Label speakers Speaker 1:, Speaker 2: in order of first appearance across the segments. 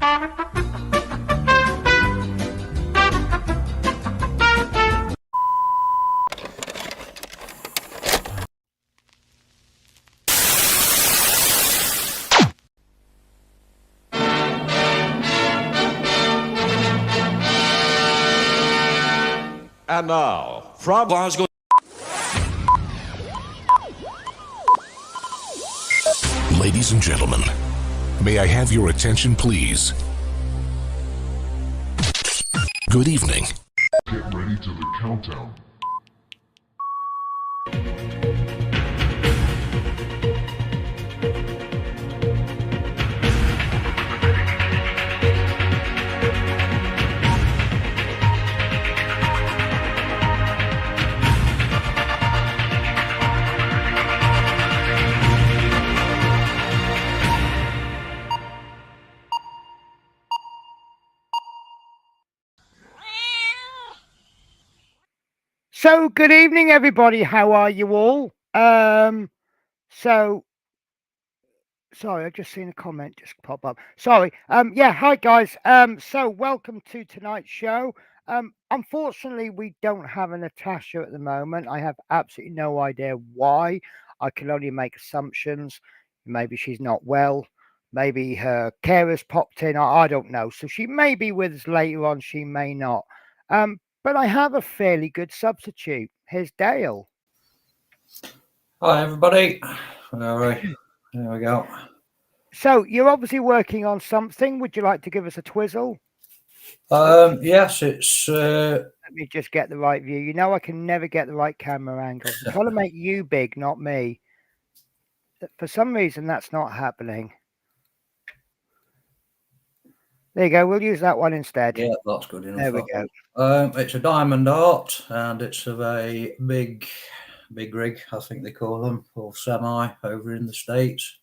Speaker 1: And now, from Glasgow.
Speaker 2: Ladies and gentlemen, may I have your attention, please? Good evening.
Speaker 3: Get ready to the countdown.
Speaker 4: So good evening, everybody. How are you all? Sorry, I've just seen a comment just pop up. Sorry. Yeah, hi guys. So welcome to tonight's show. Unfortunately, we don't have a Natasha at the moment. I have absolutely no idea why. I can only make assumptions. Maybe she's not well. Maybe her carers popped in. I don't know. So she may be with us later on. She may not. But I have a fairly good substitute. Here's Dale.
Speaker 5: Hi, everybody. All right, there we go.
Speaker 4: So you're obviously working on something. Would you like to give us a twizzle?
Speaker 5: Yes, it's.
Speaker 4: Let me just get the right view. You know, I can never get the right camera angle. I'm trying to make you big, not me. For some reason, that's not happening. There you go. We'll use that one instead.
Speaker 5: Yeah, that's good enough.
Speaker 4: There we go.
Speaker 5: It's a diamond art, and it's of a big rig, I think they call them, or semi over in the States.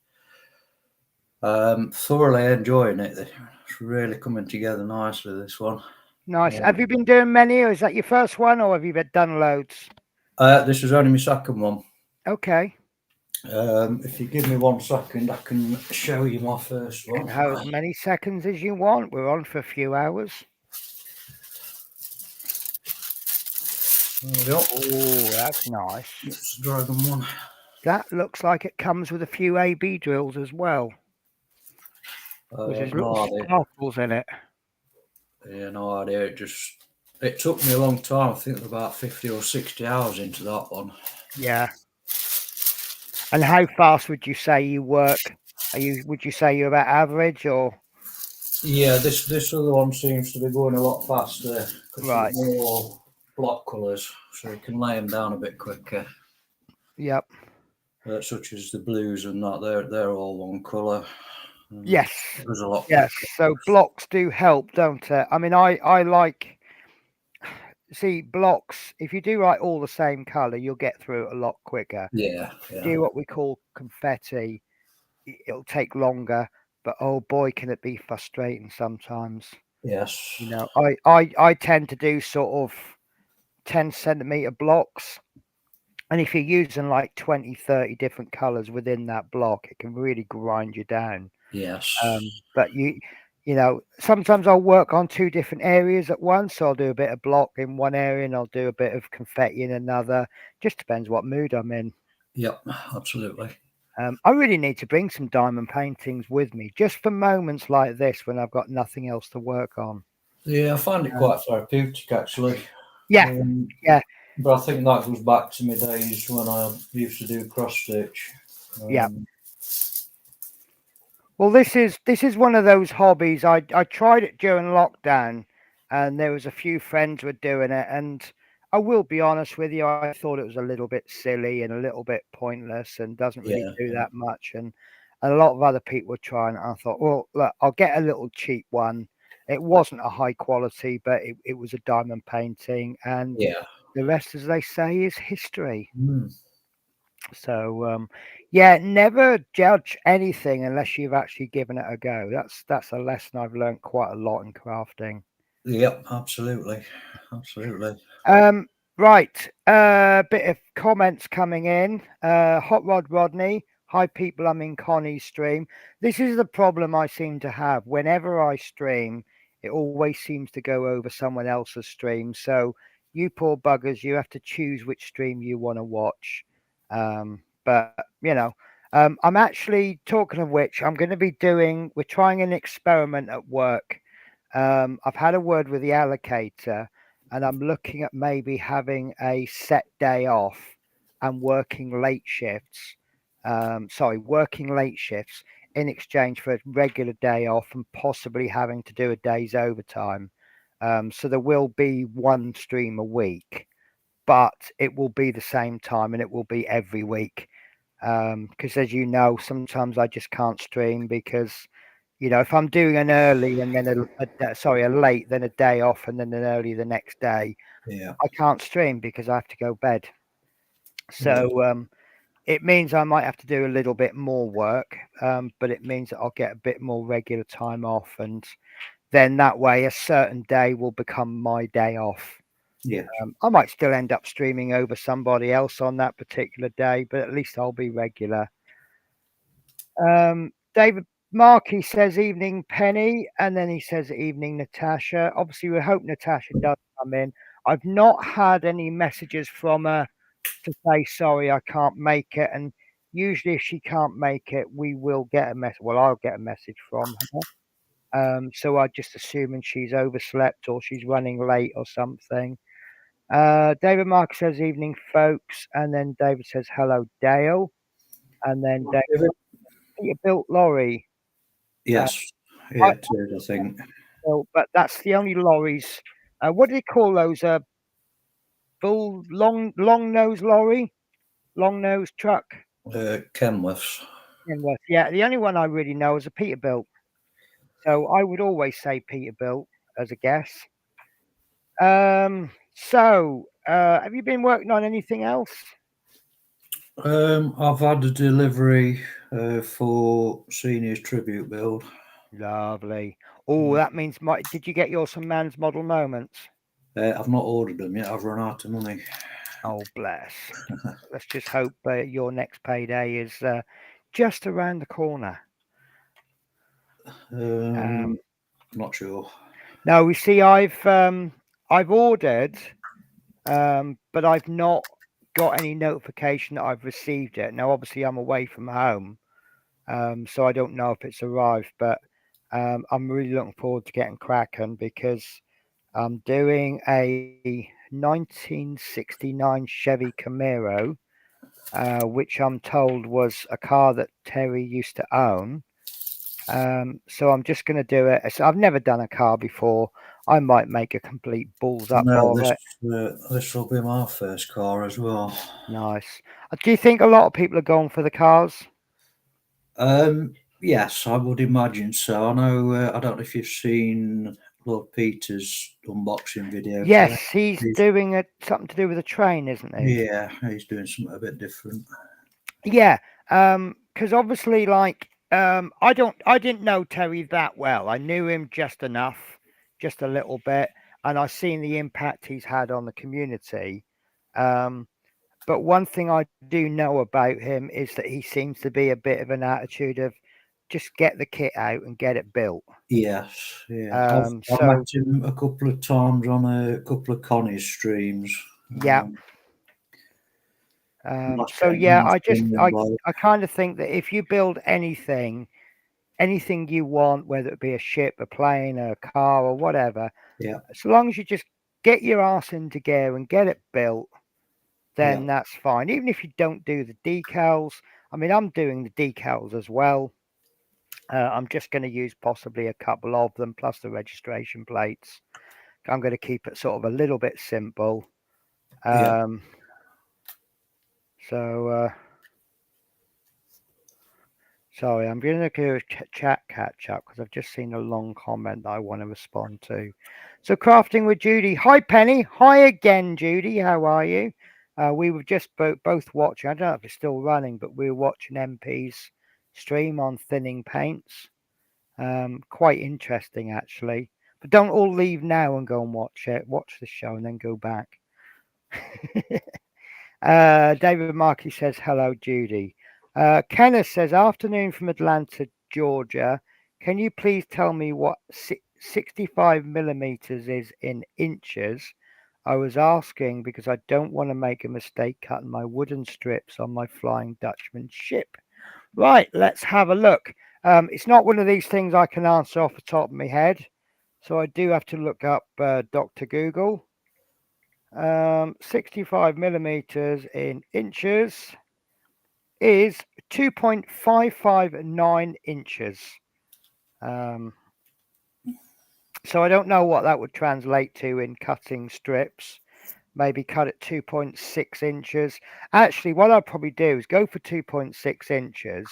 Speaker 5: Thoroughly enjoying it. It's really coming together nicely, this one.
Speaker 4: Nice. Have you been doing many, or is that your first one, or have you done loads?
Speaker 5: This is only my second one.
Speaker 4: Okay.
Speaker 5: If you give me 1 second, I can show you my first one.
Speaker 4: And how as many seconds as you want. We're on for a few hours.
Speaker 5: There we go.
Speaker 4: Oh, that's nice.
Speaker 5: It's the Dragon one.
Speaker 4: That looks like it comes with a few AB drills as well. There's little sparkles in it.
Speaker 5: Yeah, no idea. It took me a long time. I think it was about 50 or 60 hours into that one.
Speaker 4: Yeah. And how fast would you say you work? Would you say you're about average, or?
Speaker 5: Yeah, this other one seems to be going a lot faster.
Speaker 4: Right.
Speaker 5: More block colours, so you can lay them down a bit quicker.
Speaker 4: Yep.
Speaker 5: Such as the blues and that, they're all one colour.
Speaker 4: Yes.
Speaker 5: There's a lot.
Speaker 4: Yes. So blocks do help, don't they? I mean, I like. See, blocks, if you do write all the same colour, you'll get through it a lot quicker.
Speaker 5: Yeah.
Speaker 4: Do what we call confetti, it'll take longer, but oh boy, can it be frustrating sometimes.
Speaker 5: Yes.
Speaker 4: You know, I tend to do sort of 10 centimetre blocks. And if you're using like 20, 30 different colours within that block, it can really grind you down.
Speaker 5: Yes.
Speaker 4: But you know, sometimes I'll work on 2 different areas at once. So I'll do a bit of block in one area and I'll do a bit of confetti in another. Just depends what mood I'm in.
Speaker 5: Yep, absolutely.
Speaker 4: I really need to bring some diamond paintings with me just for moments like this when I've got nothing else to work on.
Speaker 5: Yeah, I find it quite therapeutic, actually.
Speaker 4: Yeah, yeah.
Speaker 5: But I think that goes back to my days when I used to do cross stitch.
Speaker 4: Yeah. Well, this is one of those hobbies. I tried it during lockdown, and there was a few friends were doing it, and I will be honest with you, I thought it was a little bit silly and a little bit pointless and doesn't really do that much. And a lot of other people were trying it. I thought, well, look, I'll get a little cheap one. It wasn't a high quality, but it was a diamond painting, and the rest, as they say, is history. So yeah, never judge anything unless you've actually given it a go. That's a lesson I've learned quite a lot in crafting.
Speaker 5: Yep, absolutely.
Speaker 4: Right, bit of comments coming in. Hot Rod Rodney, Hi, people. I'm in Connie's stream. This is the problem I seem to have. Whenever I stream, it always seems to go over someone else's stream. So, you poor buggers, you have to choose which stream you want to watch. But, I'm actually, talking of which, we're trying an experiment at work. I've had a word with the allocator, and I'm looking at maybe having a set day off and working late shifts. Working late shifts in exchange for a regular day off and possibly having to do a day's overtime. So there will be one stream a week, but it will be the same time and it will be every week. Because as you know, sometimes I just can't stream because, if I'm doing an early and then a late, then a day off and then an early the next day,
Speaker 5: Yeah.
Speaker 4: I can't stream because I have to go bed. So it means I might have to do a little bit more work, but it means that I'll get a bit more regular time off, and then that way a certain day will become my day off.
Speaker 5: Yeah.
Speaker 4: I might still end up streaming over somebody else on that particular day, but at least I'll be regular. David Markey says evening Penny, and then he says evening Natasha. Obviously, we hope Natasha does come in. I've not had any messages from her to say sorry, I can't make it. And usually, if she can't make it, we will get a message. Well, I'll get a message from her. So I just assuming she's overslept or she's running late or something. David Mark says evening, folks, and then David says hello, Dale, and then David Peterbilt lorry.
Speaker 5: Yes.
Speaker 4: I,
Speaker 5: Yeah, it is, I think.
Speaker 4: but that's the only lorries. What do they call those? Full long nose lorry, long nose truck.
Speaker 5: Kenworths.
Speaker 4: Kenworth. Yeah, the only one I really know is a Peterbilt. So I would always say Peterbilt as a guess. Have you been working on anything else?
Speaker 5: I've had a delivery for Seniors Tribute Build.
Speaker 4: Lovely. Oh, that means did you get some man's model moments?
Speaker 5: I've not ordered them yet. I've run out of money.
Speaker 4: Oh, bless. Let's just hope your next payday is just around the corner.
Speaker 5: Not sure.
Speaker 4: No, we see I've ordered, but I've not got any notification that I've received it. Now, obviously, I'm away from home, so I don't know if it's arrived, but I'm really looking forward to getting cracking because I'm doing a 1969 Chevy Camaro, which I'm told was a car that Terry used to own. So I'm just going to do it. So I've never done a car before. I might make a complete balls up of it.
Speaker 5: This will be my first car as well.
Speaker 4: Nice. Do you think a lot of people are going for the cars?
Speaker 5: Yes, I would imagine so. I know. I don't know if you've seen Lord Peter's unboxing video.
Speaker 4: Yes, he's doing something to do with a train, isn't he?
Speaker 5: Yeah, he's doing something a bit different.
Speaker 4: Yeah, because obviously, I didn't know Terry that well. I knew him just enough, just a little bit, and I've seen the impact he's had on the community. But one thing I do know about him is that he seems to be a bit of an attitude of just get the kit out and get it built.
Speaker 5: Yes, yeah. I've met him a couple of times on a couple of Connie's streams.
Speaker 4: Yeah. I kind of think that if you build anything you want, whether it be a ship, a plane, a car, or whatever,
Speaker 5: yeah,
Speaker 4: as long as you just get your ass into gear and get it built, then that's fine. Even if you don't do the decals, I mean, I'm doing the decals as well. I'm just going to use possibly a couple of them plus the registration plates. I'm going to keep it sort of a little bit simple. Sorry, I'm going to do a chat catch up because I've just seen a long comment that I want to respond to. So, Crafting with Judy. Hi, Penny. Hi again, Judy. How are you? We were just both watching. I don't know if it's still running, but we were watching MP's stream on thinning paints. Quite interesting, actually. But don't all leave now and go and watch it. Watch the show and then go back. David Markey says, hello, Judy. Kenneth says, afternoon from Atlanta, Georgia. Can you please tell me what 65 millimeters is in inches? I was asking because I don't want to make a mistake cutting my wooden strips on my Flying Dutchman ship. Right, let's have a look. It's not one of these things I can answer off the top of my head, so I do have to look up Dr. Google. 65 millimeters in inches is 2.559 inches. So I don't know what that would translate to in cutting strips. Maybe cut it 2.6 inches. Actually, what I'd probably do is go for 2.6 inches,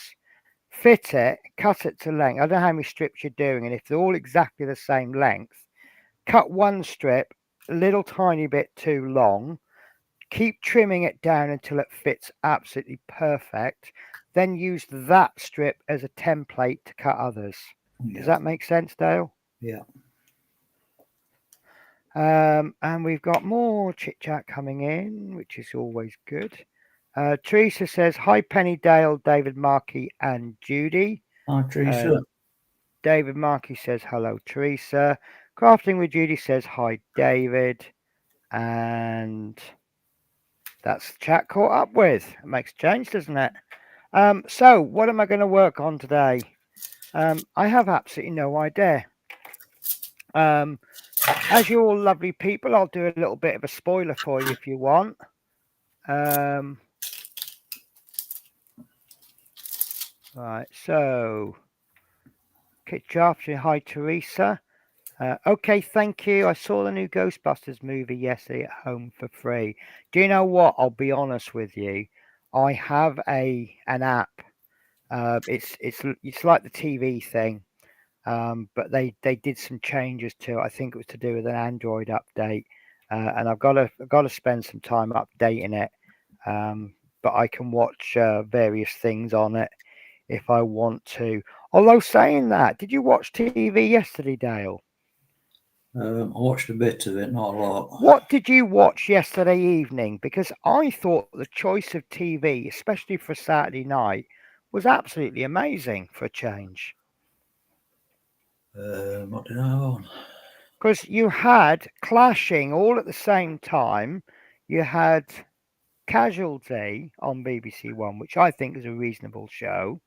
Speaker 4: fit it, cut it to length. I don't know how many strips you're doing, and if they're all exactly the same length, cut one strip a little tiny bit too long, keep trimming it down until it fits absolutely perfect, then use that strip as a template to cut others. Does that make sense, Dale?
Speaker 5: Yeah.
Speaker 4: And we've got more chit chat coming in, which is always good. Teresa says, hi, Penny, Dale, David, Markey, and Judy.
Speaker 5: Hi, Teresa.
Speaker 4: David Markey says, hello, Teresa. Crafting with Judy says, hi, David. And that's the chat caught up with. It makes a change, doesn't it? So, what am I going to work on today? I have absolutely no idea. As you're all lovely people, I'll do a little bit of a spoiler for you if you want. Right, so Kit Jarfton, hi Teresa. Okay, thank you. I saw the new Ghostbusters movie yesterday at home for free. Do you know what? I'll be honest with you. I have an app. It's like the TV thing, but they did some changes to it. I think it was to do with an Android update, and I've got to spend some time updating it. But I can watch various things on it if I want to. Although saying that, did you watch TV yesterday, Dale?
Speaker 5: I watched a bit of it, not a lot.
Speaker 4: What did you watch yesterday evening? Because I thought the choice of TV, especially for Saturday night, was absolutely amazing for a change.
Speaker 5: What did I have on?
Speaker 4: Because you had clashing all at the same time. You had Casualty on BBC One, which I think is a reasonable show.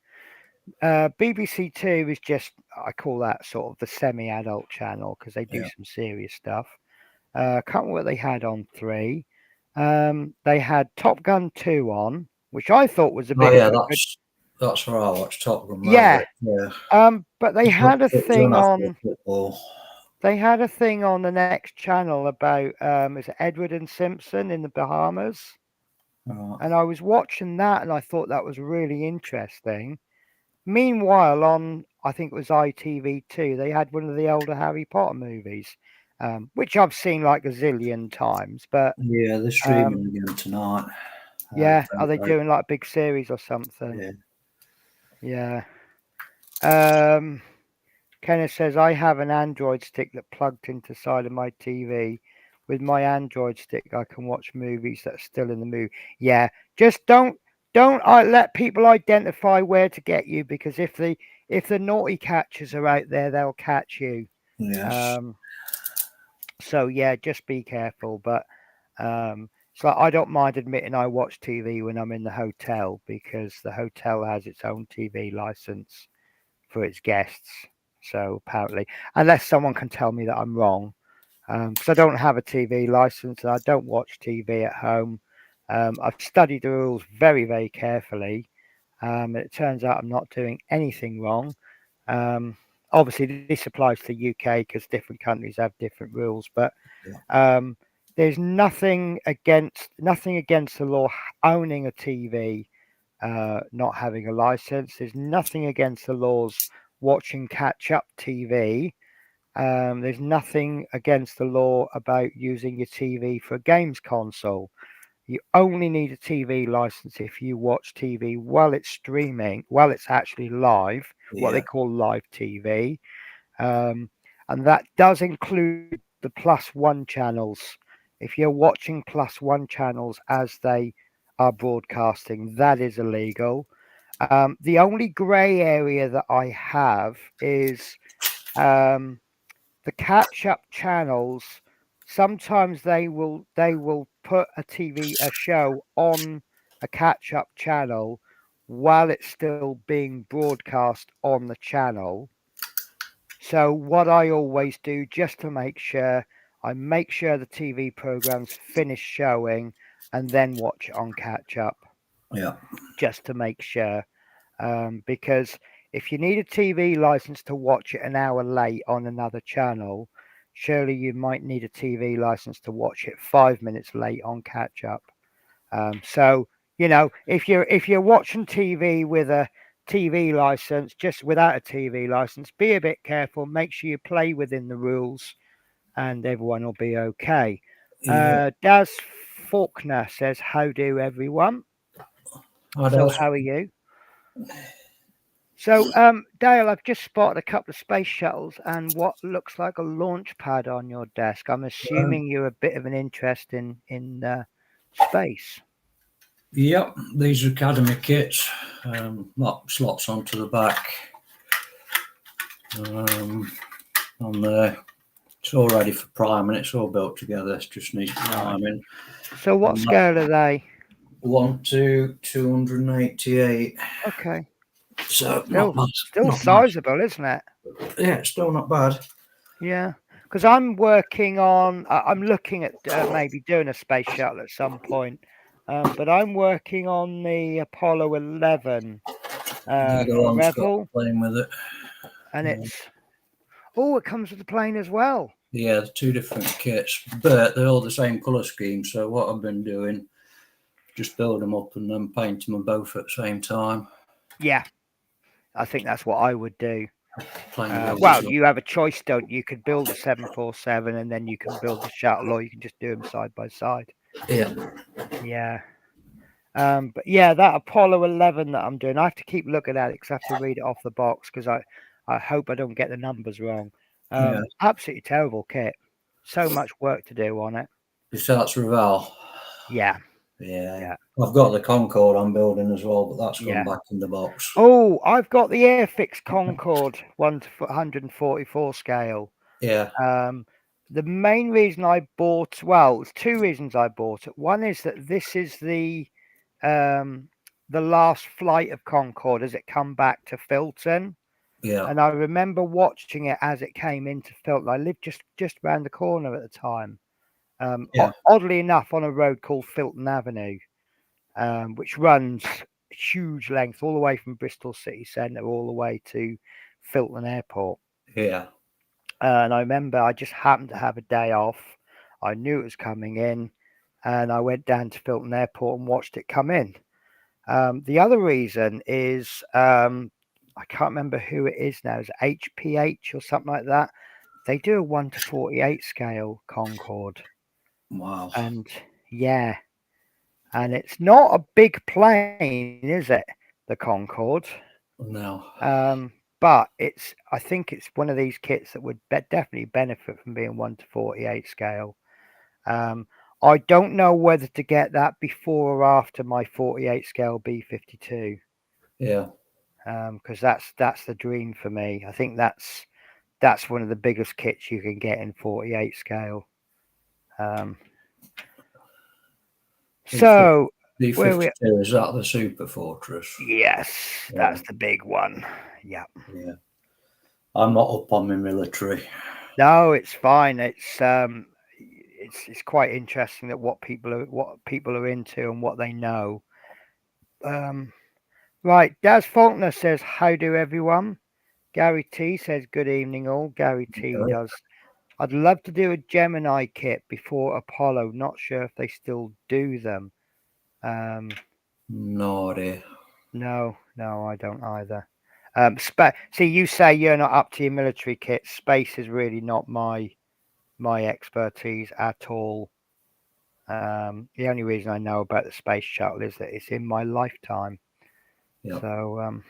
Speaker 4: BBC Two is just, I call that sort of the semi-adult channel because they do some serious stuff. Can't remember what they had on 3. They had Top Gun 2 on, which I thought was a bit.
Speaker 5: That's where I watched Top Gun.
Speaker 4: Yeah.
Speaker 5: Yeah.
Speaker 4: But they had a thing on.
Speaker 5: Football.
Speaker 4: They had a thing on the next channel about is it Edward and Simpson in the Bahamas?
Speaker 5: Right.
Speaker 4: And I was watching that, and I thought that was really interesting. Meanwhile, on I think it was ITV2, they had one of the older Harry Potter movies, which I've seen like a zillion times. But
Speaker 5: yeah, they're streaming again tonight.
Speaker 4: Yeah, are they doing like a big series or something?
Speaker 5: Yeah.
Speaker 4: Kenneth says, I have an Android stick that plugged into the side of my TV. With my Android stick, I can watch movies that are still in the movie. Yeah, just don't let people identify where to get you, because if the naughty catchers are out there, they'll catch you.
Speaker 5: Yes.
Speaker 4: So yeah, just be careful. But it's like I don't mind admitting I watch TV when I'm in the hotel, because the hotel has its own TV license for its guests. So apparently, unless someone can tell me that I'm wrong, because I don't have a TV license and I don't watch TV at home. I've studied the rules very, very carefully. And it turns out I'm not doing anything wrong. Obviously, this applies to the UK because different countries have different rules. But there's nothing against the law owning a TV, not having a license. There's nothing against the laws watching catch-up TV. There's nothing against the law about using your TV for a games console. You only need a TV license if you watch TV while it's streaming, while it's actually live, what they call live TV. And that does include the +1 channels. If you're watching +1 channels as they are broadcasting, that is illegal. The only grey area that I have is the catch-up channels. Sometimes they will put a show on a catch-up channel while it's still being broadcast on the channel. So what I always do, just to make sure, I make sure the TV program's finished showing and then watch it on catch-up,
Speaker 5: Yeah.
Speaker 4: just to make sure. Because if you need a TV license to watch it an hour late on another channel, surely you might need a TV license to watch it 5 minutes late on catch up. So if you're watching TV with a TV license, just without a TV license, be a bit careful. Make sure you play within the rules, and everyone will be okay.
Speaker 5: Yeah.
Speaker 4: Daz Faulkner says, "How do everyone?" So how are you? So, Dale, I've just spotted a couple of space shuttles and what looks like a launch pad on your desk. I'm assuming you're a bit of an interest in space.
Speaker 5: Yep, these are Academy kits. Lock slots onto the back. On there, it's all ready for priming. It's all built together. It just needs priming.
Speaker 4: So, what scale are they?
Speaker 5: 1 to 288.
Speaker 4: Okay.
Speaker 5: So
Speaker 4: still sizable, isn't it?
Speaker 5: Yeah, it's still not bad.
Speaker 4: Yeah, because I'm working on. I'm looking at maybe doing a space shuttle at some point, but I'm working on the Apollo 11 for Revel,
Speaker 5: playing with it,
Speaker 4: and it comes with the plane as well.
Speaker 5: Yeah, 2 different kits, but they're all the same colour scheme. So what I've been doing, just build them up and then paint them both at the same time.
Speaker 4: Yeah, I think that's what I would do. Well, you have a choice, don't you? You could build a 747 and then you can build the shuttle, or you can just do them side by side.
Speaker 5: Yeah.
Speaker 4: Yeah. But yeah, that Apollo 11 that I'm doing, I have to keep looking at it because I have to read it off the box because I hope I don't get the numbers wrong. Absolutely terrible kit. So much work to do on it.
Speaker 5: So that's Revel.
Speaker 4: Yeah.
Speaker 5: Yeah. I've got the Concorde I'm building as well, but that's gone back in the box.
Speaker 4: Oh, I've got the Airfix Concorde 1 to 144 scale.
Speaker 5: Yeah.
Speaker 4: The main reason I bought, well, there's 2 reasons I bought it. One is that this is the last flight of Concorde as it come back to Filton.
Speaker 5: Yeah.
Speaker 4: And I remember watching it as it came into Filton. I lived just around the corner at the time. Oddly enough, on a road called Filton Avenue, which runs huge length all the way from Bristol city centre all the way to Filton Airport.
Speaker 5: Yeah.
Speaker 4: And I remember I just happened to have a day off. I knew it was coming in, and I went down to Filton Airport and watched it come in. The other reason is I can't remember who it is now. Is it HPH or something like that? They do a 1 to 48 scale Concorde.
Speaker 5: Wow.
Speaker 4: And yeah, and it's not a big plane, is it? The Concorde.
Speaker 5: No.
Speaker 4: But I think it's one of these kits that would definitely benefit from being 1 to 48 scale. I don't know whether to get that before or after my 48 scale B-52.
Speaker 5: Yeah.
Speaker 4: Because that's the dream for me. I think that's one of the biggest kits you can get in 48 scale. So
Speaker 5: B-52, is that the Super Fortress?
Speaker 4: Yes, that's the big one. Yeah.
Speaker 5: Yeah. I'm not up on my military.
Speaker 4: No, it's fine. It's quite interesting that what people are into and what they know. Right, Daz Faulkner says, "How do everyone?" Gary T says, "Good evening, all." Gary T does. "I'd love to do a Gemini kit before Apollo. Not sure if they still do them."
Speaker 5: No idea.
Speaker 4: No, I don't either. See, you say you're not up to your military kit. Space is really not my expertise at all. The only reason I know about the space shuttle is that it's in my lifetime. Yep. So,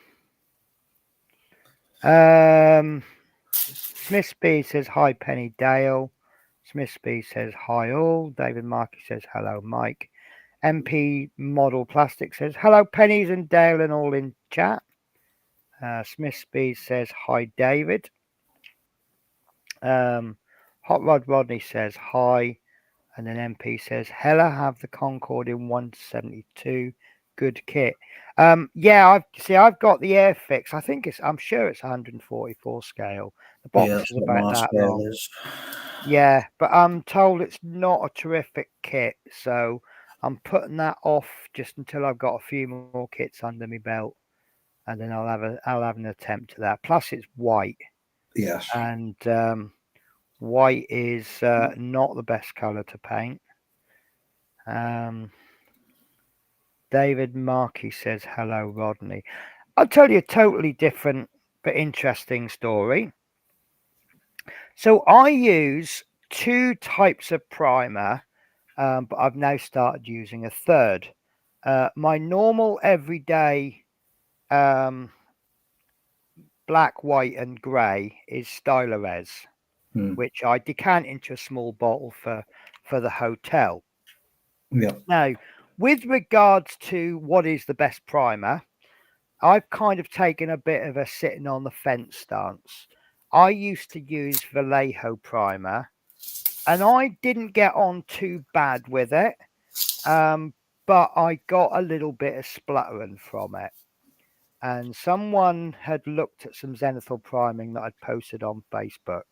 Speaker 4: Smith B says, "Hi, Penny Dale." Smith B says, "Hi, all." David Markey says, "Hello, Mike." MP Model Plastic says, "Hello, Pennies and Dale and all in chat. Smith Speed says, hi, David. Hot Rod Rodney says, hi. And then MP says, Hella have the Concorde in 172. Good kit. Yeah, I've got the Airfix. I'm sure it's 144 scale. The box
Speaker 5: Yeah,
Speaker 4: is
Speaker 5: that's what
Speaker 4: about
Speaker 5: my
Speaker 4: that
Speaker 5: scale
Speaker 4: long.
Speaker 5: is.
Speaker 4: Yeah, but I'm told it's not a terrific kit, so I'm putting that off just until I've got a few more kits under my belt, and then I'll have an attempt at that. Plus, it's white,
Speaker 5: Yes.
Speaker 4: and white is not the best color to paint. David Markey says, hello, Rodney. I'll tell you a totally different but interesting story. So I use two types of primer, but I've now started using a third. My normal everyday black, white, and grey is Stylerez, which I decant into a small bottle for the hotel.
Speaker 5: Yeah.
Speaker 4: Now, with regards to what is the best primer, I've kind of taken a bit of a sitting on the fence stance. I used to use Vallejo primer, and I didn't get on too bad with it, but I got a little bit of spluttering from it. And someone had looked at some zenithal priming that I'd posted on Facebook,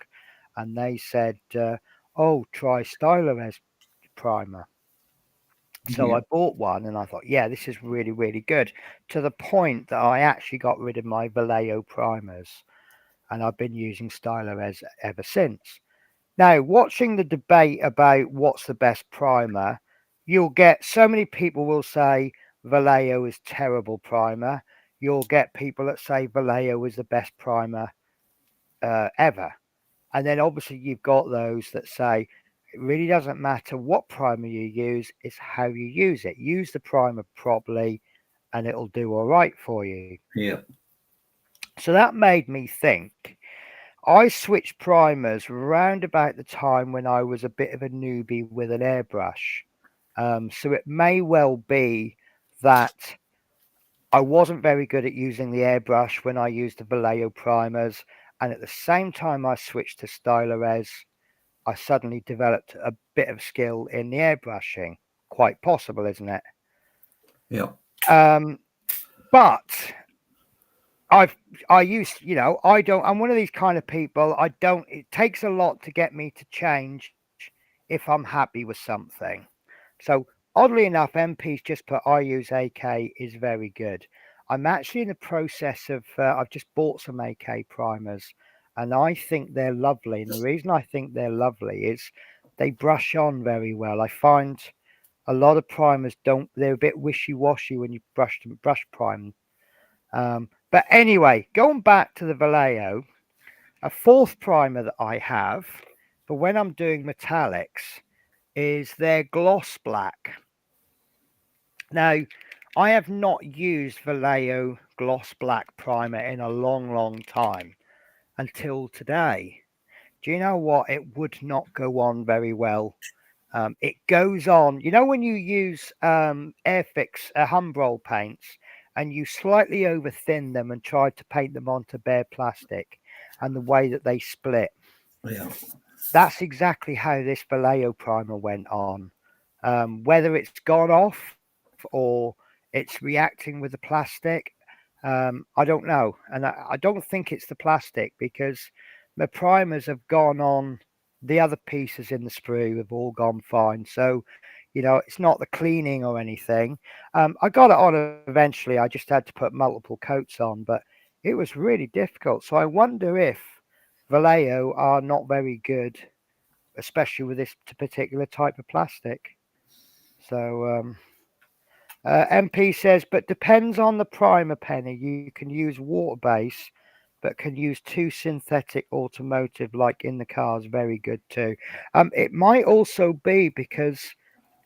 Speaker 4: and they said, "Oh, try Stylerez primer." So
Speaker 5: Yeah.
Speaker 4: I bought one, and I thought, "Yeah, this is really, really good." To the point that I actually got rid of my Vallejo primers, and I've been using Stylerez ever since. Now, watching the debate about what's the best primer, you'll get so many people will say Vallejo is terrible primer. You'll get people that say Vallejo is the best primer ever. And then obviously you've got those that say it really doesn't matter what primer you use, it's how you use it. Use the primer properly and it'll do all right for you.
Speaker 5: Yeah.
Speaker 4: So that made me think. I switched primers round about the time when I was a bit of a newbie with an airbrush. So it may well be that I wasn't very good at using the airbrush when I used the Vallejo primers. And at the same time I switched to Stylerez, I suddenly developed a bit of skill in the airbrushing. Quite possible, isn't it?
Speaker 5: Yeah.
Speaker 4: But I'm one of these kind of people. It takes a lot to get me to change if I'm happy with something. So oddly enough, MP's just put I use AK is very good. I'm actually in the process of, I've just bought some AK primers and I think they're lovely. And the reason I think they're lovely is they brush on very well. I find a lot of primers they're a bit wishy-washy when you brush prime. But anyway, going back to the Vallejo, a fourth primer that I have for when I'm doing metallics is their gloss black. Now, I have not used Vallejo gloss black primer in a long, long time until today. Do you know what? It would not go on very well. It goes on, when you use Airfix Humbrol paints and you slightly over thin them and try to paint them onto bare plastic and the way that they split.
Speaker 5: Yeah.
Speaker 4: That's exactly how this Vallejo primer went on. Whether it's gone off or it's reacting with the plastic, I don't know. And I don't think it's the plastic because the primers have gone on. The other pieces in the sprue have all gone fine. So, it's not the cleaning or anything. I got it on eventually. I just had to put multiple coats on, but it was really difficult. So I wonder if Vallejo are not very good, especially with this particular type of plastic. So MP says, but depends on the primer, Penny. You can use water base, but can use two synthetic automotive like in the cars. Very good too. It might also be because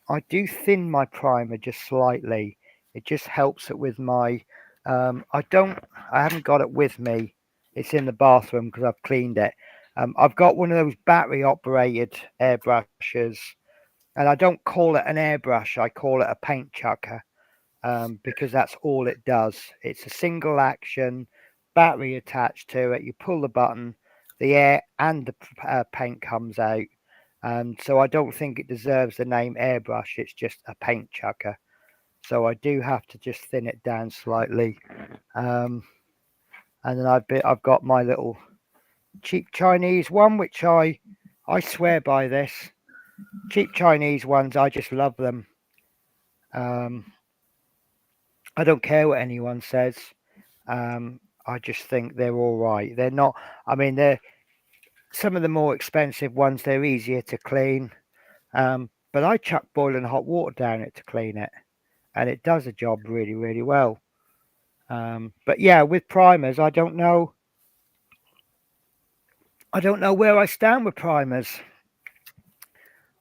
Speaker 4: I do thin my primer just slightly. It just helps it with my. I haven't got it with me. It's in the bathroom because I've cleaned it. I've got one of those battery operated airbrushes, and I don't call it an airbrush. I call it a paint chucker. because that's all it does. It's a single action, battery attached to it. You pull the button, the air and the paint comes out. So I don't think it deserves the name airbrush. It's just a paint chucker. So I do have to just thin it down slightly. And then I've got my little cheap Chinese one, which I swear by this. Cheap Chinese ones, I just love them. I don't care what anyone says. I just think they're all right. They're not. I mean, they're some of the more expensive ones. They're easier to clean. But I chuck boiling hot water down it to clean it, and it does the job really, really well. But yeah, with primers, I don't know. I don't know where I stand with primers.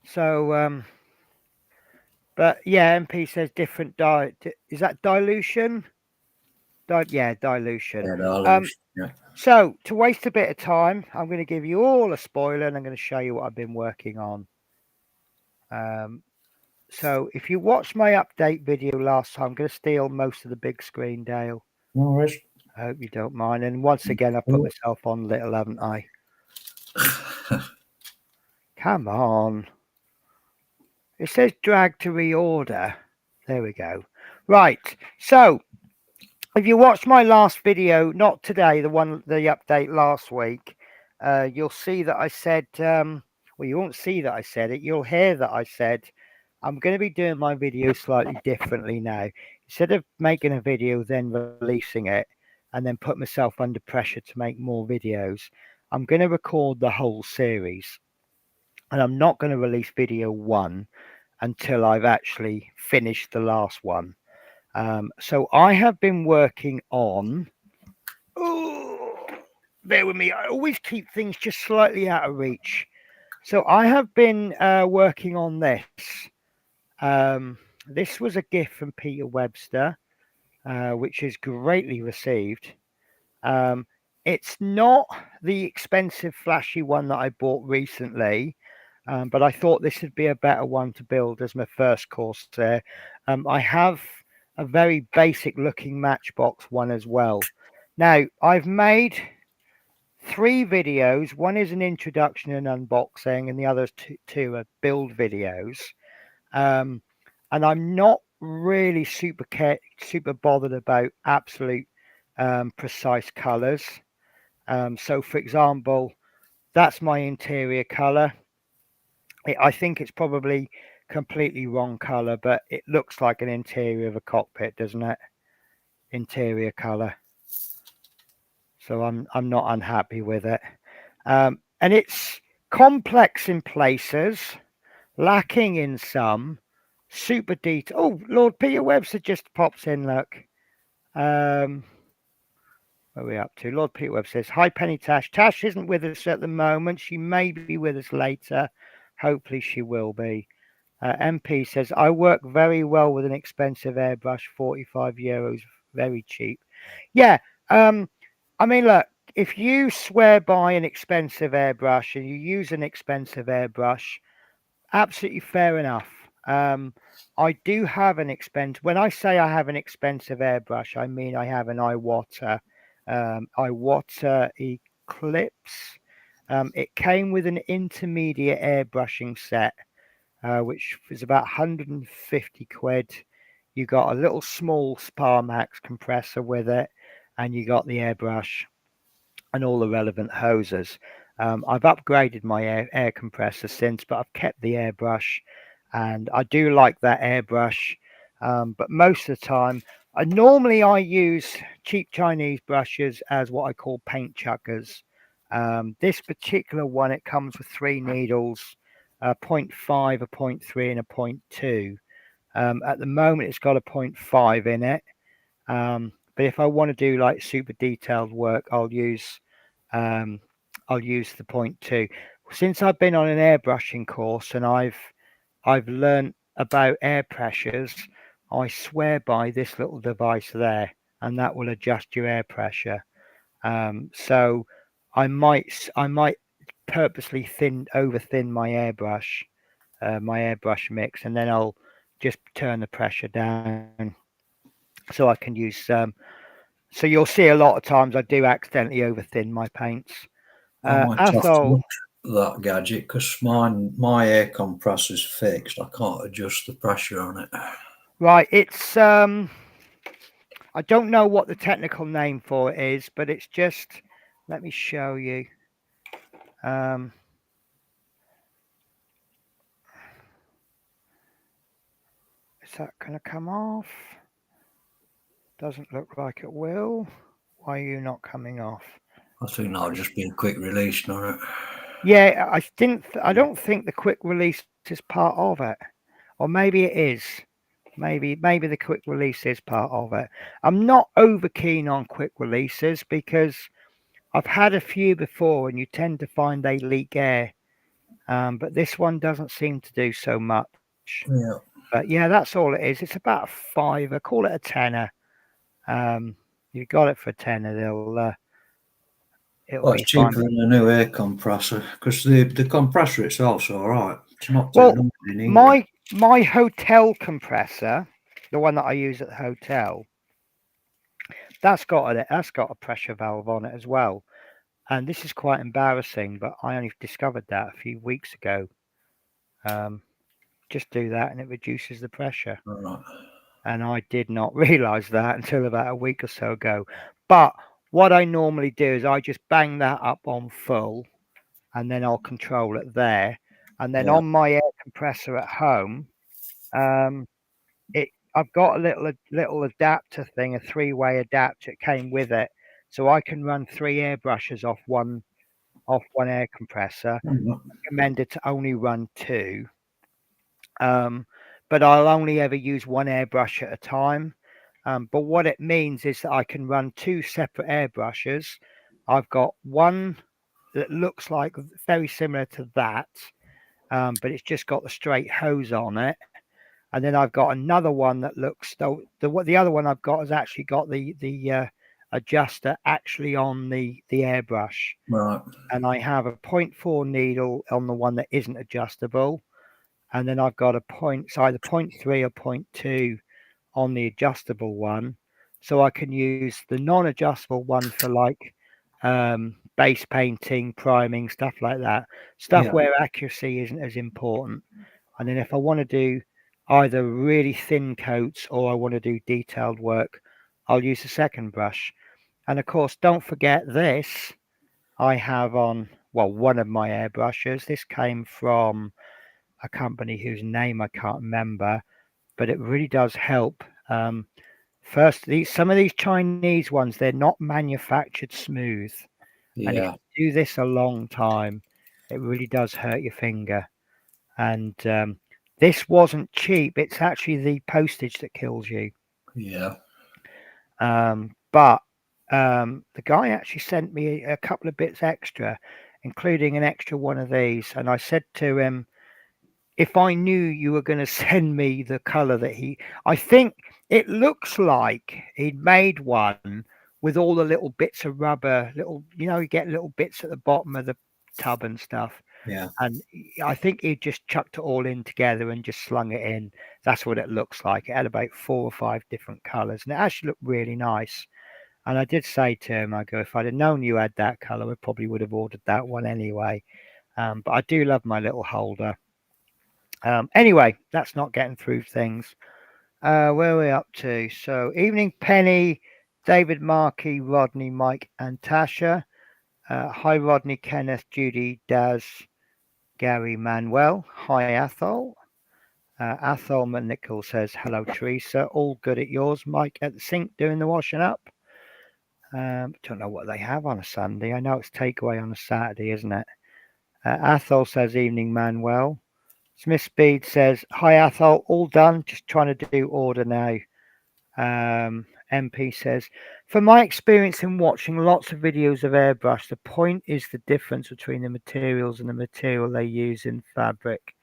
Speaker 4: So, but yeah, MP says different is that dilution? Yeah, dilution.
Speaker 5: Yeah, dilution. Yeah.
Speaker 4: So to waste a bit of time, I'm going to give you all a spoiler, and I'm going to show you what I've been working on. So if you watched my update video last time, I'm going to steal most of the big screen, Dale.
Speaker 5: No worries.
Speaker 4: I hope you don't mind. And once again, I put myself on little, haven't I? Come on. It says drag to reorder. There we go. Right. So if you watched my last video, not today, the update last week, you'll see that I said, well, you won't see that I said it. You'll hear that I said, I'm going to be doing my video slightly differently now. Instead of making a video, then releasing it, and then put myself under pressure to make more videos, I'm going to record the whole series. And I'm not going to release video 1 until I've actually finished the last one. So I have been working on. Oh, bear with me. I always keep things just slightly out of reach. So I have been working on this. This was a gift from Peter Webster, which is greatly received. It's not the expensive, flashy one that I bought recently. But I thought this would be a better one to build as my first course there. I have a very basic looking Matchbox one as well. Now, I've made 3 videos. One is an introduction and unboxing, and the other two are build videos. And I'm not really super bothered about absolute precise colors. So, for example, that's my interior color. I think it's probably completely wrong color, but it looks like an interior of a cockpit, doesn't it? Interior color. So I'm not unhappy with it. And it's complex in places, lacking in some, super detail. Oh, Lord Peter Webster just pops in, look. Where are we up to? Lord Peter Webb says, hi, Penny Tash. Tash isn't with us at the moment. She may be with us later. Hopefully she will be. MP says, I work very well with an expensive airbrush, 45 euros, very cheap. Yeah, I mean, look, if you swear by an expensive airbrush and you use an expensive airbrush, absolutely fair enough. I do have an when I say I have an expensive airbrush, I mean I have an Iwata Eclipse. It came with an intermediate airbrushing set, which was about 150 quid. You got a little small Sparmax compressor with it, and you got the airbrush and all the relevant hoses. I've upgraded my air compressor since, but I've kept the airbrush, and I do like that airbrush. But most of the time, normally I use cheap Chinese brushes as what I call paint chuckers. This particular one, it comes with 3 needles, a 0.5, a 0.3, and a 0.2. At the moment, it's got a 0.5 in it. But if I want to do like super detailed work, I'll use the 0.2. Since I've been on an airbrushing course and I've learned about air pressures, I swear by this little device there, and that will adjust your air pressure. So I might purposely over thin my airbrush mix, and then I'll just turn the pressure down. so I can use. So you'll see a lot of times I do accidentally over thin my paints.
Speaker 5: I might have to
Speaker 4: Athol,
Speaker 5: look at that gadget because my air compressor's fixed. I can't adjust the pressure on it.
Speaker 4: right? It's I don't know what the technical name for it is, but it's just. Let me show you. Is that going to come off? Doesn't look like it will. Why are you not coming off?
Speaker 5: I think that'll just be a quick release on it.
Speaker 4: Yeah, I don't think the quick release is part of it, or maybe it is. Maybe the quick release is part of it. I'm not over keen on quick releases because I've had a few before, and you tend to find they leak air. But this one doesn't seem to do so much.
Speaker 5: Yeah.
Speaker 4: But yeah, that's all it is. It's about a $5. Call it a tenner. You got it for a tenner. It'll
Speaker 5: Well,
Speaker 4: be
Speaker 5: it's
Speaker 4: fine.
Speaker 5: cheaper than a new air compressor because the compressor itself's all right. It's not too
Speaker 4: Well,
Speaker 5: noisy either.
Speaker 4: my hotel compressor, the one that I use at the hotel, that's got a pressure valve on it as well. And this is quite embarrassing, but I only discovered that a few weeks ago. Just do that and it reduces the pressure.
Speaker 5: All right.
Speaker 4: And I did not realize that until about a week or so ago. But what I normally do is I just bang that up on full and then I'll control it there. And then
Speaker 5: Yeah.
Speaker 4: on my air compressor at home, um, I've got a little adapter thing, a 3-way adapter. It came with it, so I can run 3 airbrushes off one air compressor. Recommended to only run 2, but I'll only ever use 1 airbrush at a time. But what it means is that I can run 2 separate airbrushes. I've got one that looks like very similar to that, but it's just got the straight hose on it. And then I've got another one that looks the other one I've got has actually got the adjuster actually on the airbrush.
Speaker 5: Right.
Speaker 4: And I have a 0.4 needle on the one that isn't adjustable, and then I've got it's either 0.3 or 0.2 on the adjustable one, so I can use the non-adjustable one for like base painting, priming, stuff like that, stuff where accuracy isn't as important. And then if I want to do either really thin coats or I want to do detailed work, I'll use the second brush. And of course, don't forget this. I have on, well, one of my airbrushes. This came from a company whose name I can't remember, but it really does help. First, some of these Chinese ones, they're not manufactured smooth. And if
Speaker 5: Yeah.
Speaker 4: you do this a long time, it really does hurt your finger. And this wasn't cheap. It's actually the postage that kills you.
Speaker 5: Yeah.
Speaker 4: But the guy actually sent me a couple of bits extra, including an extra one of these. And I said to him, if I knew you were going to send me the color that I think it looks like he'd made one with all the little bits of rubber, you get little bits at the bottom of the tub and stuff.
Speaker 5: Yeah.
Speaker 4: And I think he just chucked it all in together and just slung it in. That's what it looks like. It had about 4 or 5 different colors, and it actually looked really nice. And I did say to him, I go, if I'd have known you had that color, I probably would have ordered that one anyway. But I do love my little holder. Anyway, that's not getting through things. Where are we up to? So, evening, Penny, David, Markey, Rodney, Mike, and Tasha. Hi, Rodney, Kenneth, Judy, Daz, Gary, Manuel. Hi, Athol. Athol McNichol says, hello, Teresa. All good at yours. Mike at the sink doing the washing up. Don't know what they have on a Sunday. I know it's takeaway on a Saturday, isn't it? Athol says, evening, Manuel. Smith Speed says, hi, Athol. All done. Just trying to do order now. MP says, from my experience in watching lots of videos of airbrush, the point is the difference between the materials and the material they use in fabric.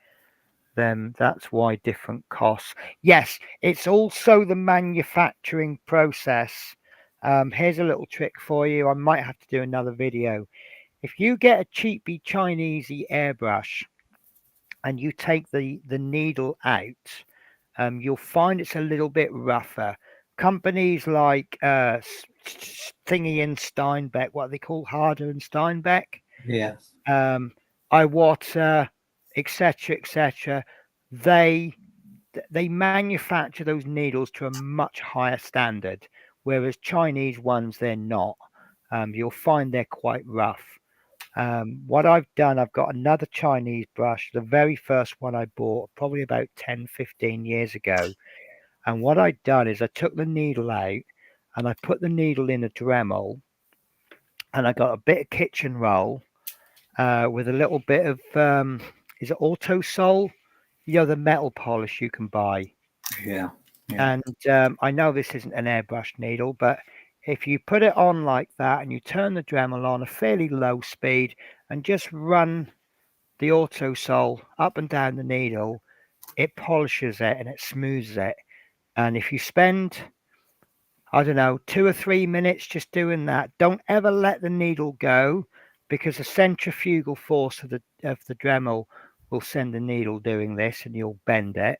Speaker 4: Then that's why different costs. Yes, it's also the manufacturing process. Here's a little trick for you. I might have to do another video. If you get a cheapy Chinesey airbrush and you take the needle out, you'll find it's a little bit rougher companies like Thingy and Steinbeck, what they call Harder and Steinbeck,
Speaker 5: Yeah.
Speaker 4: iWater, etc., they manufacture those needles to a much higher standard, whereas Chinese ones they're not. You'll find they're quite rough. What I've done, I've got another Chinese brush, the very first one I bought probably about 10, 15 years ago. And what I'd done is I took the needle out and I put the needle in a Dremel, and I got a bit of kitchen roll with a little bit of, is it Auto Sol? The metal polish you can buy.
Speaker 5: Yeah.
Speaker 4: And I know this isn't an airbrush needle, but if you put it on like that and you turn the Dremel on a fairly low speed and just run the Auto Sol up and down the needle, it polishes it and it smooths it. And if you spend, I don't know, 2 or 3 minutes just doing that, don't ever let the needle go, because the centrifugal force of the Dremel will send the needle doing this and you'll bend it.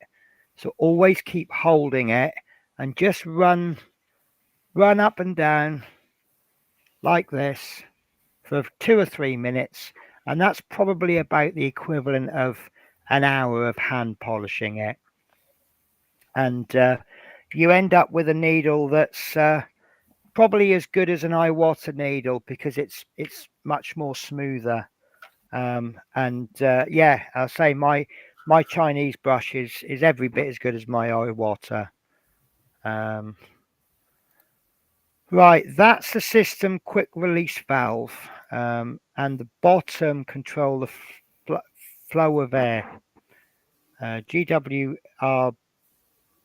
Speaker 4: So always keep holding it and just run up and down like this for 2 or 3 minutes, and that's probably about the equivalent of an hour of hand polishing it. And you end up with a needle that's probably as good as an iWater needle, because it's much more smoother. Yeah, I'll say my Chinese brush is every bit as good as my iWater. Right, that's the system quick release valve, and the bottom control the flow of air. GWR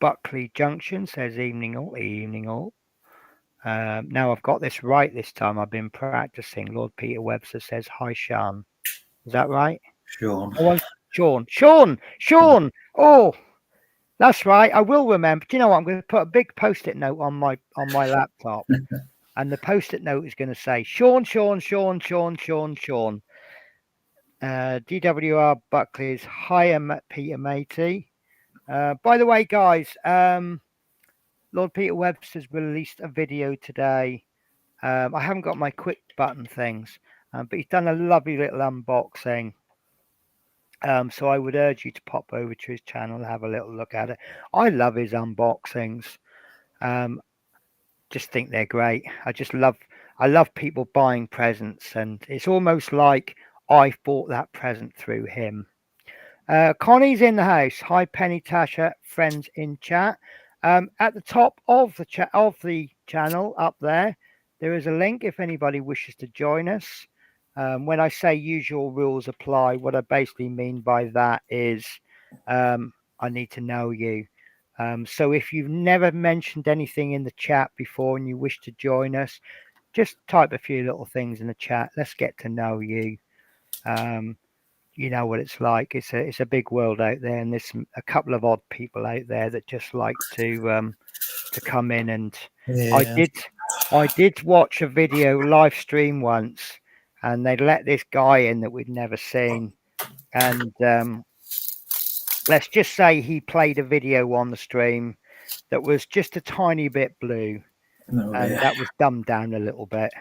Speaker 4: Buckley Junction says evening all. Now I've got this right this time. I've been practicing. Lord Peter Webster says hi, Sean. Is that right?
Speaker 5: Sean.
Speaker 4: Oh, Sean. Oh, that's right. I will remember. Do you know what? I'm going to put a big post-it note on my laptop, and the post-it note is going to say Sean. DWR Buckley's hi, Peter Matey. By the way, guys, Lord Peter Webster's released a video today. I haven't got my quick button things, but he's done a lovely little unboxing. So I would urge you to pop over to his channel and have a little look at it. I love his unboxings. Just think they're great. I love people buying presents, and it's almost like I bought that present through him. Connie's in the house. Hi, Penny, Tasha, friends in chat. At the top of the channel up there is a link if anybody wishes to join us. When I say usual rules apply, what I basically mean by that is I need to know you. So if you've never mentioned anything in the chat before and you wish to join us, just type a few little things in the chat. Let's get to know you. You know what it's like. It's a big world out there, and there's a couple of odd people out there that just like to come in. And
Speaker 5: Yeah.
Speaker 4: I did watch a video live stream once, and they let this guy in that we'd never seen, and let's just say he played a video on the stream that was just a tiny bit blue, and that was dumbed down a little bit.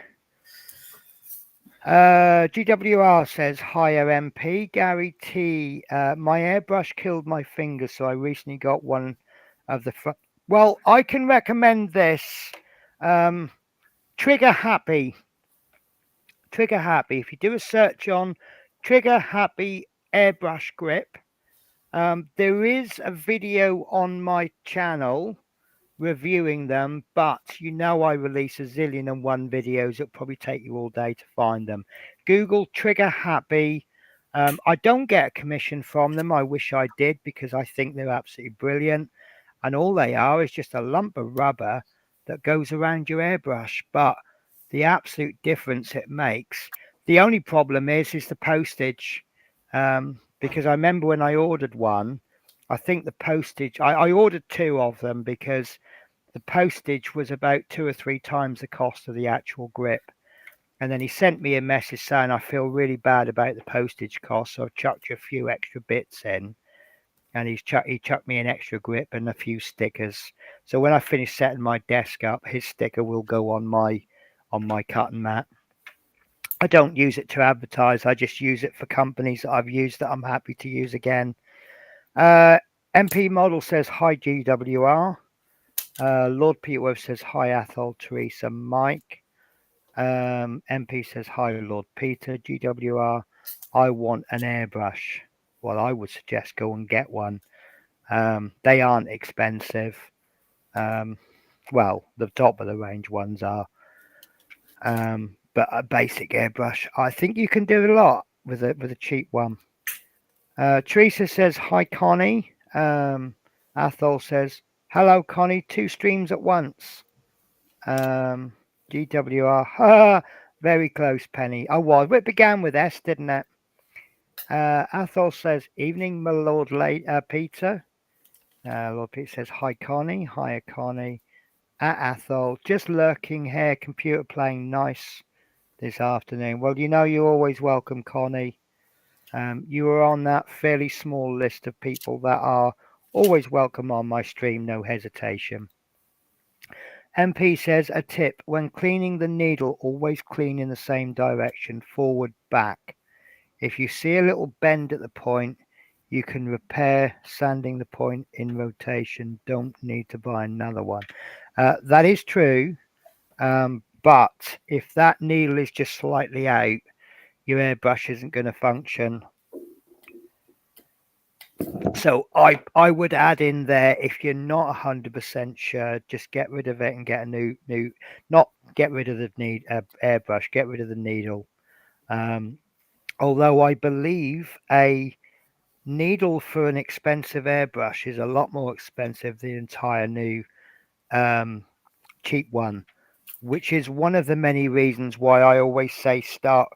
Speaker 4: GWR says, hiya MP. Gary T. My airbrush killed my fingers, so I recently got one of the front. Well, I can recommend this. Trigger Happy. If you do a search on Trigger Happy airbrush grip, there is a video on my channel reviewing them, but I release a zillion and one videos. It'll probably take you all day to find them. Google Trigger Happy. I don't get a commission from them. I wish I did, because I think they're absolutely brilliant, and all they are is just a lump of rubber that goes around your airbrush. But the absolute difference it makes, the only problem is the postage, because I remember when I ordered one, I think the postage, I ordered 2 of them because the postage was about 2 or 3 times the cost of the actual grip. And then he sent me a message saying, I feel really bad about the postage cost, so I've chucked you a few extra bits in. and he chucked me an extra grip and a few stickers. So when I finish setting my desk up, his sticker will go on my cutting mat. I don't use it to advertise. I just use it for companies that I've used that I'm happy to use again. MP Model says hi GWR. Lord Peterworth says hi Athol, Teresa, Mike. MP says hi Lord Peter. GWR. I want an airbrush. Well, I would suggest go and get one. They aren't expensive. Well, the top of the range ones are. But a basic airbrush, I think you can do a lot with a cheap one. Teresa says hi Connie. Athol says hello Connie. 2 streams at once. GWR. Very close, Penny. Oh, well, it began with S, didn't it? Athol says evening, my Lord Peter. Lord Peter says hi Connie. Hi Connie. At Athol, just lurking here, computer playing nice this afternoon. Well, you're always welcome, Connie. You are on that fairly small list of people that are always welcome on my stream, no hesitation. MP says a tip: when cleaning the needle, always clean in the same direction, forward, back. If you see a little bend at the point, you can repair sanding the point in rotation. Don't need to buy another one. That is true. But if that needle is just slightly out, your airbrush isn't going to function. So I would add in there, if you're not 100% sure, just get rid of it and get a new not get rid of the airbrush, get rid of the needle. Although I believe a needle for an expensive airbrush is a lot more expensive than the entire new cheap one, which is one of the many reasons why I always say start.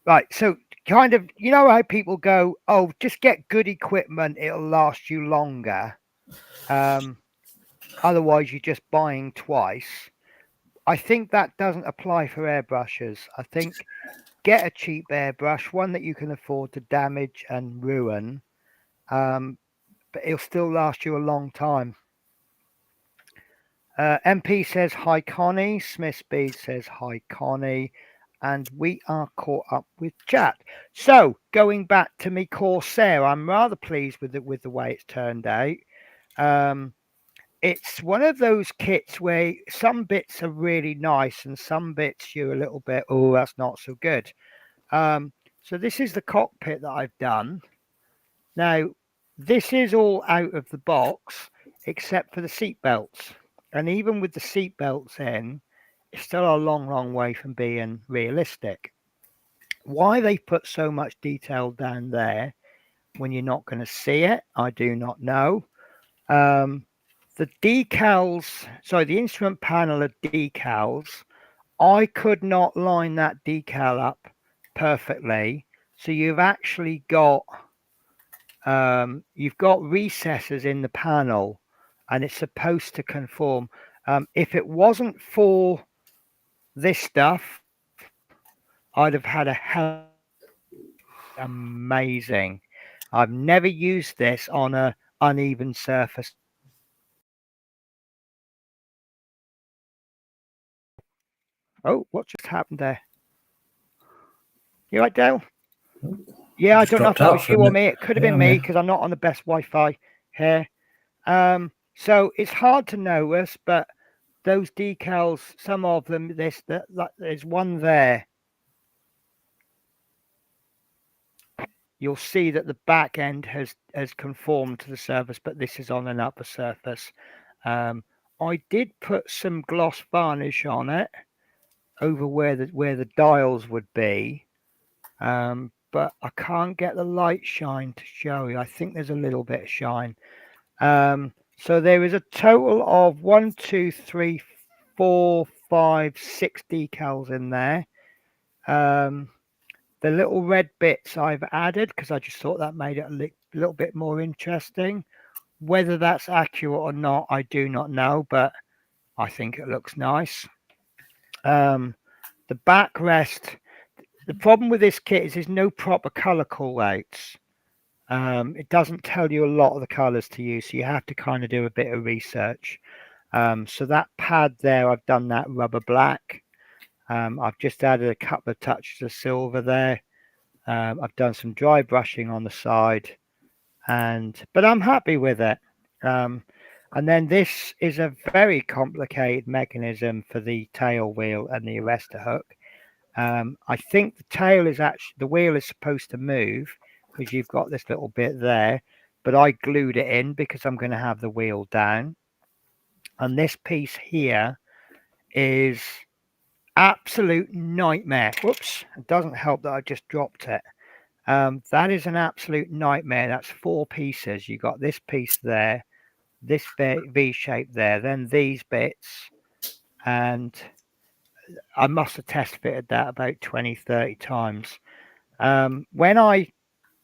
Speaker 4: Right, so kind of, how people go, oh, just get good equipment, it'll last you longer. Otherwise, you're just buying twice. I think that doesn't apply for airbrushes. I think get a cheap airbrush, one that you can afford to damage and ruin, but it'll still last you a long time. MP says hi Connie. Smith Speed says hi Connie. And we are caught up with chat. So going back to me Corsair, I'm rather pleased with the way it's turned out. It's one of those kits where some bits are really nice and some bits you're a little bit, oh, that's not so good. So this is the cockpit that I've done. Now, this is all out of the box except for the seat belts. And even with the seat belts in, it's still a long, long way from being realistic. Why they put so much detail down there when you're not going to see it, I do not know. The decals, sorry, the instrument panel of decals, I could not line that decal up perfectly. So you've actually got recesses in the panel, and it's supposed to conform. If it wasn't for this stuff, I'd have had a hell amazing. I've never used this on a uneven surface. Oh, what just happened there? You right, Dale? Yeah, I don't know if that was you or me. It could have been me because I'm not on the best Wi-Fi here. So it's hard to know us, but those decals, some of them, there's one there. You'll see that the back end has conformed to the surface, but this is on an upper surface. I did put some gloss varnish on it over where the dials would be, but I can't get the light shine to show you. I think there's a little bit of shine. So there is a total of 1, 2, 3, 4, 5, 6 decals in there. The little red bits I've added because I just thought that made it a little bit more interesting. Whether that's accurate or not, I do not know, but I think it looks nice. The backrest, the problem with this kit is there's no proper color call outs. It doesn't tell you a lot of the colors to use, so you have to kind of do a bit of research. So that pad there, I've done that rubber black. I've just added a couple of touches of silver there. I've done some dry brushing on the side, but I'm happy with it. And then this is a very complicated mechanism for the tail wheel and the arrestor hook. I think the wheel is supposed to move because you've got this little bit there, but I glued it in because I'm going to have the wheel down. And this piece here is absolute nightmare. Whoops, it doesn't help that I just dropped it. That is an absolute nightmare. That's 4 pieces. You got this piece there, this V shape there, then these bits, and I must have test fitted that about 20-30 times. When I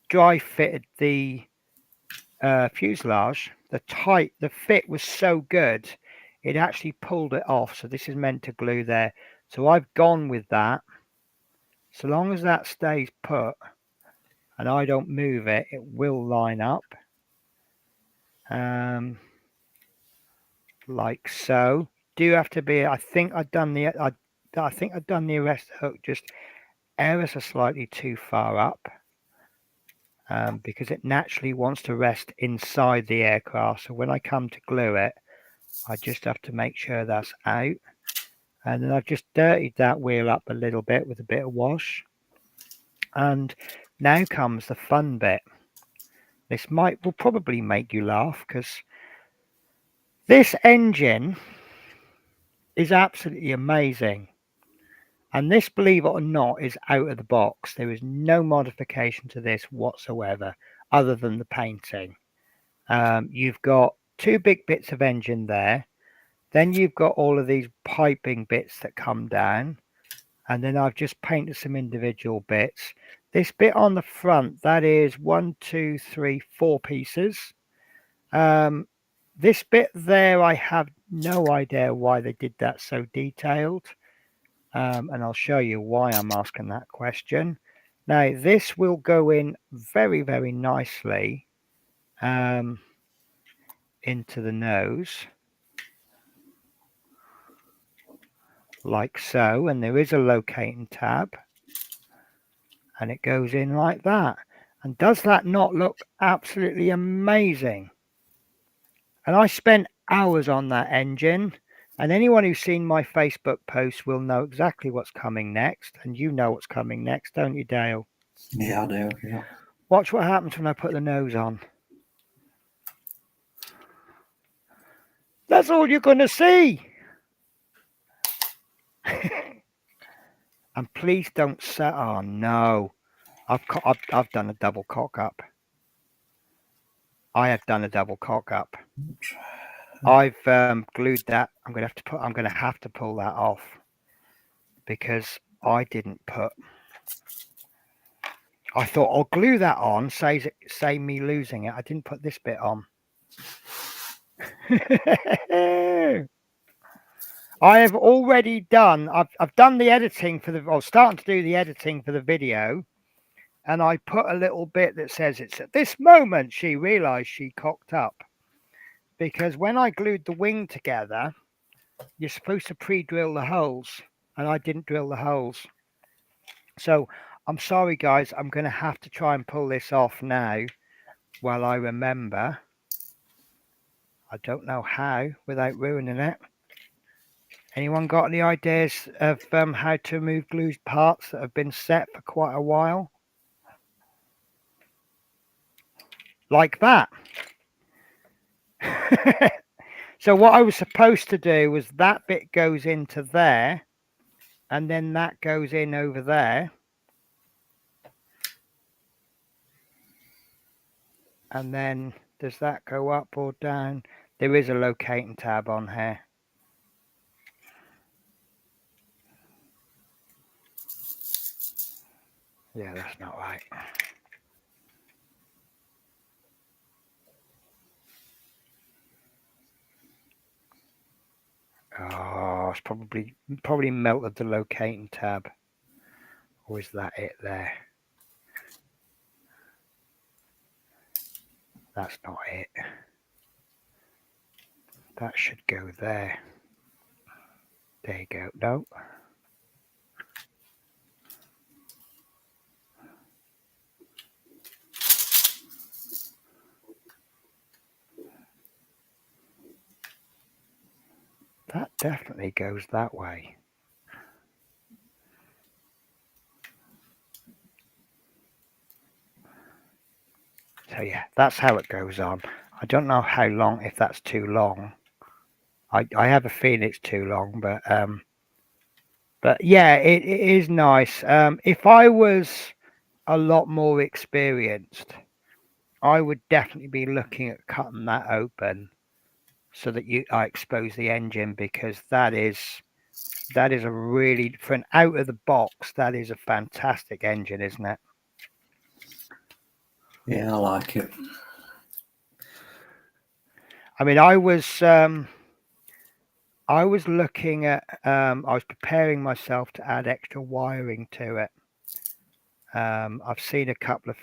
Speaker 4: dry fitted the fuselage, the fit was so good, it actually pulled it off. So this is meant to glue there. So I've gone with that. So long as that stays put and I don't move it, it will line up. Like so. Do have to be. I think I've done the arrestor hook just ever so slightly too far up, because it naturally wants to rest inside the aircraft. So when I come to glue it, I just have to make sure that's out. And then I've just dirtied that wheel up a little bit with a bit of wash. And now comes the fun bit. This will probably make you laugh, because this engine is absolutely amazing. And this, believe it or not, is out of the box. There is no modification to this whatsoever other than the painting. You've got 2 big bits of engine there. Then you've got all of these piping bits that come down. And then I've just painted some individual bits. This bit on the front, that is 1, 2, 3, 4 pieces. This bit there, I have no idea why they did that so detailed. And I'll show you why I'm asking that question. Now, this will go in very, very nicely into the nose, like so. And there is a locating tab, and it goes in like that. And does that not look absolutely amazing? And I spent hours on that engine. And anyone who's seen my Facebook post will know exactly what's coming next. And you know what's coming next, don't you, Dale?
Speaker 5: Yeah, I do. Yeah.
Speaker 4: Watch what happens when I put the nose on. That's all you're going to see. And please don't set. Oh no, I've done a double cock up. I have done a double cock up. I've glued that. I'm going to have to pull that off, because I didn't put. I thought I'll glue that on, save me losing it. I didn't put this bit on. I have already done. I've done the editing starting to do the editing for the video, and I put a little bit that says it's at this moment she realised she cocked up, because when I glued the wing together, you're supposed to pre-drill the holes, and I didn't drill the holes. So I'm sorry, guys. I'm going to have to try and pull this off now while I remember. I don't know how without ruining it. Anyone got any ideas of how to remove glued parts that have been set for quite a while? Like that. So what I was supposed to do was that bit goes into there, and then that goes in over there. And then does that go up or down? There is a locating tab on here. Yeah, that's not right. Oh, it's probably melted the locating tab. Or is that it there? That's not it. That should go there. There you go. No. That definitely goes that way. So yeah, that's how it goes on. I don't know how long, if that's too long. I have a feeling it's too long, but yeah, it is nice. If I was a lot more experienced, I would definitely be looking at cutting that open so that I expose the engine, because that is a really, for an out of the box, that is a fantastic engine, isn't it?
Speaker 5: Yeah, I like it.
Speaker 4: I mean, I was looking at, I was preparing myself to add extra wiring to it. I've seen a couple of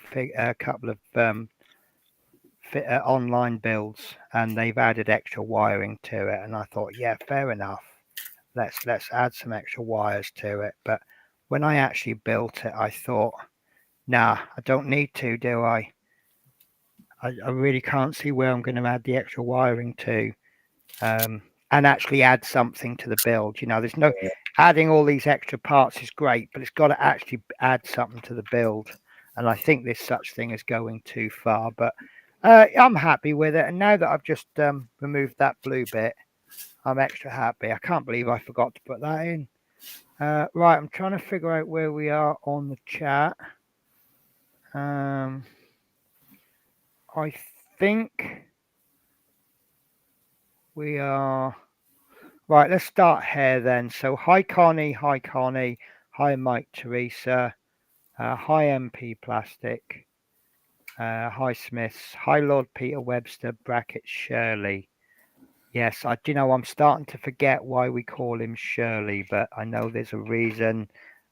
Speaker 4: online builds, and they've added extra wiring to it, and I thought, yeah, fair enough. Let's add some extra wires to it. But when I actually built it, I thought, nah, I don't need to, do I? I really can't see where I'm going to add the extra wiring to. And actually add something to the build. There's no adding all these extra parts is great, but it's got to actually add something to the build. And I think there's such thing as going too far, but I'm happy with it. And now that I've just removed that blue bit, I'm extra happy. I can't believe I forgot to put that in. Right, I'm trying to figure out where we are on the chat. I think we are. Right, let's start here then. So, hi Connie, hi Mike Teresa, hi MP Plastic, hi Smiths, hi Lord Peter Webster, brackets Shirley. Yes, I'm starting to forget why we call him Shirley, but I know there's a reason,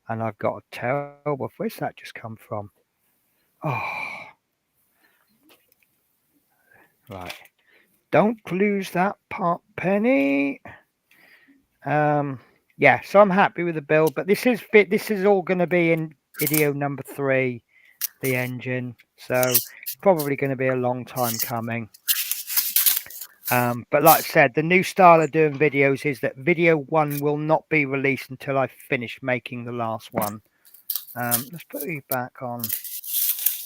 Speaker 4: and I've got a terrible. Where's that just come from? Oh, right. Don't lose that part, Penny. Yeah, so I'm happy with the build, but this is all going to be in video number 3, the engine. So it's probably going to be a long time coming. But like I said, the new style of doing videos is that video 1 will not be released until I finish making the last one. Let's put you back on.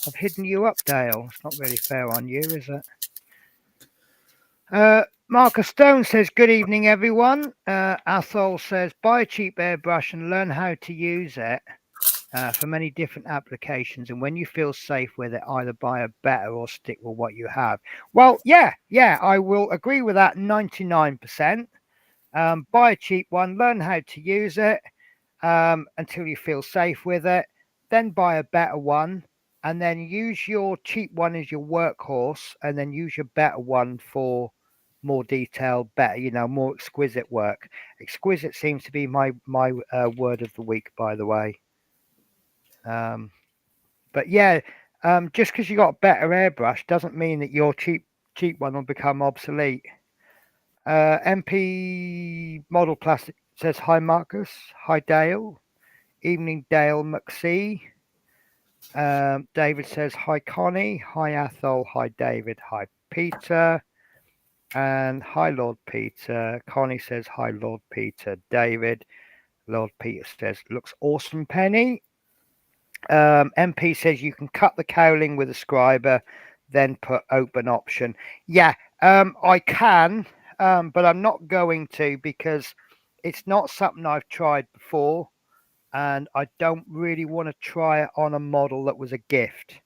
Speaker 4: I've hidden you up, Dale. It's not really fair on you, is it? Marcus Stone says, good evening, everyone. Athol says, buy a cheap airbrush and learn how to use it for many different applications. And when you feel safe with it, either buy a better or stick with what you have. Well, yeah, I will agree with that 99%. Buy a cheap one, learn how to use it until you feel safe with it. Then buy a better one, and then use your cheap one as your workhorse, and then use your better one for more detailed, better, more exquisite work. Exquisite seems to be my word of the week, by the way. But yeah, just because you got a better airbrush doesn't mean that your cheap one will become obsolete. MP Model Plastic says, hi Marcus, hi Dale, evening Dale McSee. David says, hi Connie, hi Athol, hi David, hi Peter, and hi Lord Peter. Connie says, hi Lord Peter. David, Lord Peter says, looks awesome, Penny. MP says you can cut the cowling with a scriber, then put open option. Yeah, I can, but I'm not going to, because it's not something I've tried before, and I don't really want to try it on a model that was a gift.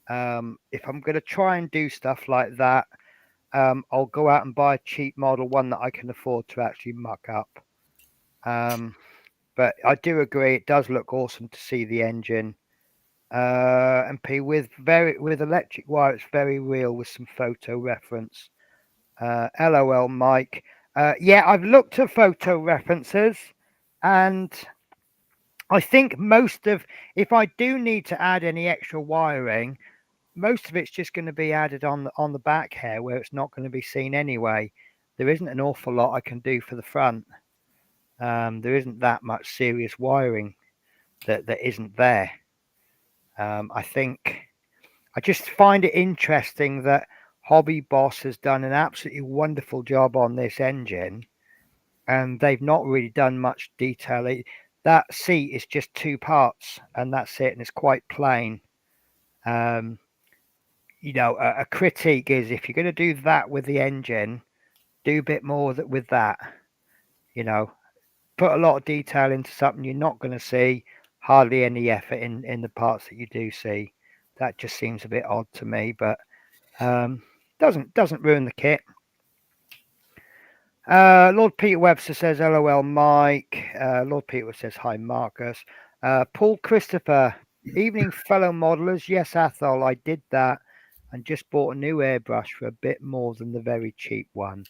Speaker 4: If I'm going to try and do stuff like that, I'll go out and buy a cheap model, one that I can afford to actually muck up. But I do agree, it does look awesome to see the engine. MP with electric wire, it's very real with some photo reference. LOL Mike. Yeah, I've looked at photo references, and I think if I do need to add any extra wiring, most of it's just going to be added on the back here where it's not going to be seen anyway. There isn't an awful lot I can do for the front. There isn't that much serious wiring that isn't there. I think I just find it interesting that Hobby Boss has done an absolutely wonderful job on this engine, and they've not really done much detail. That seat is just 2 parts, and that's it, and it's quite plain. A critique is if you're going to do that with the engine, do a bit more with that. Put a lot of detail into something you're not going to see, hardly any effort in the parts that you do see. That just seems a bit odd to me, but doesn't ruin the kit. Lord Peter Webster says, LOL, Mike. Lord Peter says, hi, Marcus. Paul Christopher, evening, fellow modelers. Yes, Athol, I did that and just bought a new airbrush for a bit more than the very cheap one.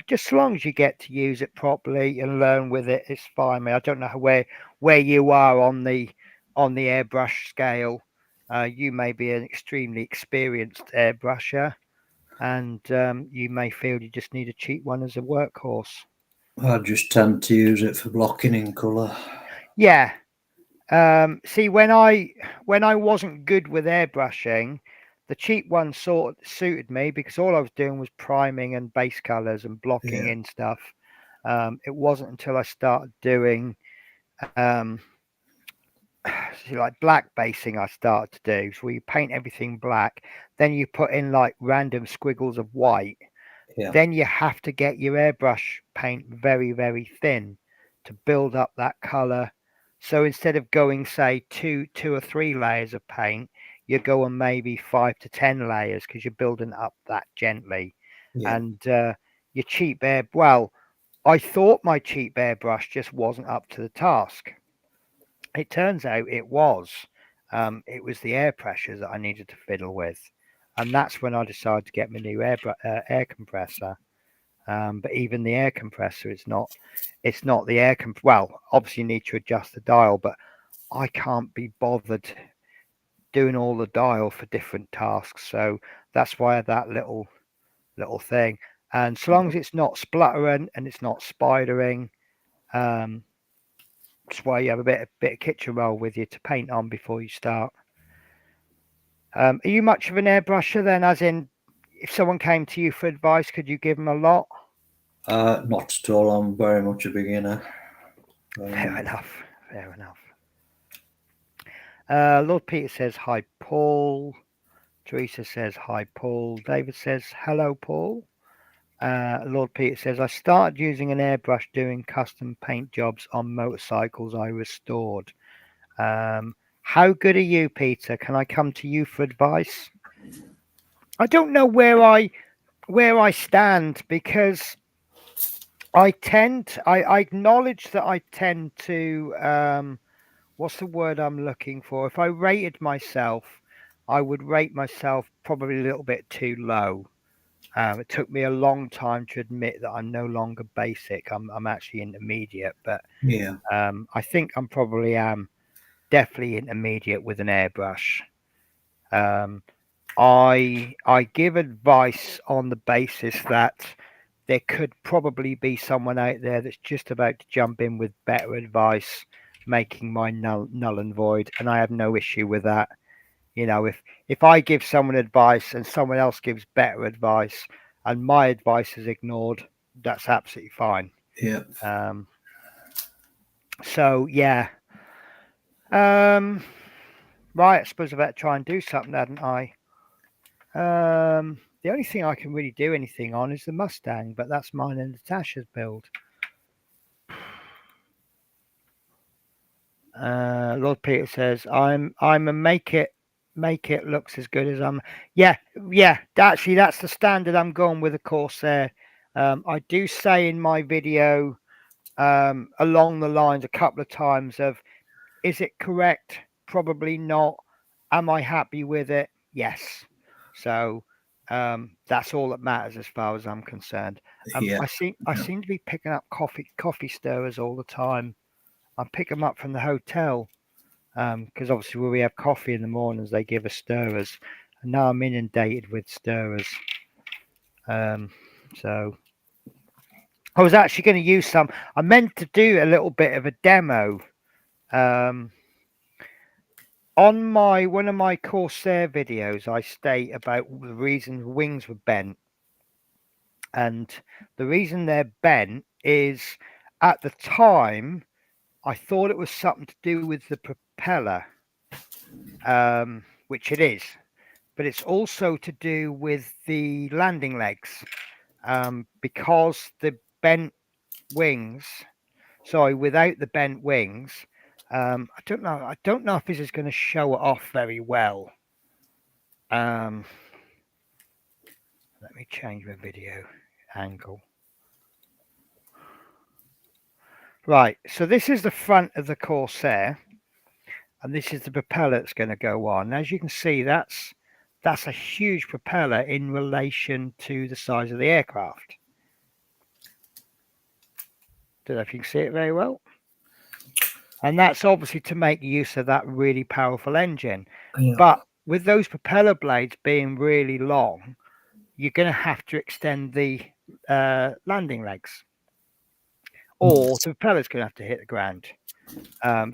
Speaker 4: Just as long as you get to use it properly and learn with it, it's fine. I don't know where you are on the airbrush scale. You may be an extremely experienced airbrusher, and you may feel you just need a cheap one as a workhorse.
Speaker 5: I just tend to use it for blocking in colour.
Speaker 4: Yeah. See, when I wasn't good with airbrushing, the cheap one sort of suited me because all I was doing was priming and base colors and blocking in stuff. It wasn't until I started doing like black basing I started to do. So you paint everything black, then you put in like random squiggles of white. Then you have to get your airbrush paint very, very thin to build up that color. So instead of going, say, two or 3 layers of paint, you're going maybe 5 to 10 layers because you're building up that gently. And your cheap I thought my cheap airbrush just wasn't up to the task. It turns out it was. It was the air pressures that I needed to fiddle with. And that's when I decided to get my new air compressor. But even the air compressor, it's not the air well, obviously you need to adjust the dial, but I can't be bothered doing all the dial for different tasks. So that's why I have that little thing. And so long as it's not spluttering and it's not spidering, that's why you have a bit of kitchen roll with you to paint on before you start. Are you much of an airbrusher then, as in if someone came to you for advice, could you give them a lot?
Speaker 5: Not at all. I'm very much a beginner.
Speaker 4: Fair enough. Lord Peter says, hi, Paul. Teresa says, hi, Paul. David says, hello, Paul. Lord Peter says, I started using an airbrush doing custom paint jobs on motorcycles I restored. How good are you, Peter? Can I come to you for advice? I don't know where I stand because I acknowledge that I tend to what's the word I'm looking for? If I rated myself, I would rate myself probably a little bit too low. It took me a long time to admit that I'm no longer basic. I'm actually intermediate, but I think I'm probably definitely intermediate with an airbrush. I give advice on the basis that there could probably be someone out there that's just about to jump in with better advice, making my null and void, and I have no issue with that. If I give someone advice and someone else gives better advice and my advice is ignored, that's absolutely fine. So yeah. Right, I suppose I better try and do something, hadn't I? The only thing I can really do anything on is the Mustang, but that's mine and Natasha's build. Lord Peter says, I'm a make it looks as good as I'm. Yeah. Actually, that's the standard I'm going with, of course. There, I do say in my video along the lines a couple of times of, is it correct? Probably not. Am I happy with it? Yes. So that's all that matters as far as I'm concerned. I seem to be picking up coffee stirrers all the time. I pick them up from the hotel. because obviously when we have coffee in the mornings, they give us stirrers, and now I'm inundated with stirrers. So I was actually going to use some. I meant to do a little bit of a demo. On one of my Corsair videos, I state about the reason wings were bent, and the reason they're bent is at the time I thought it was something to do with the propeller, which it is, but it's also to do with the landing legs, because the bent wings. Sorry, without the bent wings, I don't know. I don't know if this is going to show it off very well. Let me change my video angle. Right, so this is the front of the Corsair, and this is the propeller that's going to go on. As you can see, that's a huge propeller in relation to the size of the aircraft. Don't know if you can see it very well. And that's obviously to make use of that really powerful engine.
Speaker 5: Yeah.
Speaker 4: But with those propeller blades being really long, you're going to have to extend the landing legs, or the propeller's going to have to hit the ground.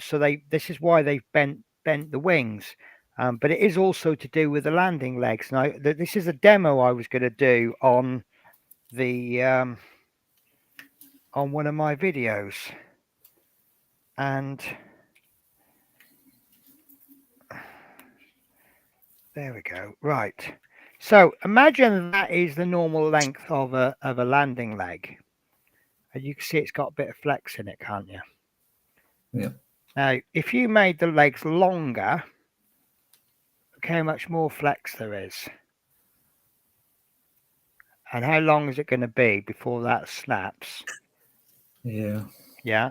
Speaker 4: So this is why they've bent the wings. But it is also to do with the landing legs. Now, this is a demo I was going to do on the on one of my videos, and there we go. Right. So imagine that is the normal length of a landing leg, and you can see it's got a bit of flex in it, can't you?
Speaker 5: Yeah.
Speaker 4: Now, if you made the legs longer, look how much more flex there is. And how long is it going to be before that snaps?
Speaker 5: Yeah.
Speaker 4: Yeah.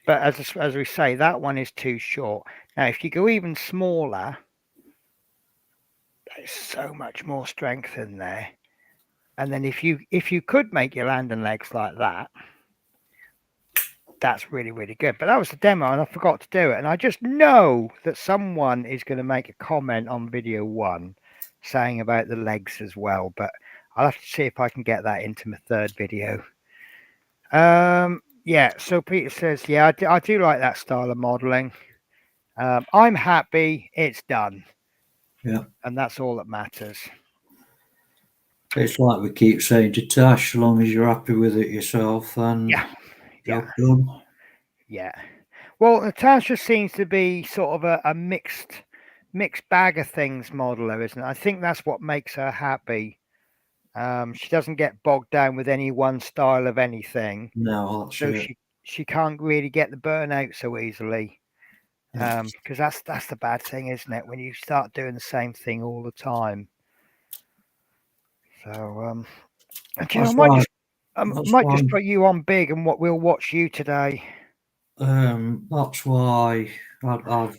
Speaker 4: But as we say, that one is too short. Now, if you go even smaller, there's so much more strength in there. And then if you could make your landing legs like that, that's really, really good. But that was the demo, and I forgot to do it. And I just know that someone is going to make a comment on video 1 saying about the legs as well. But I'll have to see if I can get that into my third video. Yeah, so Peter says, yeah, I do like that style of modeling. I'm happy it's done.
Speaker 5: Yeah.
Speaker 4: And that's all that matters.
Speaker 5: It's like we keep saying to Tash, as long as you're happy with it yourself, and
Speaker 4: Yeah.
Speaker 5: job done.
Speaker 4: Yeah. Well, Natasha seems to be sort of a mixed bag of things modeler, isn't it? I think that's what makes her happy. She doesn't get bogged down with any one style of anything.
Speaker 5: No, that's
Speaker 4: So
Speaker 5: it.
Speaker 4: she can't really get the burnout so easily. Because that's the bad thing, isn't it? When you start doing the same thing all the time. So I might just put you on big, and what we'll watch you today.
Speaker 5: That's why I've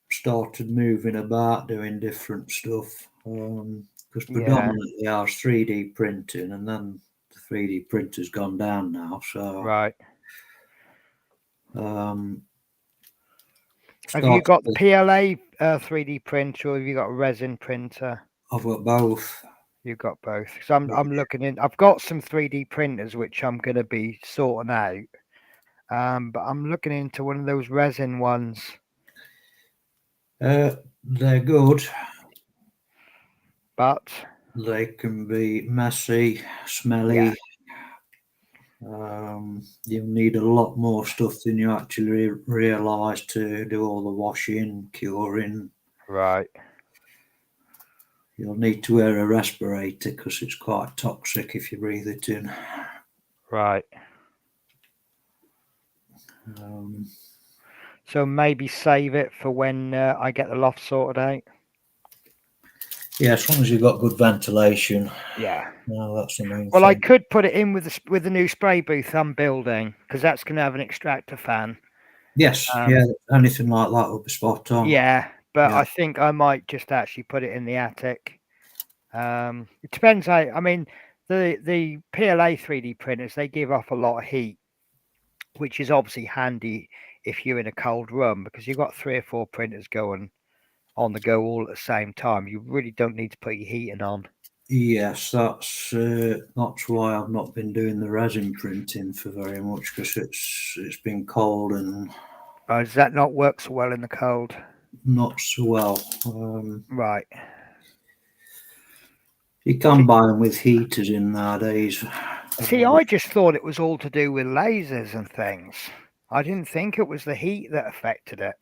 Speaker 5: started moving about, doing different stuff. Because predominantly I was 3D printing, and then the 3D printer's gone down now. So
Speaker 4: Right. Have you
Speaker 5: started
Speaker 4: got the PLA 3D printer, or have you got a resin printer?
Speaker 5: I've got both.
Speaker 4: You've got both. So I'm looking in. I've got some 3D printers which I'm going to be sorting out. But I'm looking into one of those resin ones.
Speaker 5: They're good,
Speaker 4: But
Speaker 5: they can be messy, smelly. You'll need a lot more stuff than you actually realise to do all the washing, curing.
Speaker 4: right.
Speaker 5: You'll need to wear a respirator because it's quite toxic if you breathe it in.
Speaker 4: Right. So maybe save it for when I get the loft sorted out.
Speaker 5: Yeah, as long as you've got good ventilation.
Speaker 4: Yeah.
Speaker 5: No, that's the main
Speaker 4: Well,
Speaker 5: thing.
Speaker 4: I could put it in with the new spray booth I'm building, because that's going to have an extractor fan.
Speaker 5: Yes, yeah, anything like that will be spot on.
Speaker 4: Yeah, but
Speaker 5: Yeah.
Speaker 4: I think I might just actually put it in the attic. It depends. I mean, the PLA 3D printers, they give off a lot of heat, which is obviously handy if you're in a cold room, because you've got 3 or 4 printers going on the go all at the same time. You really don't need to put your heating on.
Speaker 5: Yes, that's why I've not been doing the resin printing for very much, because it's been cold and
Speaker 4: Does that not work so well in the cold?
Speaker 5: not so well.
Speaker 4: Right.
Speaker 5: You can buy them with heaters in nowadays.
Speaker 4: See, I just thought it was all to do with lasers and things. I didn't think it was the heat that affected it.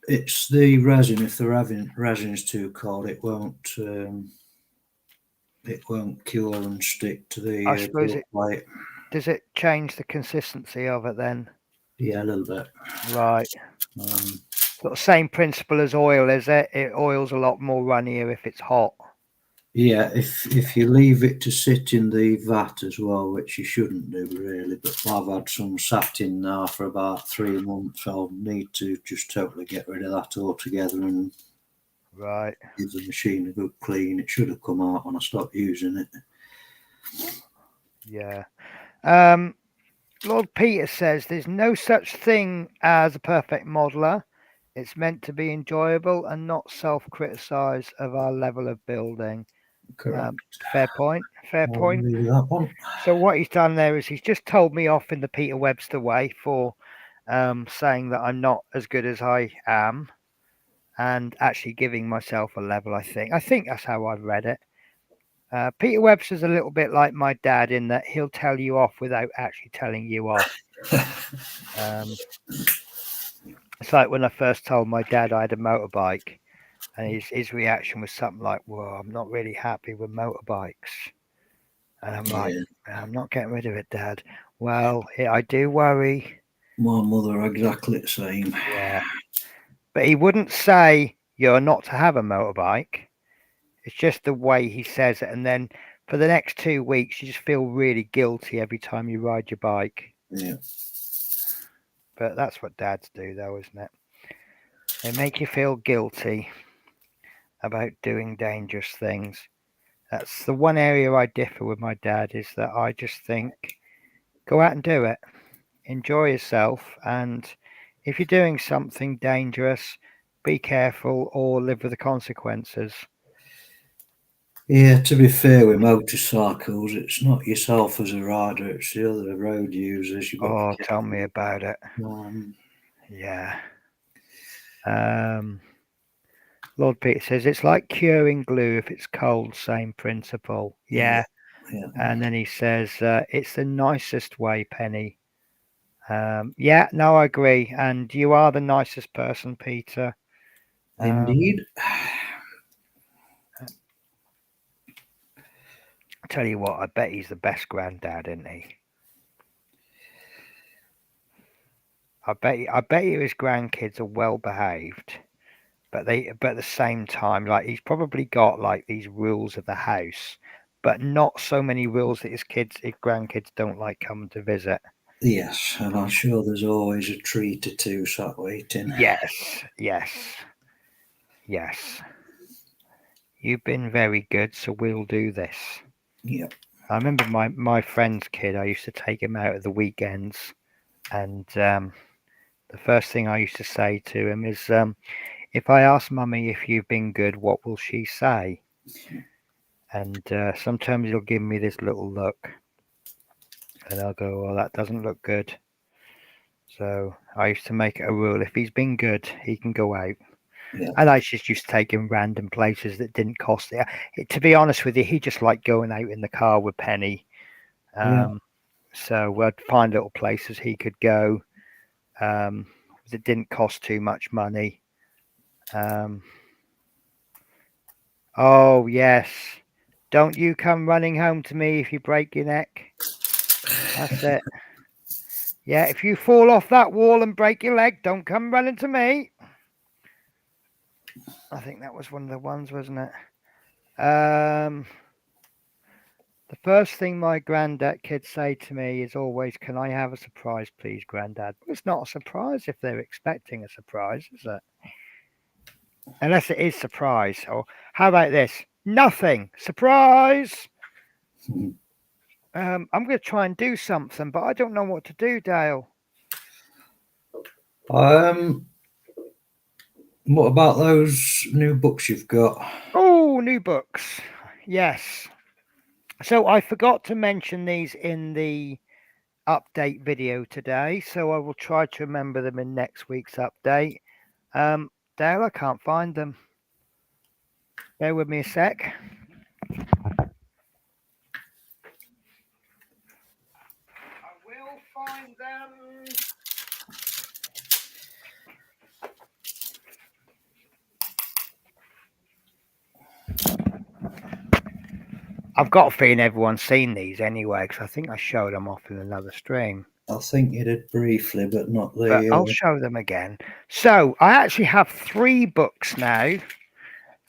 Speaker 5: It's the resin. If the resin's too cold, it won't cure and stick to the
Speaker 4: I suppose
Speaker 5: build plate.
Speaker 4: Does it change the consistency of it then?
Speaker 5: Yeah, a little bit.
Speaker 4: Right.
Speaker 5: Um,
Speaker 4: Sort of same principle as oil, is it? Oil's a lot more runnier if it's hot.
Speaker 5: Yeah, if you leave it to sit in the vat as well, which you shouldn't do really, but I've had some sat in now for about 3 months. I'll need to just totally get rid of that altogether and
Speaker 4: Right.
Speaker 5: give the machine a good clean. It should have come out when I stopped using it.
Speaker 4: Yeah. Lord Peter says there's no such thing as a perfect modeler. It's meant to be enjoyable and not self-criticize of our level of building.
Speaker 5: Correct.
Speaker 4: Fair point. Fair
Speaker 5: I'll
Speaker 4: point.
Speaker 5: leave that one.
Speaker 4: So what he's done there is he's just told me off in the Peter Webster way for saying that I'm not as good as I am, and actually giving myself a level. I think that's how I've read it. Peter Webster's a little bit like my dad in that he'll tell you off without actually telling you off. It's like when I first told my dad I had a motorbike, and his reaction was something like, "Well, I'm not really happy with motorbikes." And I'm like, "I'm not getting rid of it, Dad." Well, I do worry.
Speaker 5: My mother exactly the same.
Speaker 4: Yeah. But he wouldn't say you're not to have a motorbike. It's just the way he says it. And then for the next 2 weeks, you just feel really guilty every time you ride your bike.
Speaker 5: Yeah.
Speaker 4: But that's what dads do, though, isn't it? They make you feel guilty about doing dangerous things. That's the one area I differ with my dad, is that I just think, go out and do it. Enjoy yourself. And if you're doing something dangerous, be careful or live with the consequences.
Speaker 5: Yeah, to be fair with motorcycles, it's not yourself as a rider, it's the other road users. You've got
Speaker 4: Oh,
Speaker 5: to
Speaker 4: tell me about it. Yeah. Lord Peter says it's like curing glue. If it's cold, same principle. Yeah. And then he says it's the nicest way, Penny. Yeah, no, I agree. And you are the nicest person, Peter.
Speaker 5: Indeed.
Speaker 4: I tell you what, I bet he's the best granddad, isn't he? I bet you his grandkids are well behaved, but at the same time, like, he's probably got like these rules of the house, but not so many rules that his grandkids don't like coming to visit.
Speaker 5: Yes, and I'm sure there's always a treat or two sat waiting.
Speaker 4: Yes. You've been very good, so we'll do this.
Speaker 5: Yep.
Speaker 4: I remember my friend's kid, I used to take him out at the weekends, and the first thing I used to say to him is, if I ask Mummy if you've been good, what will she say? And sometimes he'll give me this little look, and I'll go, well, that doesn't look good. So I used to make it a rule, if he's been good, he can go out.
Speaker 5: Yeah.
Speaker 4: And I just used to take him random places that didn't cost it. To be honest with you, he just liked going out in the car with Penny. So I'd find little places he could go that didn't cost too much money. Oh, yes. Don't you come running home to me if you break your neck. That's it. Yeah, if you fall off that wall and break your leg, don't come running to me. I think that was one of the ones, wasn't it? The first thing my granddad kids say to me is always, can I have a surprise, please, Granddad? It's not a surprise if they're expecting a surprise, is it? Unless it is surprise. Or how about this? Nothing. Surprise! I'm going to try and do something, but I don't know what to do, Dale.
Speaker 5: What about those new books you've got?
Speaker 4: Oh, new books. Yes. So I forgot to mention these in the update video today, so I will try to remember them in next week's update. Dale, I can't find them. Bear with me a sec. I will find them. I've got a feeling everyone's seen these anyway, because I think I showed them off in another stream.
Speaker 5: I think you did briefly, but not the.
Speaker 4: But I'll show them again. So I actually have 3 books now.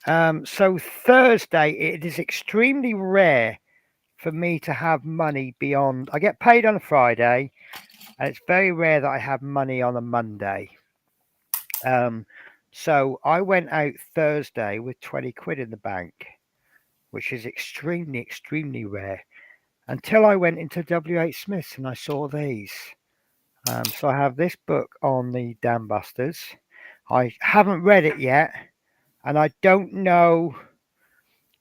Speaker 4: So Thursday, it is extremely rare for me to have money beyond. I get paid on a Friday, and it's very rare that I have money on a Monday. So I went out Thursday with 20 quid in the bank, which is extremely, extremely rare, until I went into WH Smith's and I saw these. So I have this book on the Dam Busters. I haven't read it yet, and I don't know,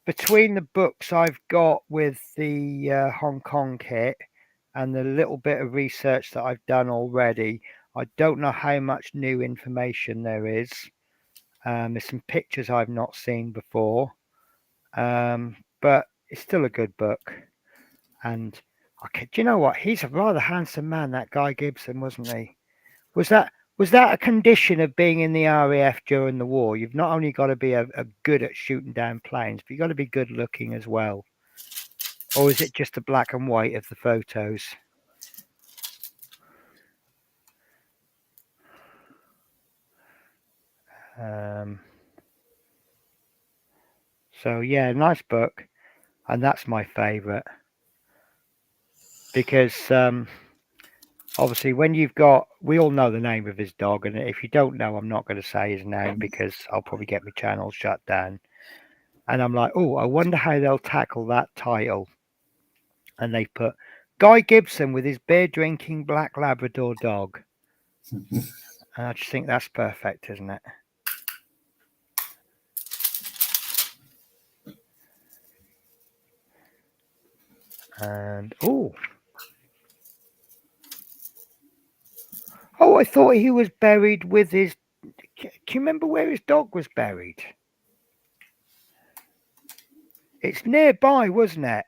Speaker 4: between the books I've got with the Hong Kong kit and the little bit of research that I've done already, I don't know how much new information there is. There's some pictures I've not seen before, but it's still a good book. And okay, do you know what? He's a rather handsome man, that Guy Gibson, wasn't he? Was that a condition of being in the RAF during the war? You've not only got to be a good at shooting down planes, but you've got to be good looking as well. Or is it just the black and white of the photos? So yeah, nice book, and that's my favourite, because obviously when you've got, we all know the name of his dog, and if you don't know, I'm not going to say his name because I'll probably get my channel shut down. And I'm like, oh, I wonder how they'll tackle that title. And they put Guy Gibson with his beer drinking black Labrador dog. And I just think that's perfect, isn't it? And oh, I thought he was buried with his. Can you remember where his dog was buried? It's nearby, wasn't it?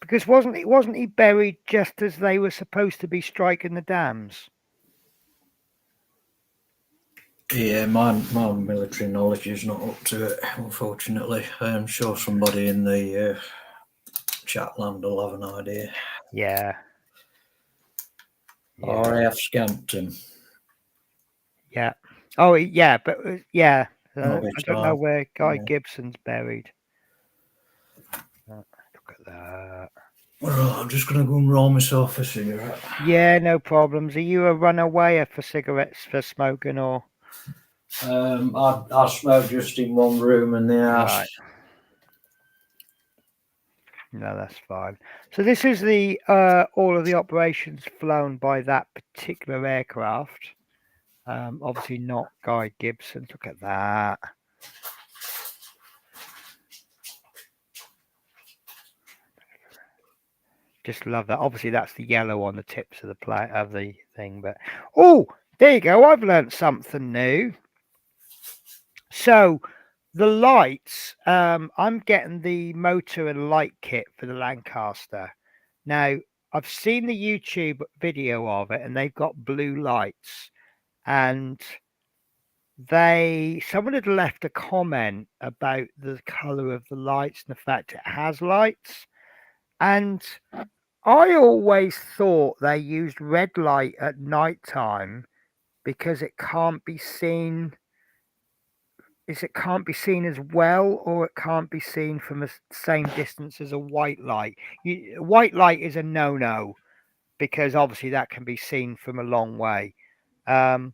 Speaker 4: Because wasn't he buried just as they were supposed to be striking the dams?
Speaker 5: Yeah, my military knowledge is not up to it, unfortunately. I'm sure somebody in the chat land will have an idea.
Speaker 4: Yeah.
Speaker 5: RAF Scampton.
Speaker 4: Yeah. Oh, yeah, but yeah. I don't know where Guy Gibson's buried. Look at that.
Speaker 5: Well, I'm just going to go and roll myself a cigarette.
Speaker 4: Yeah, no problems. Are you a runawayer for cigarettes, for smoking, or?
Speaker 5: I smoke just in one room in the house. Right.
Speaker 4: No, that's fine. So this is the all of the operations flown by that particular aircraft. Obviously not Guy Gibson. Look at that. Just love that. Obviously that's the yellow on the tips of the thing. But oh, there you go. I've learned something new. So the lights, I'm getting the motor and light kit for the Lancaster. Now, I've seen the YouTube video of it, and they've got blue lights. And someone had left a comment about the color of the lights and the fact it has lights. And I always thought they used red light at night time because it can't be seen. It can't be seen as well, or it can't be seen from the same distance as a white light. White light is a no-no because obviously that can be seen from a long way. And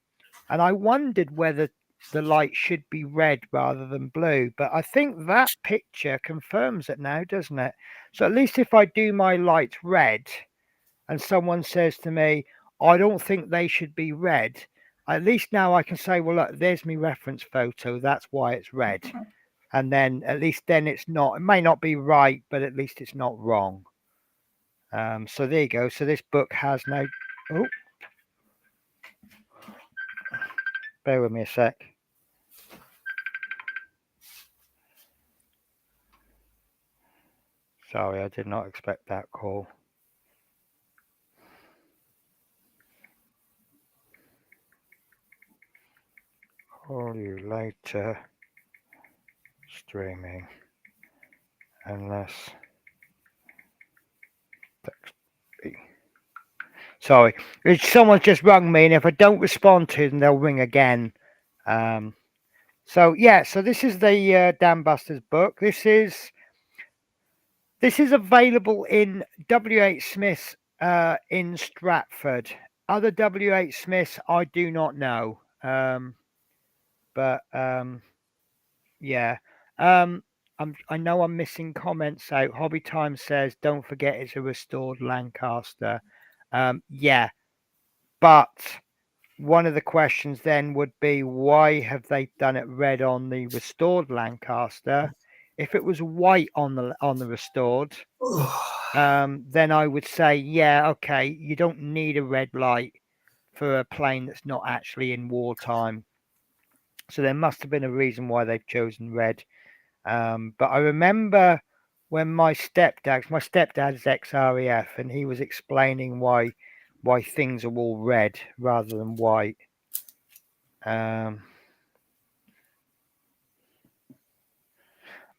Speaker 4: I wondered whether the light should be red rather than blue, but I think that picture confirms it now, doesn't it? So at least if I do my lights red and someone says to me, I don't think they should be red. At least now I can say, well, look, there's my reference photo. That's why it's red. And then at least then it's not, it may not be right, but at least it's not wrong. So there you go. So this book has no, oh, bear with me a sec. Sorry, I did not expect that call. Call you later. Streaming. Unless text B. Sorry, someone just rung me, and if I don't respond to them, they'll ring again. So yeah, so this is the Dam Busters book. This is available in W.H. Smith's in Stratford. Other W.H. Smiths I do not know. But yeah. I know I'm missing comments out. Hobby Time says, don't forget it's a restored Lancaster. Yeah, but one of the questions then would be, why have they done it red on the restored Lancaster? If it was white on the restored, then I would say, yeah, okay, you don't need a red light for a plane that's not actually in wartime. So there must have been a reason why they've chosen red. But I remember when my stepdad's ex-RAF, and he was explaining why things are all red rather than white.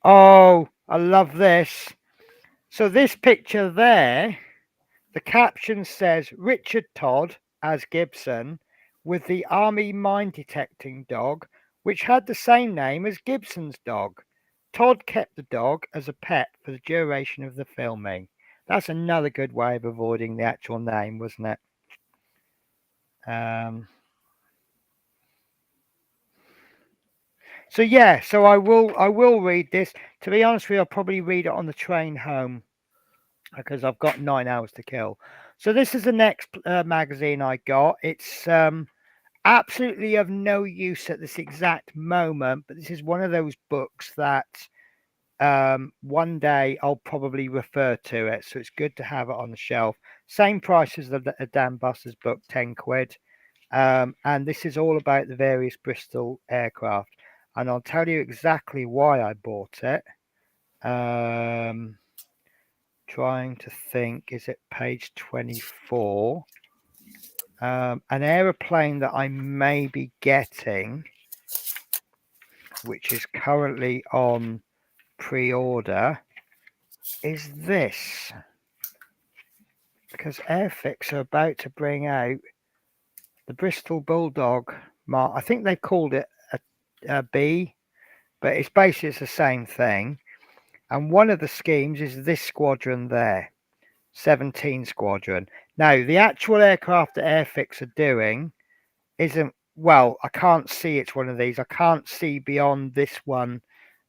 Speaker 4: Oh, I love this. So this picture there, the caption says Richard Todd as Gibson with the Army mine detecting dog, which had the same name as Gibson's dog. Todd kept the dog as a pet for the duration of the filming. That's another good way of avoiding the actual name, wasn't it? So yeah, so I will read this. To be honest with you, I'll probably read it on the train home because I've got 9 hours to kill. So this is the next magazine I got. It's absolutely of no use at this exact moment, but this is one of those books that one day I'll probably refer to it, so it's good to have it on the shelf. Same price as the Dan Busters book, 10 quid. And this is all about the various Bristol aircraft, and I'll tell you exactly why I bought it. Trying to think, is it page 24? An aeroplane that I may be getting, which is currently on pre-order, is this, because Airfix are about to bring out the Bristol Bulldog. I think they called it a B, but it's basically the same thing. And one of the schemes is this squadron there, 17 Squadron. Now, the actual aircraft that Airfix are doing isn't, well, I can't see it's one of these. I can't see beyond this one.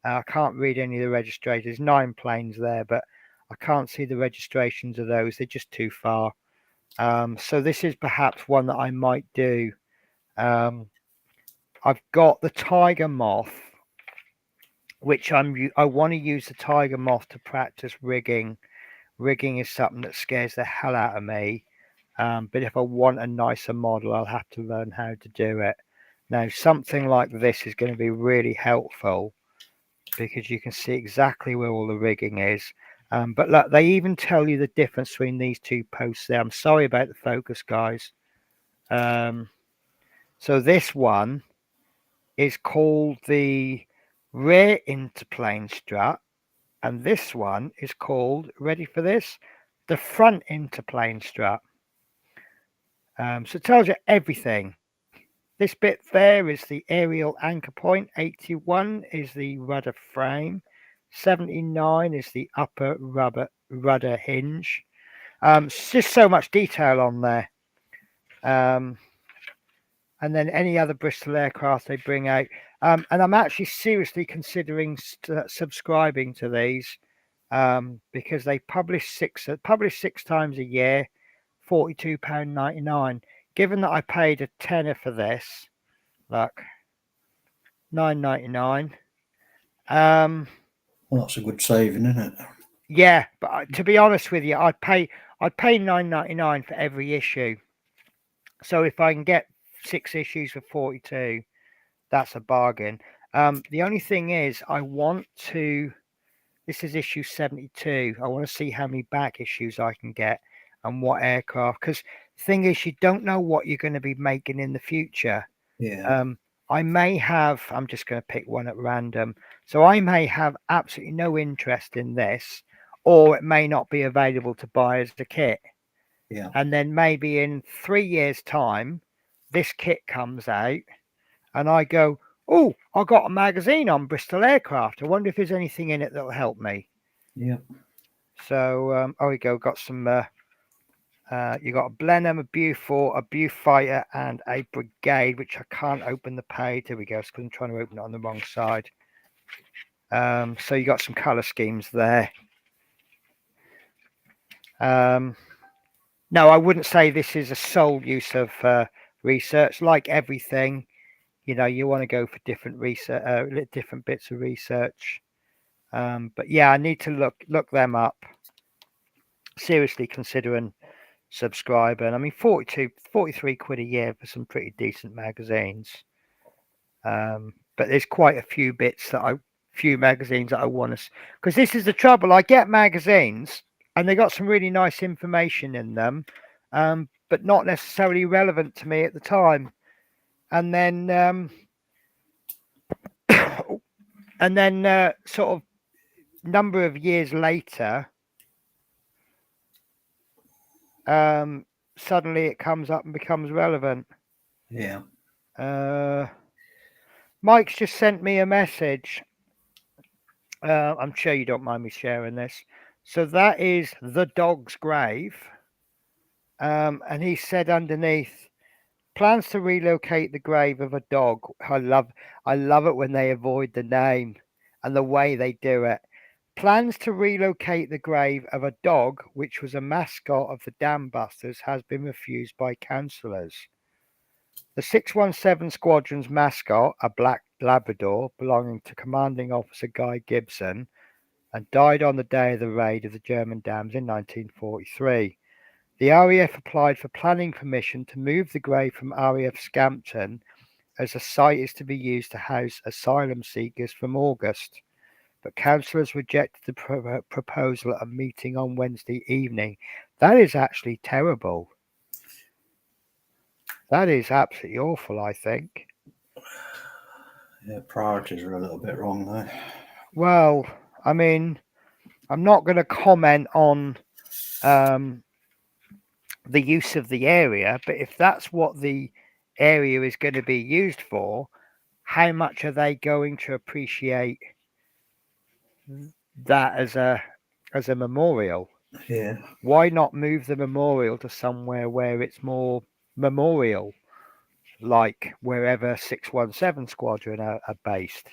Speaker 4: I can't read any of the registrations. There's 9 planes there, but I can't see the registrations of those. They're just too far. So this is perhaps one that I might do. I've got the Tiger Moth, which I want to use the Tiger Moth to practice rigging. Rigging is something that scares the hell out of me. But if I want a nicer model, I'll have to learn how to do it. Now, something like this is going to be really helpful because you can see exactly where all the rigging is. But look, they even tell you the difference between these two posts there. I'm sorry about the focus, guys. So this one is called the rear interplane strut, and this one is called, ready for this, the front interplane strut. So it tells you everything. This bit there is the aerial anchor point. 81 is the rudder frame. 79 is the upper rudder hinge. It's just so much detail on there. And then any other Bristol aircraft they bring out. And I'm actually seriously considering subscribing to these because they publish 6 times a year £42.99. Given that I paid a tenner for this, look, £9.99.
Speaker 5: Well, that's a good saving, isn't it?
Speaker 4: Yeah, but to be honest with you, I'd pay £9.99 for every issue. So if I can get 6 issues for 42, that's a bargain. The only thing is, I want to. This is issue 72. I want to see how many back issues I can get and what aircraft. Because thing is, you don't know what you're going to be making in the future.
Speaker 5: Yeah.
Speaker 4: I may have. I'm just going to pick one at random. So I may have absolutely no interest in this, or it may not be available to buy as a kit.
Speaker 5: Yeah.
Speaker 4: And then maybe in 3 years' time, this kit comes out, and I go, "Oh, I got a magazine on Bristol Aircraft. I wonder if there's anything in it that'll help me."
Speaker 5: Yeah.
Speaker 4: So, oh, we go. Got some. You got a Blenheim, a Beaufort, a Beaufighter, and a Brigade, which I can't open the page. There we go. Because I'm trying to open it on the wrong side. So you got some color schemes there. No, I wouldn't say this is a sole use of research. Like everything, you know, you want to go for different research, different bits of research. But yeah, I need to look them up. Seriously considering subscribing. I mean, 43 quid a year for some pretty decent magazines. But there's quite a few magazines that I want to, because this is the trouble. I get magazines and they got some really nice information in them, but not necessarily relevant to me at the time. And then, sort of number of years later, suddenly it comes up and becomes relevant.
Speaker 5: Yeah.
Speaker 4: Mike's just sent me a message. I'm sure you don't mind me sharing this. So that is the dog's grave. And he said underneath, plans to relocate the grave of a dog. I love it when they avoid the name and the way they do it. Plans to relocate the grave of a dog, which was a mascot of the Dam Busters, has been refused by councillors. The 617 Squadron's mascot, a black Labrador belonging to Commanding Officer Guy Gibson, and died on the day of the raid of the German dams in 1943. The RAF applied for planning permission to move the grave from RAF Scampton, as the site is to be used to house asylum seekers from August. But councillors rejected the proposal at a meeting on Wednesday evening. That is actually terrible. That is absolutely awful, I think.
Speaker 5: Yeah, priorities are a little bit wrong there.
Speaker 4: Well, I mean, I'm not going to comment on the use of the area, but if that's what the area is going to be used for, how much are they going to appreciate that as a memorial?
Speaker 5: Yeah.
Speaker 4: Why not move the memorial to somewhere where it's more memorial, like wherever 617 Squadron are based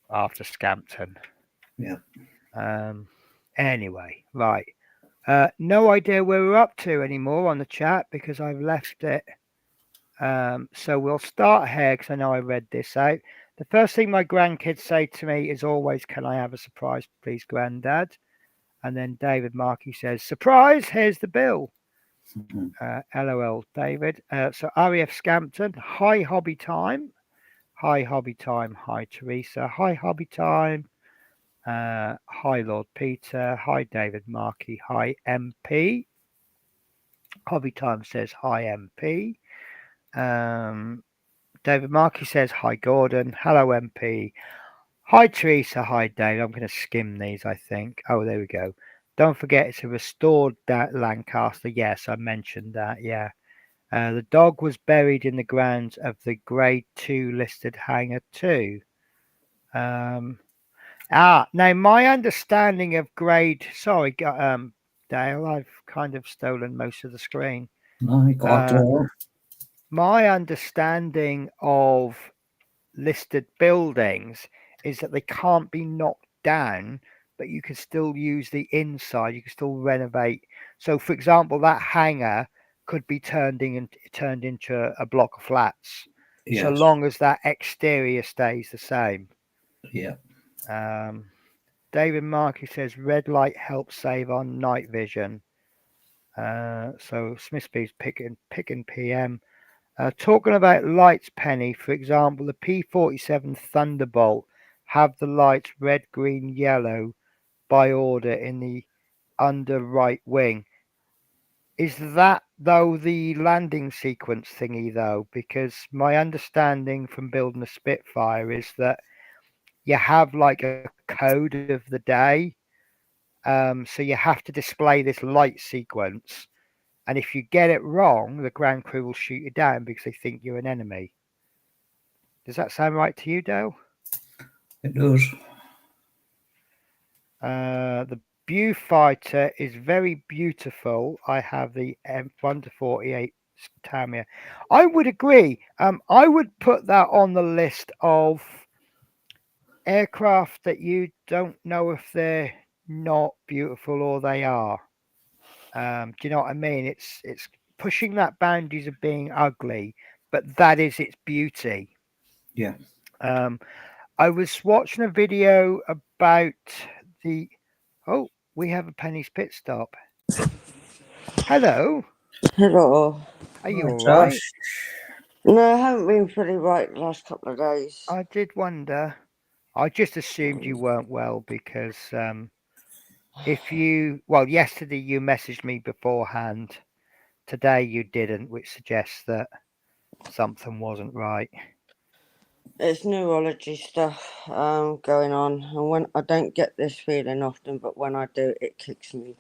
Speaker 4: after Scampton?
Speaker 5: Yeah.
Speaker 4: Anyway, right. No idea where we're up to anymore on the chat because I've left it. So we'll start here because I know I read this out. The first thing my grandkids say to me is always, "Can I have a surprise, please, Granddad?" And then David Markey says, "Surprise, here's the bill." LOL, David. So RAF Scampton, hi Hobby Time. Hi Hobby Time. Hi Teresa. Hi Hobby Time. Hi Lord Peter. Hi David Markey. Hi MP. Hobby Time says hi MP. David Markey says hi Gordon. Hello MP. Hi Teresa. Hi Dave. I'm going to skim these, I think. Oh, there we go. Don't forget it's a restored Lancaster. Yes, I mentioned that. Yeah. The dog was buried in the grounds of the Grade 2 listed Hangar 2. Now my understanding of Sorry, Dale, I've kind of stolen most of the screen.
Speaker 5: No, quite all.
Speaker 4: My understanding of listed buildings is that they can't be knocked down, but you can still use the inside. You can still renovate. So, for example, that hanger could be turned into a block of flats, so
Speaker 5: Yes.
Speaker 4: long as that exterior stays the same.
Speaker 5: Yeah.
Speaker 4: David Markey says red light helps save on night vision. So Smithby's picking PM. Talking about lights, Penny, for example, the P-47 Thunderbolt have the lights red, green, yellow by order in the under right wing. Is that, though, the landing sequence thingy, though? Because my understanding from building a Spitfire is that you have like a code of the day. So you have to display this light sequence. And if you get it wrong, the ground crew will shoot you down because they think you're an enemy. Does that sound right to you, Dale?
Speaker 5: It does.
Speaker 4: The Viewfighter is very beautiful. I have the M1 to 48 Tamiya. I would agree. I would put that on the list of aircraft that you don't know if they're not beautiful or they are. Do you know what I mean? It's pushing that boundaries of being ugly, but that is its beauty.
Speaker 5: Yeah.
Speaker 4: I was watching a video about the. Oh, we have a Penny's pit stop. Hello,
Speaker 6: Hello.
Speaker 4: are you all
Speaker 5: Josh.
Speaker 4: right?
Speaker 6: No, I haven't been pretty right the last couple of days.
Speaker 4: I did wonder. I just assumed you weren't well because yesterday you messaged me beforehand. Today you didn't, which suggests that something wasn't right.
Speaker 6: It's neurology stuff going on, and when I don't get this feeling often, but when I do, it kicks me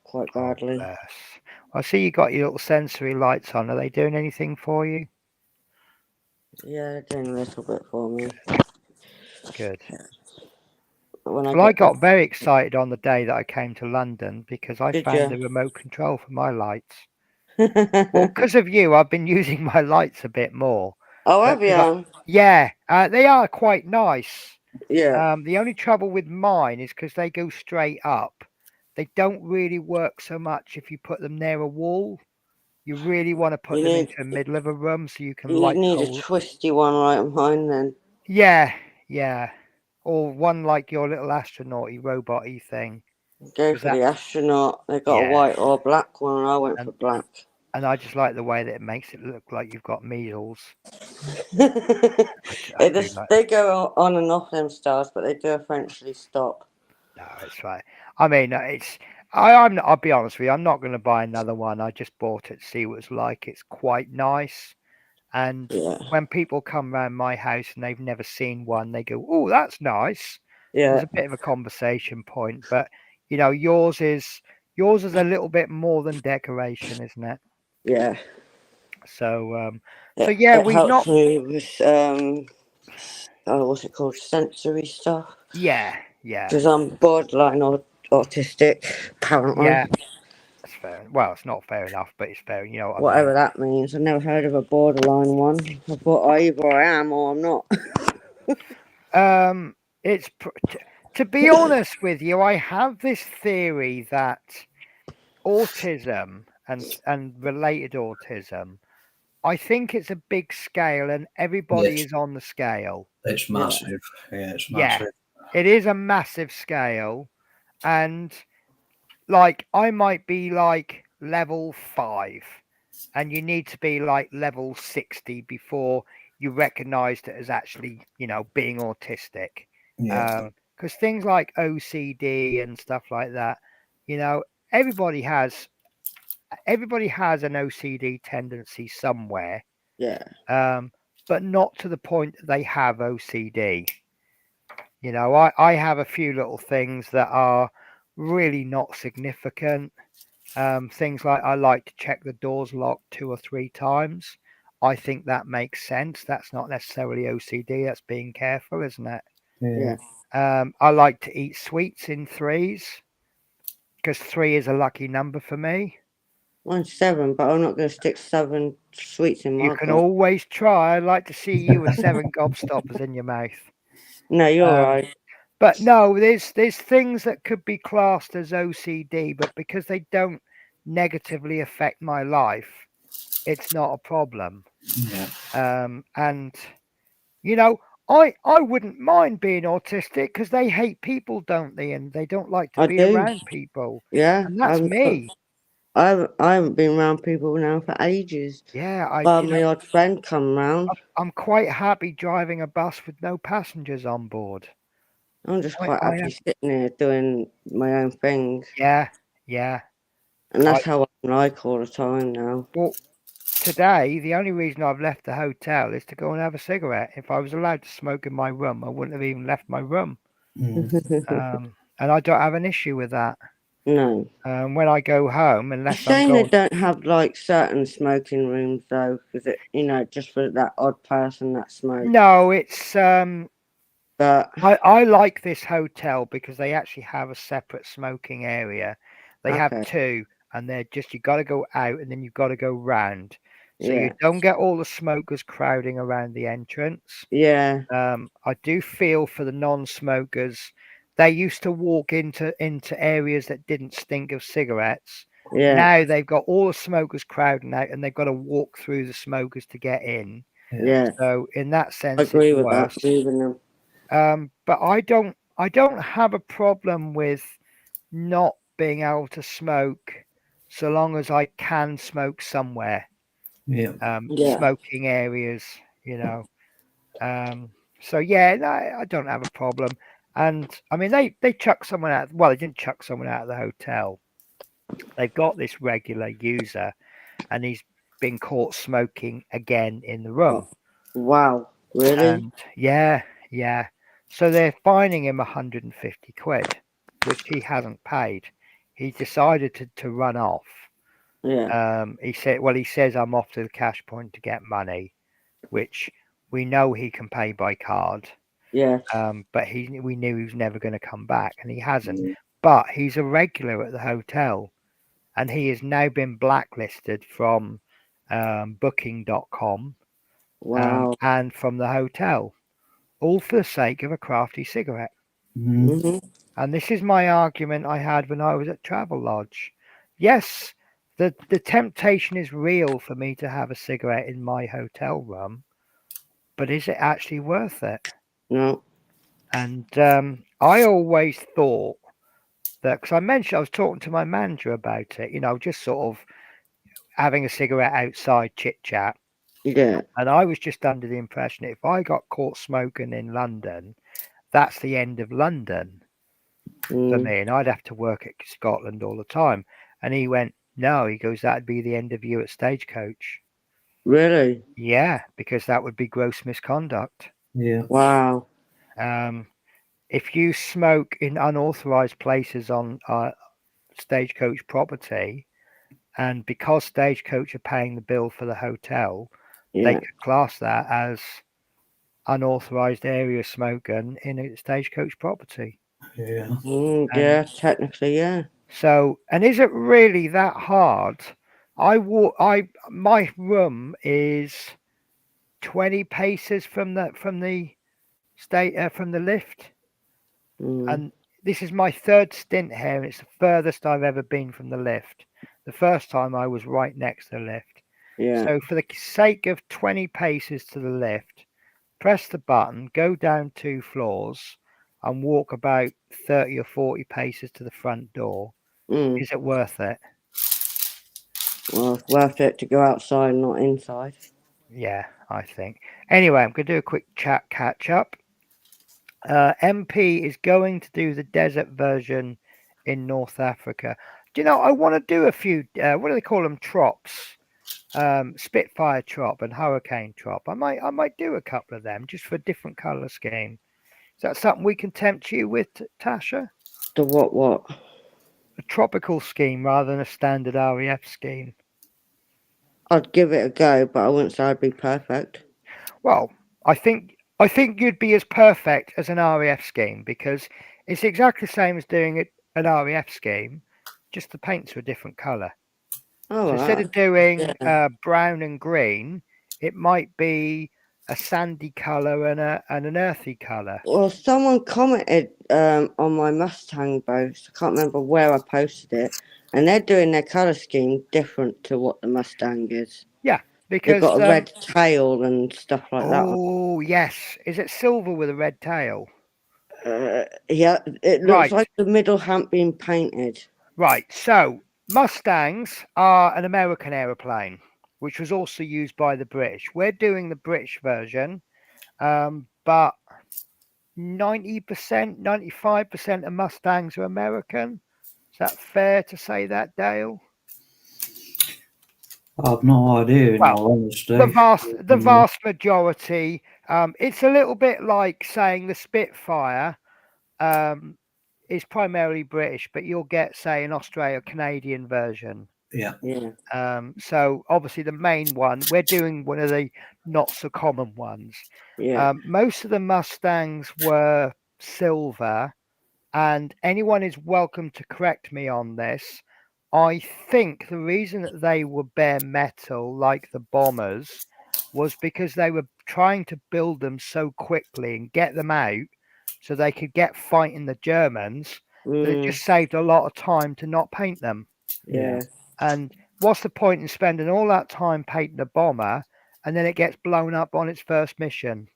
Speaker 6: quite
Speaker 4: Oh,
Speaker 6: badly.
Speaker 4: bless. I see you got your little sensory lights on. Are they doing anything for you?
Speaker 6: Yeah, they're doing a little bit for me.
Speaker 4: Good.
Speaker 6: But when I
Speaker 4: Well, I
Speaker 6: get
Speaker 4: got very excited on the day that I came to London because I
Speaker 6: Did
Speaker 4: found
Speaker 6: you?
Speaker 4: the remote control for my lights. Well, because of you, I've been using my lights a bit more.
Speaker 6: Oh,
Speaker 4: But
Speaker 6: have you?
Speaker 4: they are quite nice.
Speaker 6: Yeah.
Speaker 4: The only trouble with mine is because they go straight up. They don't really work so much if you put them near a wall. You really want to put
Speaker 6: You
Speaker 4: them
Speaker 6: need
Speaker 4: into the middle of a room so you can
Speaker 6: you
Speaker 4: light
Speaker 6: need
Speaker 4: the
Speaker 6: a
Speaker 4: whole.
Speaker 6: twisty one right behind then.
Speaker 4: Yeah, yeah. Or one like your little astronaut-y robot-y thing.
Speaker 6: Go
Speaker 4: 'Cause
Speaker 6: for the astronaut. They got a
Speaker 4: yeah.
Speaker 6: white or black one, and I went for
Speaker 4: And
Speaker 6: black.
Speaker 4: and I just like the way that it makes it look like you've got measles. I do like.
Speaker 6: They go on and off them stars, but they do eventually stop.
Speaker 4: No, it's right. I mean, I'm. I'll be honest with you. I'm not going to buy another one. I just bought it to see what it's like. It's quite nice. And
Speaker 6: Yeah.
Speaker 4: when people come round my house and they've never seen one, they go, "Oh, that's nice." There's
Speaker 6: Yeah.
Speaker 4: a bit of a conversation point, but yours is a little bit more than decoration, isn't it?
Speaker 6: Yeah.
Speaker 4: So,
Speaker 6: It,
Speaker 4: yeah,
Speaker 6: it
Speaker 4: we've
Speaker 6: helps
Speaker 4: not.
Speaker 6: me with what's it called, sensory stuff,
Speaker 4: Yeah, yeah,
Speaker 6: because I'm borderline autistic apparently.
Speaker 4: yeah. That's fair. Well, it's not fair enough, but it's fair. You know what I mean?
Speaker 6: Whatever that means. I've never heard of a borderline one. I thought either I am or I'm not.
Speaker 4: It's to be honest with you, I have this theory that autism and related autism, I think it's a big scale and everybody
Speaker 5: Yes.
Speaker 4: is on the scale.
Speaker 5: It's
Speaker 6: Yeah.
Speaker 5: massive. Yeah, it's
Speaker 4: Yeah,
Speaker 5: massive.
Speaker 4: it is a massive scale, and like I might be like level 5, and you need to be like level 60 before you recognize it as actually, being autistic.
Speaker 5: Yeah.
Speaker 4: Because things like OCD and stuff like that, you know, everybody has everybody has an OCD tendency somewhere,
Speaker 6: Yeah.
Speaker 4: but not to the point that they have OCD. I have a few little things that are really not significant. Things like I like to check the doors locked 2 or 3 times. I think that makes sense. That's not necessarily OCD. That's being careful, isn't it?
Speaker 5: Yeah.
Speaker 6: Yeah.
Speaker 4: I like to eat sweets in threes because 3 is a lucky number for me.
Speaker 6: Mine's 7, but I'm not going to stick 7 sweets in
Speaker 4: You
Speaker 6: my
Speaker 4: can
Speaker 6: gob.
Speaker 4: always try. I'd like to see you with 7 gobstoppers in your mouth.
Speaker 6: No, you're
Speaker 4: Um,
Speaker 6: right.
Speaker 4: but no, there's things that could be classed as OCD, but because they don't negatively affect my life, it's not a problem.
Speaker 5: Yeah.
Speaker 4: And you know, I wouldn't mind being autistic because they hate people, don't they? And they don't like to
Speaker 6: I
Speaker 4: be
Speaker 6: do.
Speaker 4: around people.
Speaker 6: Yeah.
Speaker 4: And that's me.
Speaker 6: I haven't been around people now for ages.
Speaker 4: Yeah,
Speaker 6: But my odd friend come round.
Speaker 4: I'm quite happy driving a bus with no passengers on board.
Speaker 6: I'm just
Speaker 4: I,
Speaker 6: quite
Speaker 4: I
Speaker 6: happy
Speaker 4: am.
Speaker 6: sitting here doing my own things.
Speaker 4: Yeah, yeah.
Speaker 6: And
Speaker 4: I
Speaker 6: that's how I'm like all the time now.
Speaker 4: well today the only reason I've left the hotel is to go and have a cigarette. If I was allowed to smoke in my room, I wouldn't have even left my room. And I don't have an issue with that.
Speaker 6: No.
Speaker 4: When I go home,
Speaker 6: It's a
Speaker 4: unless I'm
Speaker 6: shame they
Speaker 4: going.
Speaker 6: don't have like certain smoking rooms though, because just for that odd person that smokes.
Speaker 4: No, it's
Speaker 6: But
Speaker 4: I like this hotel because they actually have a separate smoking area. They have
Speaker 6: okay,
Speaker 4: two, and they're just you got to go out and then you've got to go round, so you
Speaker 6: yeah,
Speaker 4: don't get all the smokers crowding around the entrance.
Speaker 6: yeah,
Speaker 4: I do feel for the non-smokers. They used to walk into areas that didn't stink of cigarettes.
Speaker 6: yeah,
Speaker 4: Now they've got all the smokers crowding out, and they've got to walk through the smokers to get in.
Speaker 6: yeah.
Speaker 4: So in that
Speaker 6: I
Speaker 4: sense, it's
Speaker 6: agree with that.
Speaker 4: worse.
Speaker 6: Moving them.
Speaker 4: But I don't have a problem with not being able to smoke so long as I can smoke somewhere.
Speaker 5: Yeah.
Speaker 6: Yeah,
Speaker 4: Smoking areas, you know. So yeah, no, I don't have a problem. And I mean, they chuck someone out. Well, they didn't chuck someone out of the hotel. They've got this regular user, and he's been caught smoking again in the room.
Speaker 6: wow, really?
Speaker 4: And yeah, yeah. So they're fining him 150 quid, which he hasn't paid. He decided to run off.
Speaker 6: Yeah,
Speaker 4: He says, I'm off to the cash point to get money, which we know he can pay by card.
Speaker 6: yeah,
Speaker 4: But we knew he was never going to come back, and he hasn't. But he's a regular at the hotel, and he has now been blacklisted from Booking.com
Speaker 6: wow.
Speaker 4: and from the hotel, all for the sake of a crafty cigarette.
Speaker 6: Hmm.
Speaker 4: And this is my argument I had when I was at Travelodge. Yes, the temptation is real for me to have a cigarette in my hotel room, but is it actually worth it?
Speaker 6: No.
Speaker 4: And I always thought that, because I was talking to my manager about it, just sort of having a cigarette outside, chit chat.
Speaker 6: Yeah.
Speaker 4: And I was just under the impression if I got caught smoking in London, that's the end of London for
Speaker 6: Mm.
Speaker 4: me, and I'd have to work at Scotland all the time. And he went, no, he goes, that'd be the end of you at Stagecoach.
Speaker 6: Really?
Speaker 4: Yeah, because that would be gross misconduct.
Speaker 5: Yeah.
Speaker 6: Wow.
Speaker 4: If you smoke in unauthorized places on Stagecoach property, and because Stagecoach are paying the bill for the hotel, they
Speaker 6: Yeah.
Speaker 4: could class that as unauthorized area smoking in a Stagecoach property.
Speaker 5: Yeah.
Speaker 6: Mm,
Speaker 4: And
Speaker 6: yeah. Technically, yeah.
Speaker 4: so, and is it really that hard? My room is 20 paces from the lift,
Speaker 6: Mm,
Speaker 4: and this is my third stint here, and it's the furthest I've ever been from the lift. The first time I was right next to the lift.
Speaker 6: yeah.
Speaker 4: So for the sake of 20 paces to the lift, press the button, go down 2 floors, and walk about 30 or 40 paces to the front door.
Speaker 6: Mm.
Speaker 4: Is it worth it?
Speaker 6: Well, it's worth it to go outside, not inside.
Speaker 4: Yeah, I think. Anyway, I'm going to do a quick chat catch up. MP is going to do the desert version in North Africa. Do you know, I want to do a few, what do they call them, trops? Spitfire trop and Hurricane trop. I might do a couple of them just for a different colour scheme. Is that something we can tempt you with, Tasha?
Speaker 6: The what?
Speaker 4: A tropical scheme rather than a standard REF scheme.
Speaker 6: I'd give it a go, but I wouldn't say I'd be perfect.
Speaker 4: Well, I think you'd be as perfect as an REF scheme because it's exactly the same as doing an REF scheme, just the paints are a different colour.
Speaker 6: Oh,
Speaker 4: So instead of doing
Speaker 6: yeah.
Speaker 4: brown and green, it might be a sandy colour and an earthy colour.
Speaker 6: Well, someone commented on my Mustang boat. I can't remember where I posted it, and they're doing their colour scheme different to what the Mustang is.
Speaker 4: Yeah,
Speaker 6: They've
Speaker 4: because
Speaker 6: got a red tail and stuff like that.
Speaker 4: oh yes, is it silver with a red tail?
Speaker 6: Yeah, it looks
Speaker 4: Right.
Speaker 6: like the middle hasn't been painted.
Speaker 4: Right. So Mustangs are an American aeroplane, which was also used by the British. We're doing the British version, but 90%, 95% of Mustangs are American. Is that fair to say that, Dale?
Speaker 5: I've no idea, in
Speaker 4: Well,
Speaker 5: all honesty.
Speaker 4: the vast majority. It's a little bit like saying the Spitfire is primarily British, but you'll get, say, an Australia Canadian version.
Speaker 5: Yeah.
Speaker 4: So obviously the main one, we're doing one of the not so common ones.
Speaker 6: Yeah.
Speaker 4: Most of the Mustangs were silver, and anyone is welcome to correct me on this. I think the reason that they were bare metal, like the bombers, was because they were trying to build them so quickly and get them out so they could get fighting the Germans that it just saved a lot of time to not paint them.
Speaker 6: Yeah.
Speaker 4: And what's the point in spending all that time painting a bomber and then it gets blown up on its first mission?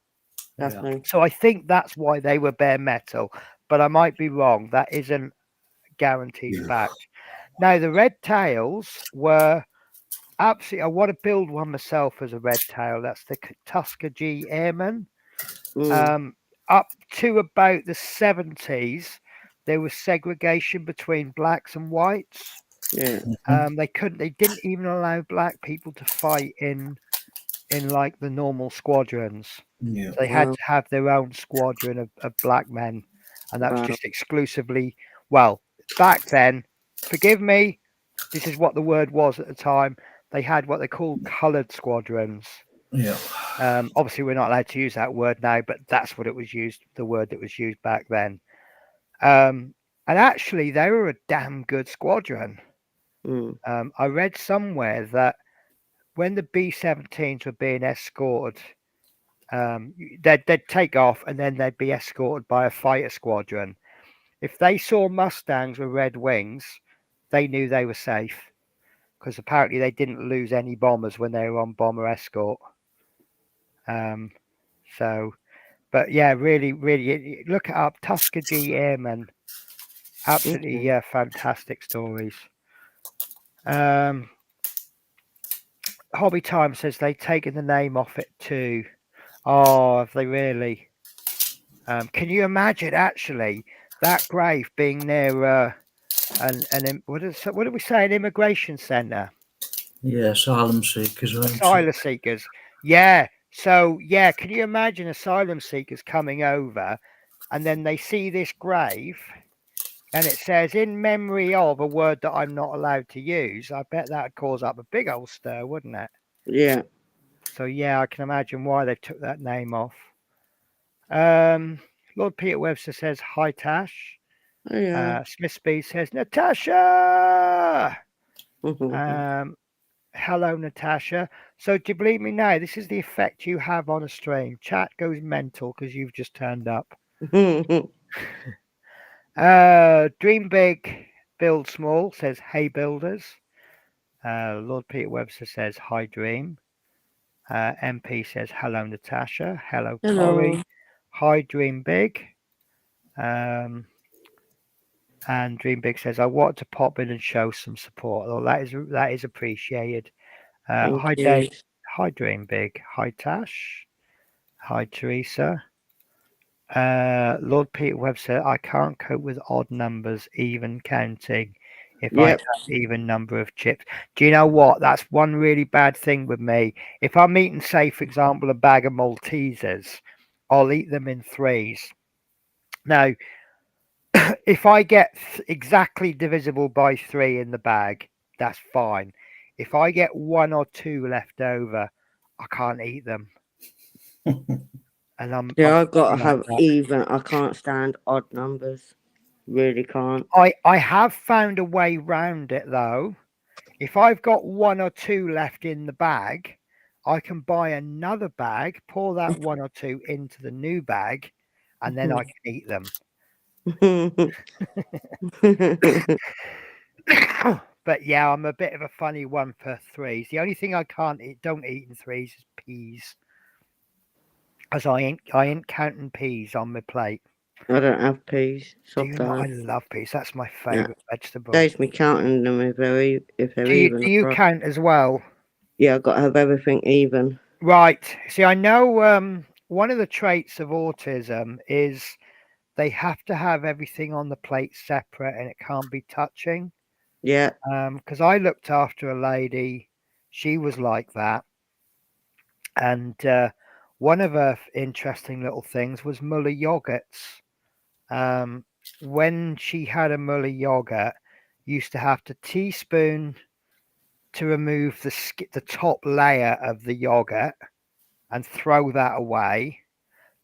Speaker 6: Definitely.
Speaker 4: So I think that's why they were bare metal, but I might be wrong. That isn't guaranteed fact. Now the red tails were absolutely. I want to build one myself as a red tail. That's the Tuskegee Airman. Up to about the 70s, there was segregation between blacks and whites.
Speaker 6: Yeah.
Speaker 4: They didn't even allow black people to fight in like the normal squadrons.
Speaker 5: Yeah.
Speaker 4: So they had to have their own squadron of black men, and that was just exclusively. Well, back then, forgive me, this is what the word was at the time. They had what they called coloured squadrons.
Speaker 5: Yeah.
Speaker 4: Obviously, we're not allowed to use that word now, but that's what it was used. The word that was used back then. And actually, they were a damn good squadron. I read somewhere that when the B-17s were being escorted, they'd take off and then they'd be escorted by a fighter squadron. If they saw Mustangs with red wings, they knew they were safe because apparently they didn't lose any bombers when they were on bomber escort. But yeah, really, really look it up. Tuskegee Airmen, absolutely fantastic stories. Hobby Time says they've taken the name off it too. Oh, have they really? Can you imagine actually that grave being near what did we say, an immigration centre?
Speaker 5: Yeah, asylum seekers.
Speaker 4: Asylum seekers. Yeah. So yeah, can you imagine asylum seekers coming over, and then they see this grave, and it says in memory of a word that I'm not allowed to use. I bet that would cause up a big old stir, wouldn't it?
Speaker 6: Yeah.
Speaker 4: So yeah, I can imagine why they took that name off. Lord Peter Webster says hi, Tash.
Speaker 6: Oh, yeah.
Speaker 4: Smith Speed says Natasha. Hello, Natasha. So do you believe me now? This is the effect you have on a stream. Chat goes mental because you've just turned up. Dream big, build small says hey builders. Lord Peter Webster says hi Dream. MP says hello Natasha. Hello Corey. Hi Dream Big. And Dream Big says I want to pop in and show some support. Well, that is appreciated. Hi Dave. Hi Dream Big. Hi Tash. Hi Teresa. Lord Peter Webster, I can't cope with odd numbers, even counting. If I have even number of chips, do you know what? That's one really bad thing with me. If I'm eating, say, for example, a bag of Maltesers, I'll eat them in threes. Now, if I get exactly divisible by 3 in the bag, that's fine. If I get 1 or 2 left over, I can't eat them. And
Speaker 6: I've got to have even. I can't stand odd numbers. Really can't.
Speaker 4: I have found a way round it though. If I've got 1 or 2 left in the bag, I can buy another bag, pour that 1 or 2 into the new bag, and then I can eat them. But yeah, I'm a bit of a funny one for threes. The only thing I don't eat in threes is peas, as I ain't counting peas on my plate.
Speaker 6: I don't have peas.
Speaker 4: Do you
Speaker 6: Soft
Speaker 4: not? I
Speaker 6: iron.
Speaker 4: love peas. That's my
Speaker 6: Yeah.
Speaker 4: favourite vegetable.
Speaker 6: Saves me counting them if they're even.
Speaker 4: Do you count as well?
Speaker 6: Yeah, I've got to have everything even.
Speaker 4: Right. See, I know one of the traits of autism is they have to have everything on the plate separate and it can't be touching.
Speaker 6: Yeah.
Speaker 4: Because I looked after a lady, she was like that. And one of her interesting little things was Muller yogurts. When she had a Muller yogurt, used to have to teaspoon to remove the top layer of the yogurt and throw that away.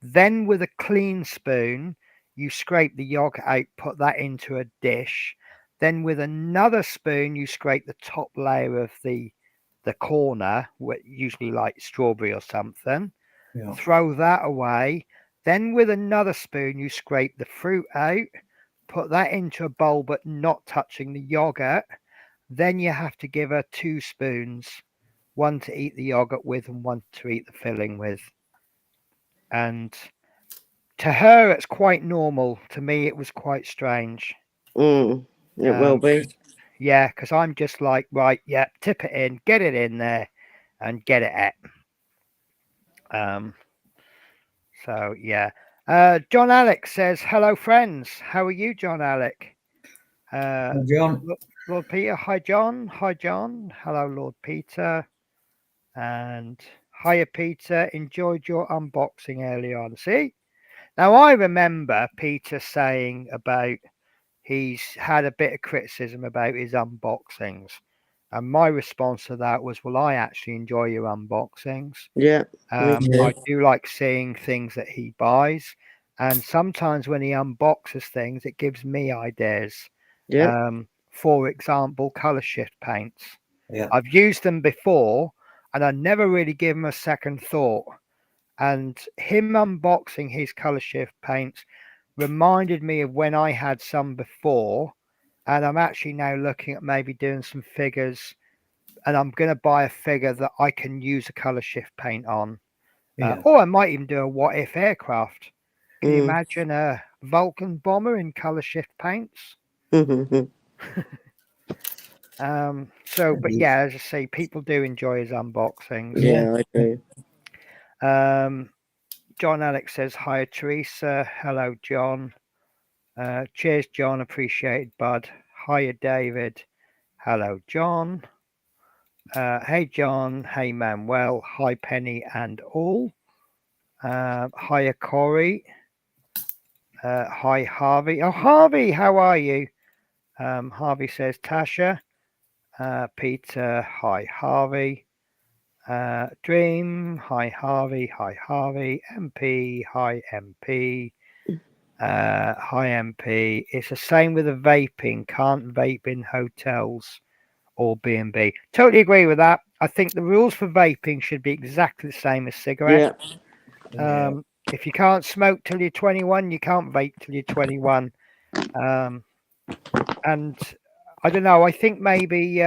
Speaker 4: Then with a clean spoon, you scrape the yogurt out, put that into a dish. Then with another spoon, you scrape the top layer of the corner, usually like strawberry or something.
Speaker 5: Yeah.
Speaker 4: Throw that away. Then with another spoon, you scrape the fruit out, put that into a bowl, but not touching the yogurt. Then you have to give her 2 spoons, one to eat the yogurt with and one to eat the filling with. And to her, it's quite normal. To me, it was quite strange.
Speaker 6: It will be.
Speaker 4: Yeah, because I'm just like, right, yeah, tip it in, get it in there, and get it at. So yeah. John Alec says, "Hello, friends. How are you, John Alec?"
Speaker 5: John.
Speaker 4: Lord Peter. Hi, John. Hi, John. Hello, Lord Peter. And hiya, Peter. Enjoyed your unboxing early on. See? Now, I remember Peter saying about he's had a bit of criticism about his unboxings. And my response to that was, well, I actually enjoy your unboxings.
Speaker 6: Yeah. Me too.
Speaker 4: I do like seeing things that he buys. And sometimes when he unboxes things, it gives me ideas.
Speaker 6: Yeah.
Speaker 4: For example, color shift paints.
Speaker 5: Yeah.
Speaker 4: I've used them before and I never really give them a second thought. And him unboxing his color shift paints reminded me of when I had some before. And I'm actually now looking at maybe doing some figures. And I'm going to buy a figure that I can use a color shift paint on.
Speaker 5: Yeah.
Speaker 4: Or I might even do a what if aircraft. Can you
Speaker 6: Mm.
Speaker 4: imagine a Vulcan bomber in color shift paints? But yeah, as I say, people do enjoy his unboxings.
Speaker 6: Yeah, I do.
Speaker 4: John Alex says, hi, Teresa. Hello, John. Cheers, John. Appreciated, bud. Hiya, David. Hello, John. Hey, John. Hey, Manuel. Hi, Penny and all. Hiya, Corey. Hi, Harvey. Oh, Harvey, how are you? Harvey says, Tasha. Peter, hi, Harvey. Dream, hi, Harvey. Hi, Harvey. MP, hi, MP. Hi, MP. It's the same with the vaping. Can't vape in hotels or B&B. Totally agree with that. I think the rules for vaping should be exactly the same as cigarettes.
Speaker 6: Yeah.
Speaker 4: If you can't smoke till you're 21, you can't vape till you're 21. And I don't know. I think maybe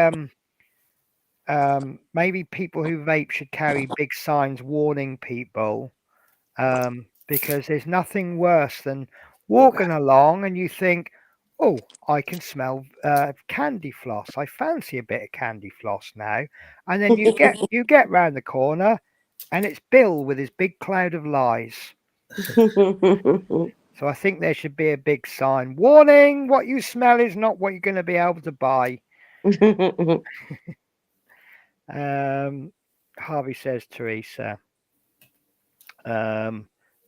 Speaker 4: people who vape should carry big signs warning people, because there's nothing worse than walking along and you think, oh, I can smell candy floss. I fancy a bit of candy floss now, and then you get round the corner, and it's Bill with his big cloud of lies. So I think there should be a big sign, warning: what you smell is not what you're going to be able to buy. Harvey says, Teresa.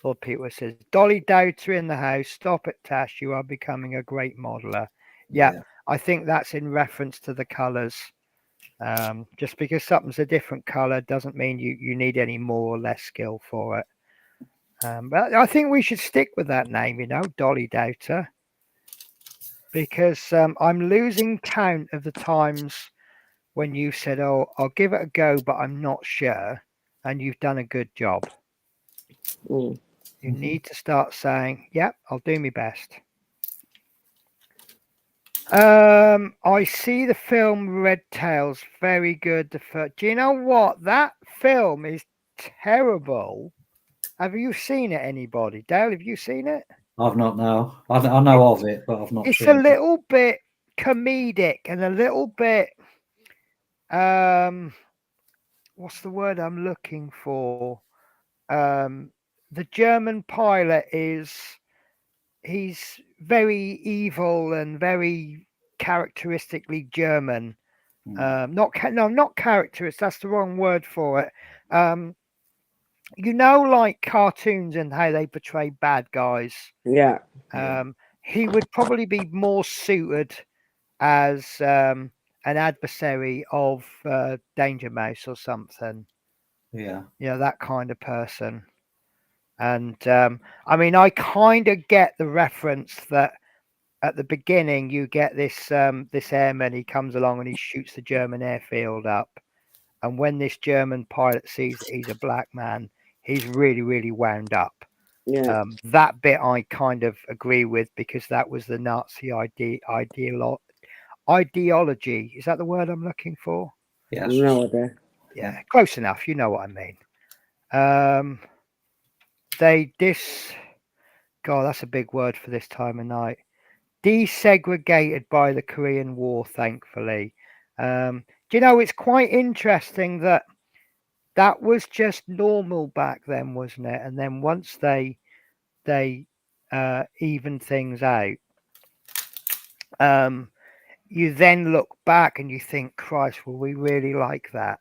Speaker 4: Lord Peter says, Dolly Doubter in the house. Stop it, Tash. You are becoming a great modeler. Yeah, I think that's in reference to the colours. Just because something's a different colour doesn't mean you need any more or less skill for it. But I think we should stick with that name, Dolly Doubter. Because I'm losing count of the times when you said, oh, I'll give it a go, but I'm not sure. And you've done a good job. You need to start saying, yep, I'll do my best. I see the film Red Tails. Very good. Do you know what? That film is terrible. Have you seen it, anybody? Dale, have you seen it?
Speaker 5: I've not now. I know of it, but I've not
Speaker 4: It's a
Speaker 5: seen it.
Speaker 4: little bit comedic and a little bit what's the word I'm looking for? The German pilot he's very evil and very characteristically German. Not characterist. That's the wrong word for it. Like cartoons and how they portray bad guys.
Speaker 6: Yeah.
Speaker 4: He would probably be more suited as an adversary of Danger Mouse or something.
Speaker 5: Yeah.
Speaker 4: That kind of person. And I mean, I kind of get the reference that at the beginning you get this airman. He comes along and he shoots the German airfield up. And when this German pilot sees that he's a black man, he's really, really wound up.
Speaker 6: Yeah.
Speaker 4: That bit I kind of agree with because that was the Nazi ideology. Is that the word I'm looking for?
Speaker 5: Yes.
Speaker 6: No idea.
Speaker 4: Yeah, close enough. You know what I mean. God, that's a big word for this time of night. Desegregated by the Korean War, thankfully. Do you know, it's quite interesting that was just normal back then, wasn't it? And then once they evened things out, you then look back and you think, Christ, were we really like that?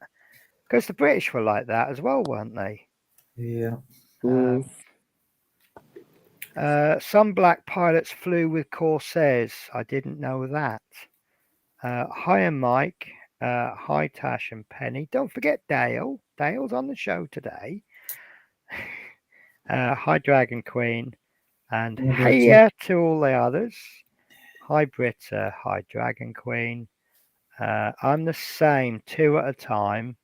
Speaker 4: Because the British were like that as well, weren't they?
Speaker 5: Yeah.
Speaker 4: Some black pilots flew with Corsairs. I didn't know that. Hi, Mike. Hi, Tash and Penny. Don't forget Dale. Dale's on the show today. Hi, Dragon Queen. And hiya to all the others. Hi, Britta. Hi, Dragon Queen. I'm the same, 2 at a time.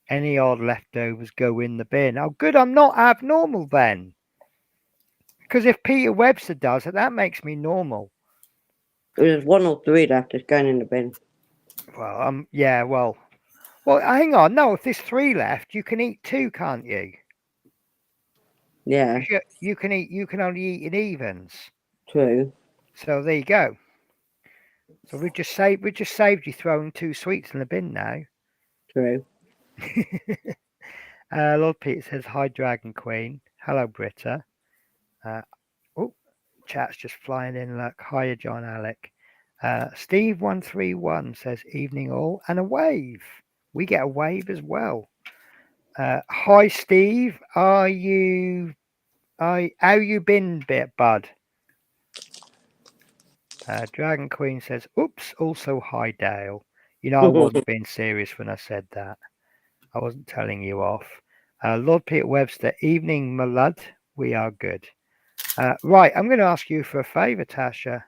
Speaker 4: Any odd leftovers go in the bin. Oh, good. I'm not abnormal then. Because if Peter Webster does it, that makes me normal.
Speaker 6: There's 1 or 3 left. It's going in the bin.
Speaker 4: Well, yeah, well, hang on. No, if there's 3 left, you can eat 2, can't you?
Speaker 6: Yeah.
Speaker 4: You can only eat in evens.
Speaker 6: True.
Speaker 4: So there you go. So we just saved you throwing 2 sweets in the bin now.
Speaker 6: True.
Speaker 4: Lord Peter says hi, Dragon Queen. Hello, Britta. Chat's just flying in. Look, hiya, John Alec. Steve131 says evening all and a wave. We get a wave as well. Hi, Steve. How you been, bud? Dragon Queen says, oops, also hi, Dale. I wasn't being serious when I said that. I wasn't telling you off. Lord Peter Webster, evening, my lad. We are good. Right, I'm going to ask you for a favour, Tasha.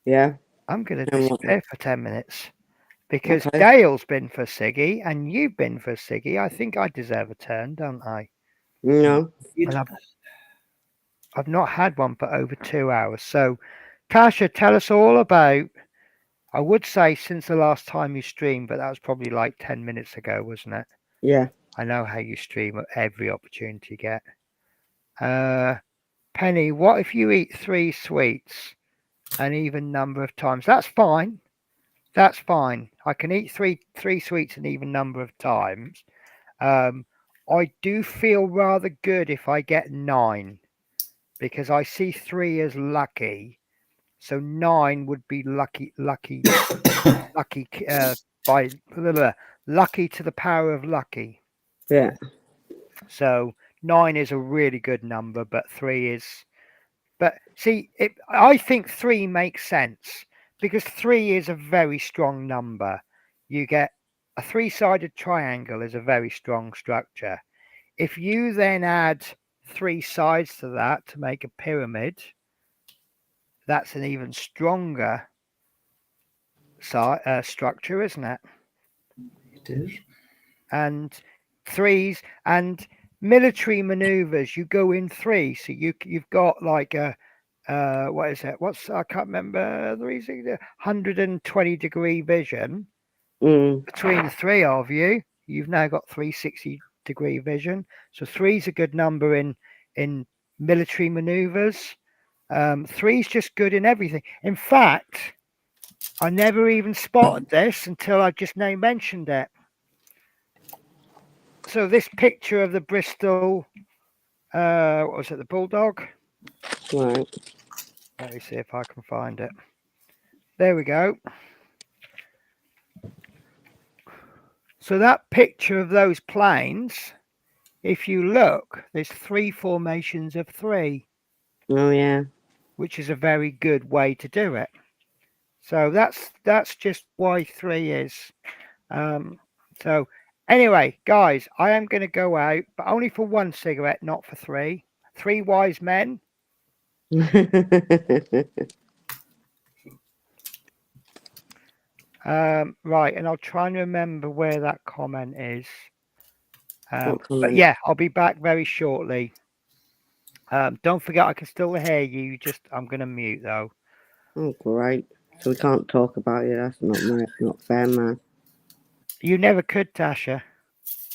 Speaker 6: Yeah.
Speaker 4: I'm going to disappear for 10 minutes because
Speaker 6: Okay.
Speaker 4: Dale's been for Siggy and you've been for Siggy. I think I deserve a turn, don't I?
Speaker 6: No.
Speaker 4: And I've not had one for over 2 hours. So, Tasha, tell us all about, I would say since the last time you streamed, but that was probably like 10 minutes ago, wasn't it?
Speaker 6: Yeah.
Speaker 4: I know how you stream at every opportunity you get. Penny, what if you eat 3 sweets an even number of times? That's fine. That's fine. I can eat three sweets an even number of times. I do feel rather good if I get 9 because I see 3 as lucky. So 9 would be lucky by lucky to the power of lucky.
Speaker 6: Yeah.
Speaker 4: So 9 is a really good number, but 3 is. But see, I think 3 makes sense because 3 is a very strong number. You get a 3-sided triangle is a very strong structure. If you then add 3 sides to that to make a pyramid, that's an even stronger structure, isn't it?
Speaker 5: It is.
Speaker 4: And 3s and military maneuvers, you go in 3. So you've got like a what is it? I can't remember the reason. 120-degree vision between the three of you. You've now got 360-degree vision. So three's a good number in military maneuvers. Three's just good in everything. In fact, I never even spotted this until I just now mentioned it. So this picture of the Bristol, what was it, the Bulldog?
Speaker 6: Right.
Speaker 4: Let me see if I can find it. There we go. So that picture of those planes, if you look, there's 3 formations of 3.
Speaker 6: Oh yeah.
Speaker 4: Which is a very good way to do it. So that's just why 3 is. So anyway, guys, I am going to go out, but only for 1 cigarette, not for 3. 3 wise men. Right, and I'll try and remember where that comment is. But yeah, I'll be back very shortly. Don't forget, I can still hear you. I'm going to mute though.
Speaker 6: Oh, great. So we can't talk about it. That's not fair, man.
Speaker 4: You never could, Tasha.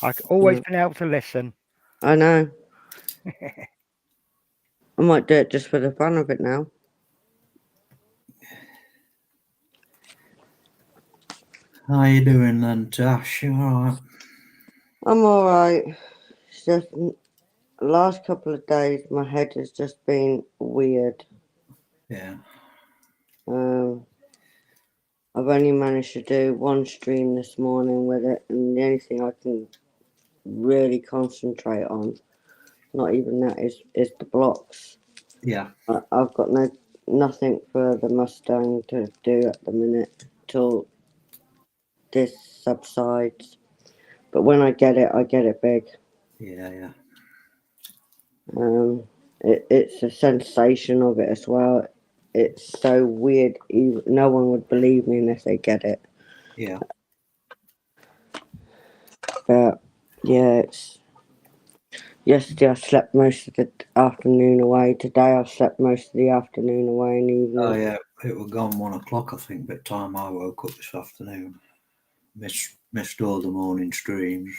Speaker 4: I've always been able to listen.
Speaker 6: I know. I might do it just for the fun of it now.
Speaker 5: How you doing then, Tash? You all right?
Speaker 6: I'm all right. It's just the last couple of days, my head has just been weird.
Speaker 5: Yeah.
Speaker 6: I've only managed to do 1 stream this morning with it, and the only thing I can really concentrate on, not even that, is the blocks.
Speaker 5: Yeah.
Speaker 6: I've got nothing for the Mustang to do at the minute till this subsides. But when I get it big.
Speaker 5: Yeah.
Speaker 6: It's a sensation of it as well. It's so weird. No one would believe me unless they get it.
Speaker 5: Yeah.
Speaker 6: But yeah, yesterday I slept most of the afternoon away. Today I've slept most of the afternoon away and evening.
Speaker 5: Oh yeah, it was gone 1 o'clock, I think, by the time I woke up this afternoon. Missed all the morning streams.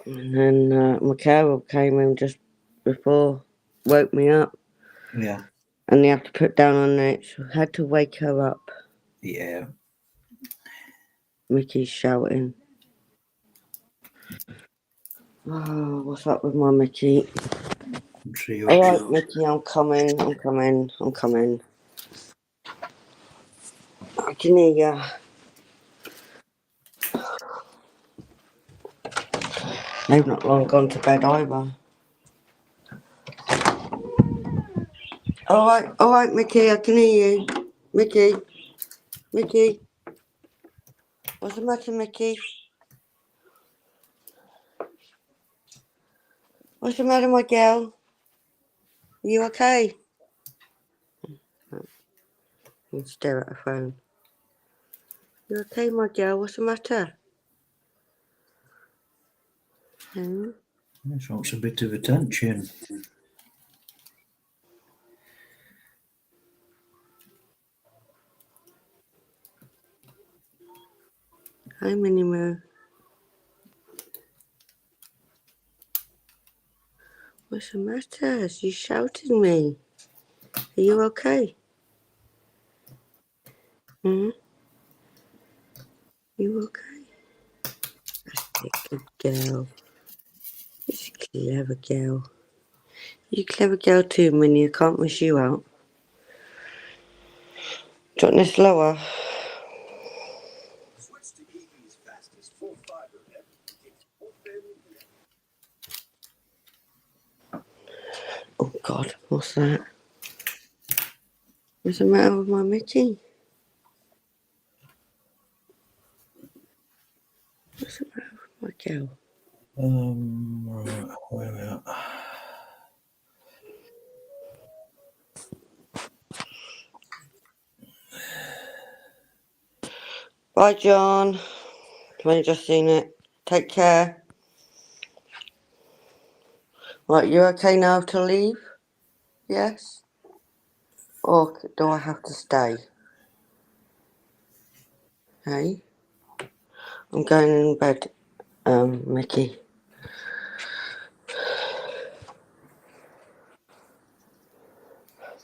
Speaker 6: And then my carer came in just before, woke me up.
Speaker 5: Yeah.
Speaker 6: And they have to put down on it. So I had to wake her up.
Speaker 5: Yeah.
Speaker 6: Mickey's shouting. Oh, what's up with my Mickey? All right, Mickey, I'm coming. I can hear you. They've not long gone to bed either. All right, Mickey, I can hear you. Mickey. What's the matter, Mickey? What's the matter, my girl? Are you okay? You stare at her phone. You okay, my girl? What's the matter?
Speaker 5: This wants a bit of attention.
Speaker 6: Hi, Minnie Moo. What's the matter? You shouted me. Are you okay? You okay? That's a good girl. She's a clever girl. You clever girl too, Minnie. I can't miss you out. Do you want this lower? Oh God, what's that? What's the matter with my Mickey? What's the matter with my girl?
Speaker 5: Right, where we at?
Speaker 6: Bye, John. I've only just seen it. Take care. Right, you okay now to leave? Yes. Or do I have to stay? Hey? I'm going in bed, Mickey.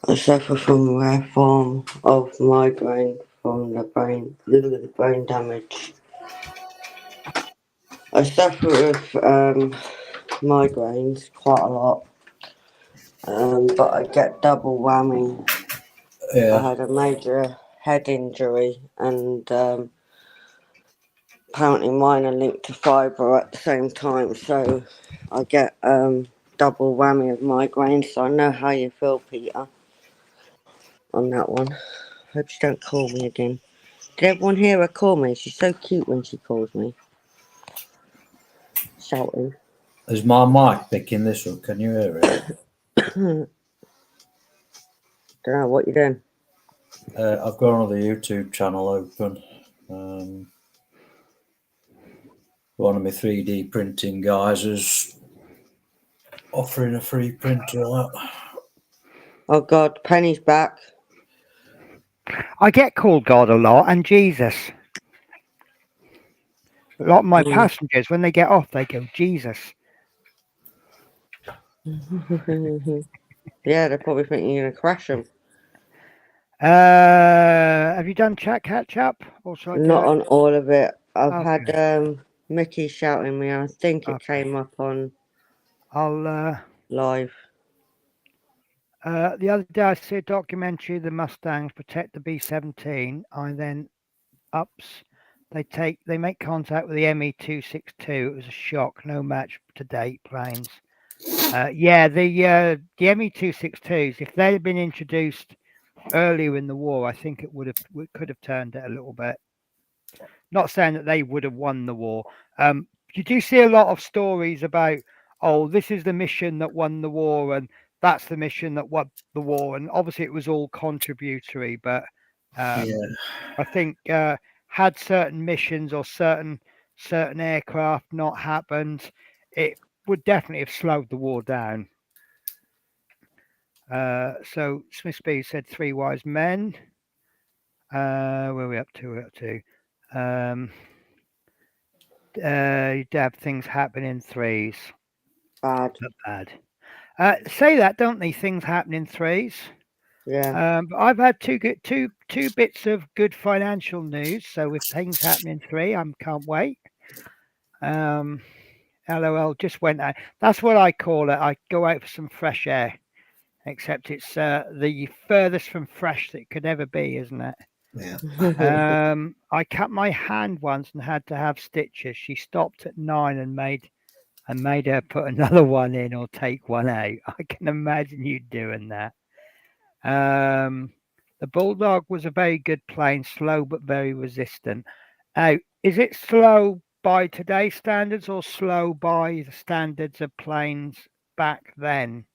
Speaker 6: I suffer from a rare form of migraine from the brain damage. I suffer with migraines quite a lot, but I get double whammy. I
Speaker 5: Yeah.
Speaker 6: had a major head injury, and apparently mine are linked to fibre at the same time, so I get double whammy of migraine. So I know how you feel, Peter, on that one. Hope you don't call me again. Did everyone hear her call me? She's so cute when she calls me. Shouting.
Speaker 5: Is my mic picking this up? Can you hear it?
Speaker 6: Don't know what you're doing.
Speaker 5: I've got another YouTube channel open. One of my 3D printing guys is offering a free printer.
Speaker 6: Oh God, Penny's back.
Speaker 4: I get called God a lot and Jesus. A lot of my passengers, when they get off, they go, Jesus.
Speaker 6: Yeah, they're probably thinking you're gonna crash them.
Speaker 4: Have you done chat catch up? Or shall I do
Speaker 6: Not
Speaker 4: it?
Speaker 6: on all of it. I've
Speaker 4: Okay.
Speaker 6: had Mickey shouting me. I think it
Speaker 4: Okay.
Speaker 6: came up on
Speaker 4: I'll
Speaker 6: live.
Speaker 4: the other day I see a documentary, The Mustangs Protect the B-17. I then they make contact with the ME-262. It was a shock, no match to date planes. Yeah, the ME-262s, if they had been introduced earlier in the war, I think it could have turned it a little bit. Not saying that they would have won the war. You do see a lot of stories about, oh, this is the mission that won the war, and that's the mission that won the war, and obviously it was all contributory. But
Speaker 5: Yeah.
Speaker 4: I think had certain missions or certain aircraft not happened, it would definitely have slowed the war down. So Smith Speed said 3 wise men. Where are we up to? We're up to. You'd have things happen in threes.
Speaker 6: Bad.
Speaker 4: Not bad. Say that, don't they? Things happen in threes.
Speaker 6: Yeah.
Speaker 4: But I've had two bits of good financial news. So if things happen in three, I can't wait. LOL just went out. That's what I call it. I go out for some fresh air. Except it's the furthest from fresh that it could ever be, isn't it?
Speaker 5: Yeah.
Speaker 4: I cut my hand once and had to have stitches. She stopped at 9 and made her put another one in or take one out. I can imagine you doing that. The Bulldog was a very good plane, slow but very resistant. Now, is it slow by today's standards or slow by the standards of planes back then?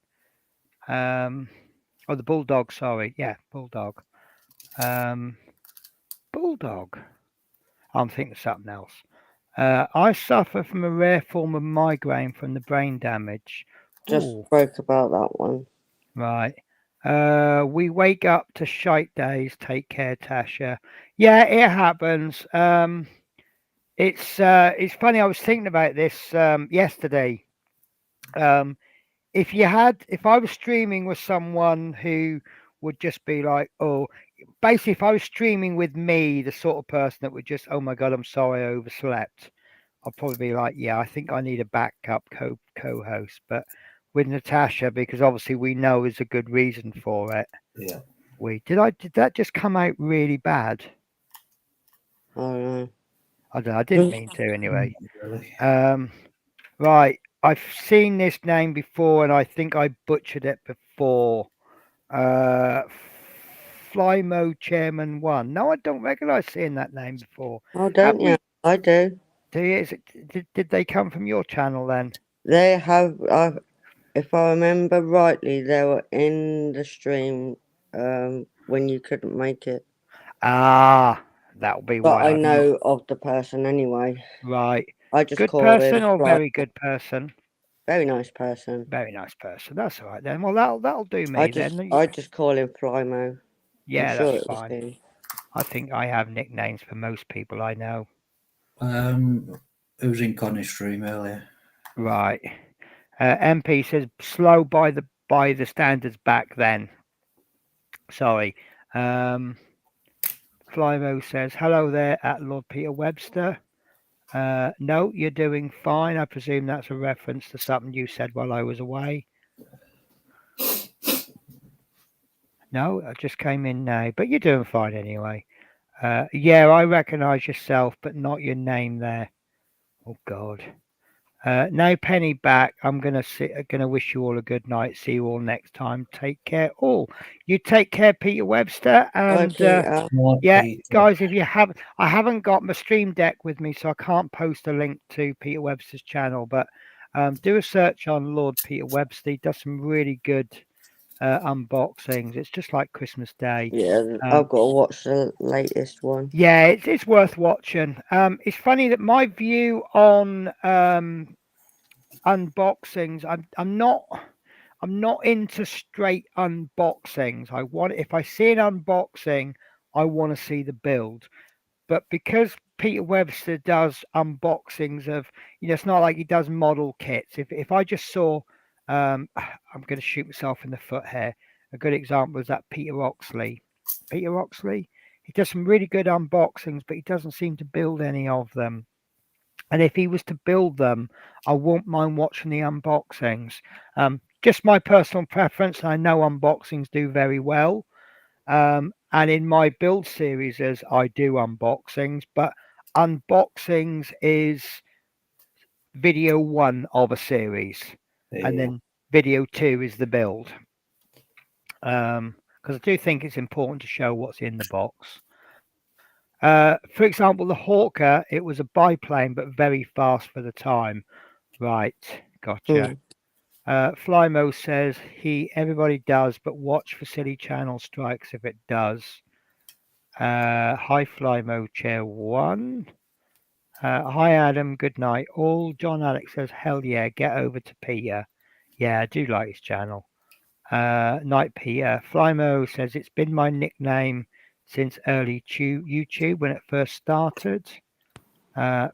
Speaker 4: Oh, the Bulldog, sorry. Yeah, Bulldog. Bulldog. I'm thinking of something else. I suffer from a rare form of migraine from the brain damage.
Speaker 6: Just
Speaker 4: Ooh,
Speaker 6: spoke about that one.
Speaker 4: right. We wake up to shite days. Take care, Tasha. Yeah, it happens. It's funny. I was thinking about this yesterday. If I was streaming with someone who would just be like, oh, basically, if I was streaming with me, the sort of person that would just, oh my God, I'm sorry, I overslept. I'll probably be like, yeah, I think I need a backup co-host. But with Natasha, because obviously we know there's a good reason for it.
Speaker 5: Yeah.
Speaker 4: Did that just come out really bad?
Speaker 6: I don't know.
Speaker 4: I don't know, I didn't mean to anyway.
Speaker 5: Really?
Speaker 4: Right. I've seen this name before and I think I butchered it before. Fly Mode Chairman 1. No, I don't recognize seeing that name before.
Speaker 6: Oh,
Speaker 4: Have
Speaker 6: don't you?
Speaker 4: we?
Speaker 6: I do.
Speaker 4: Did they come from your channel then?
Speaker 6: They have. If I remember rightly, they were in the stream when you couldn't make it.
Speaker 4: Ah, that'll be
Speaker 6: But
Speaker 4: why
Speaker 6: I
Speaker 4: I've not.
Speaker 6: know of the person anyway.
Speaker 4: Right.
Speaker 6: I just
Speaker 4: Good
Speaker 6: call him
Speaker 4: person or
Speaker 6: Fly.
Speaker 4: very good person?
Speaker 6: Very nice person.
Speaker 4: Very nice person. That's all right then. Well, that'll do me
Speaker 6: I
Speaker 4: then.
Speaker 6: just call him Flymo.
Speaker 4: Yeah,
Speaker 6: I'm sure
Speaker 4: that's
Speaker 6: it was
Speaker 4: fine.
Speaker 6: him.
Speaker 4: I think I have nicknames for most people I know.
Speaker 5: It was in Connie Stream earlier.
Speaker 4: Right. MP says slow by the standards back then. Sorry. Flymo says hello there at Lord Peter Webster. No, you're doing fine. I presume that's a reference to something you said while I was away. No, I just came in now, but you're doing fine anyway. Yeah, I recognise yourself, but not your name there. Oh God. Now Penny back. I'm gonna wish you all a good night. See you all next time. Take care. All you take care, Peter Webster,
Speaker 6: Hi,
Speaker 4: and
Speaker 6: Peter.
Speaker 4: yeah,
Speaker 5: Peter.
Speaker 4: guys. If you have, I haven't got my Stream Deck with me, so I can't post a link to Peter Webster's channel. But do a search on Lord Peter Webster. He does some really good unboxings. It's just like Christmas Day.
Speaker 6: Yeah, I've got to watch the latest one.
Speaker 4: Yeah, it's worth watching. It's funny that my view on unboxings, I'm not into straight unboxings. If I see an unboxing, I want to see the build. But because Peter Webster does unboxings of, it's not like he does model kits. If I just saw, I'm going to shoot myself in the foot here. A good example is that Peter Oxley. Peter Oxley, he does some really good unboxings, but he doesn't seem to build any of them. And if he was to build them, I won't mind watching the unboxings. Just my personal preference. I know unboxings do very well. And in my build series, as I do unboxings, but unboxings is video 1 of a series, and then video 2 is the build. Because I do think it's important to show what's in the box. For example, the Hawker, it was a biplane, but very fast for the time. Right, gotcha. Flymo says everybody does, but watch for silly channel strikes if it does. Hi Flymo Chair 1. Hi Adam, good night. All John Alex says, hell yeah, get over to Peter. Yeah, I do like his channel. Night Peter. Flymo says it's been my nickname since early YouTube when it first started.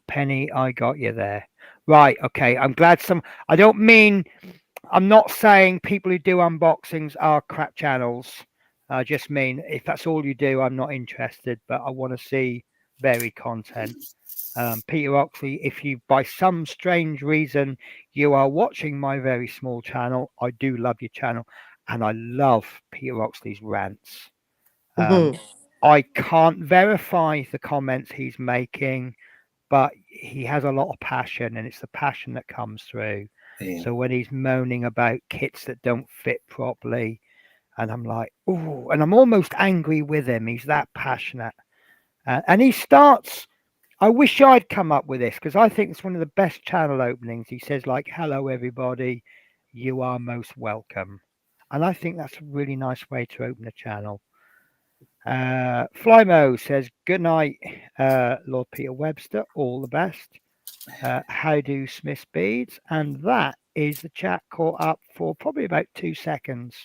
Speaker 4: Penny, I got you there. Right, okay. I'm glad I'm not saying people who do unboxings are crap channels. I just mean if that's all you do, I'm not interested, but I want to see varied content. Peter Oxley, if you by some strange reason you are watching my very small channel, I do love your channel, and I love Peter Oxley's rants. I can't verify the comments he's making, but he has a lot of passion, and it's the passion that comes through.
Speaker 5: Yeah.
Speaker 4: So when he's moaning about kits that don't fit properly, and I'm like, oh, and I'm almost angry with him. He's that passionate. And he starts, I wish I'd come up with this because I think it's one of the best channel openings. He says, like, hello, everybody. You are most welcome. And I think that's a really nice way to open a channel. Flymo says, good night, Lord Peter Webster. All the best. How do Smith Beads? And that is the chat caught up for probably about 2 seconds.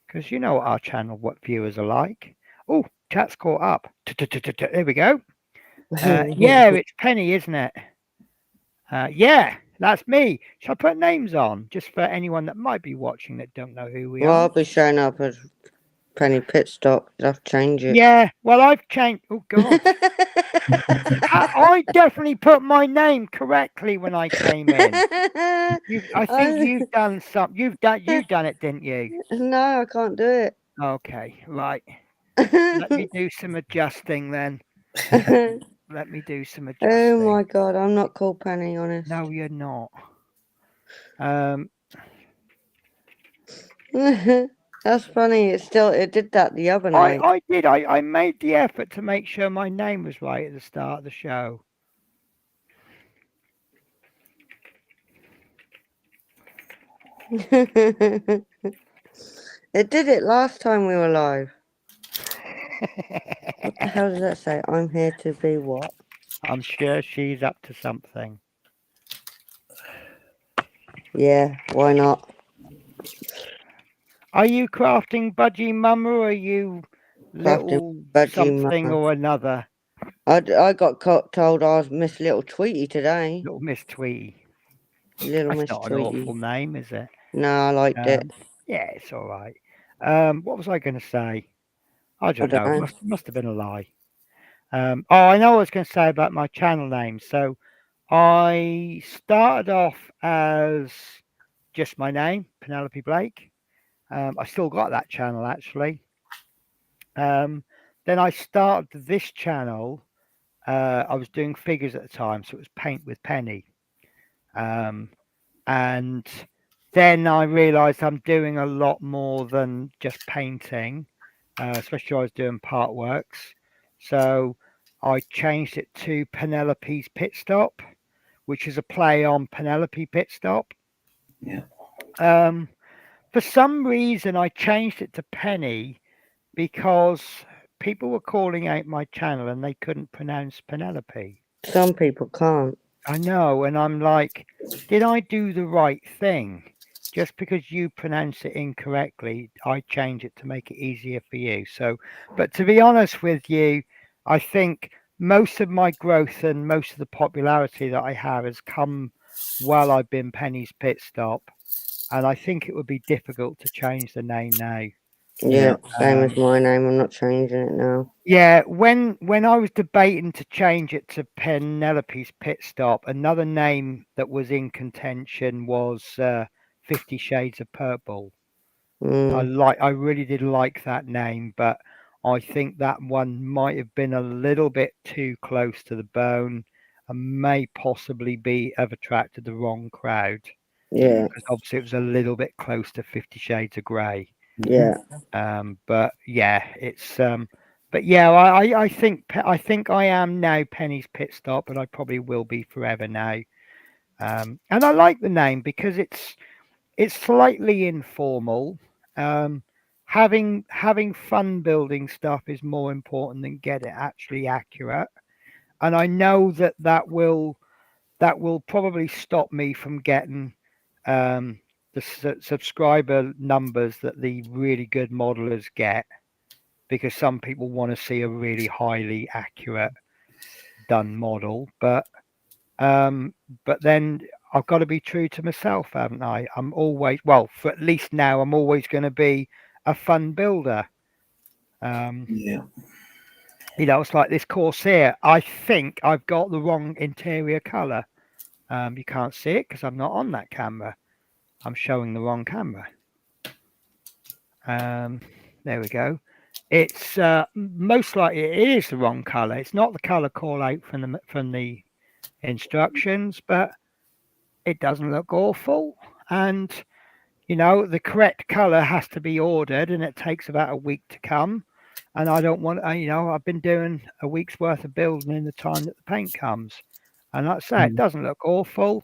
Speaker 4: Because you know what our channel, what viewers are like. Oh, chat's caught up. There we go. Yeah, it's Penny, isn't it? Yeah, that's me. Shall I put names on just for anyone that might be watching that don't know who we
Speaker 6: Well,
Speaker 4: are?
Speaker 6: I'll be showing up as Penny Pit Stop. You'll have to change it.
Speaker 4: Yeah, well, I've changed. Oh, God. I definitely put my name correctly when I came in. I think you've done something. You've done it, didn't you?
Speaker 6: No, I can't do it.
Speaker 4: Okay, right. Let me do some adjusting then. Let me do some adjusting.
Speaker 6: Oh my God, I'm not called Penny, honest.
Speaker 4: No, you're not.
Speaker 6: That's funny. It did that the other night.
Speaker 4: I did. I made the effort to make sure my name was right at the start of the show.
Speaker 6: It did it last time we were live. What the hell does that say? I'm here to be what?
Speaker 4: I'm sure she's up to something.
Speaker 6: Yeah, why not?
Speaker 4: Are you crafting Budgie Mama, or are you
Speaker 6: Crafting
Speaker 4: little
Speaker 6: Budgie
Speaker 4: something
Speaker 6: Mama.
Speaker 4: or another?
Speaker 6: I got told I was Miss Little Tweety today.
Speaker 4: Little Miss Tweety.
Speaker 6: Little
Speaker 4: That's
Speaker 6: Miss
Speaker 4: not an awful
Speaker 6: Tweety.
Speaker 4: name, is it?
Speaker 6: No, I liked it.
Speaker 4: Yeah, it's all right. What was I going to say? I
Speaker 6: I
Speaker 4: don't
Speaker 6: don't
Speaker 4: know.
Speaker 6: know.
Speaker 4: Must have been a lie. I know what I was going to say about my channel name. So I started off as just my name, Penelope Blake. I still got that channel actually. Then I started this channel. I was doing figures at the time, so it was Paint with Penny. And then I realized I'm doing a lot more than just painting, especially I was doing part works. So I changed it to Penelope's Pit Stop, which is a play on Penelope Pit Stop.
Speaker 5: Yeah.
Speaker 4: For some reason, I changed it to Penny because people were calling out my channel and they couldn't pronounce Penelope.
Speaker 6: Some people can't.
Speaker 4: I know, and I'm like, did I do the right thing? Just because you pronounce it incorrectly, I change it to make it easier for you. So, but to be honest with you, I think most of my growth and most of the popularity that I have has come while I've been Penny's Pit Stop, and I think it would be difficult to change the name now.
Speaker 6: Yeah, same as my name. I'm not changing it now.
Speaker 4: Yeah, when I was debating to change it to Penelope's Pit Stop, another name that was in contention was 50 Shades of Purple. I really did like that name, but I think that one might have been a little bit too close to the bone and may possibly have attracted the wrong crowd.
Speaker 6: Yeah,
Speaker 4: Because obviously it was a little bit close to 50 Shades of Grey.
Speaker 6: yeah.
Speaker 4: But yeah, it's but yeah, I think I am now Penny's Pit Stop, but I probably will be forever now. And I like the name because it's slightly informal. Having fun building stuff is more important than get it actually accurate. And I know that will probably stop me from getting the subscriber numbers that the really good modelers get, because some people want to see a really highly accurate done model, but then I've got to be true to myself, haven't I? I'm always, well, for at least now, I'm always going to be a fun builder.
Speaker 5: Yeah.
Speaker 4: You know, it's like this Corsair. I think I've got the wrong interior color. You can't see it because I'm not on that camera. I'm showing the wrong camera. There we go. It's most likely it is the wrong color. It's not the color call out from the instructions, but it doesn't look awful. And you know, the correct color has to be ordered, and it takes about a week to come. And I don't want, you know, I've been doing a week's worth of building in the time that the paint comes, and like I say, it doesn't look awful,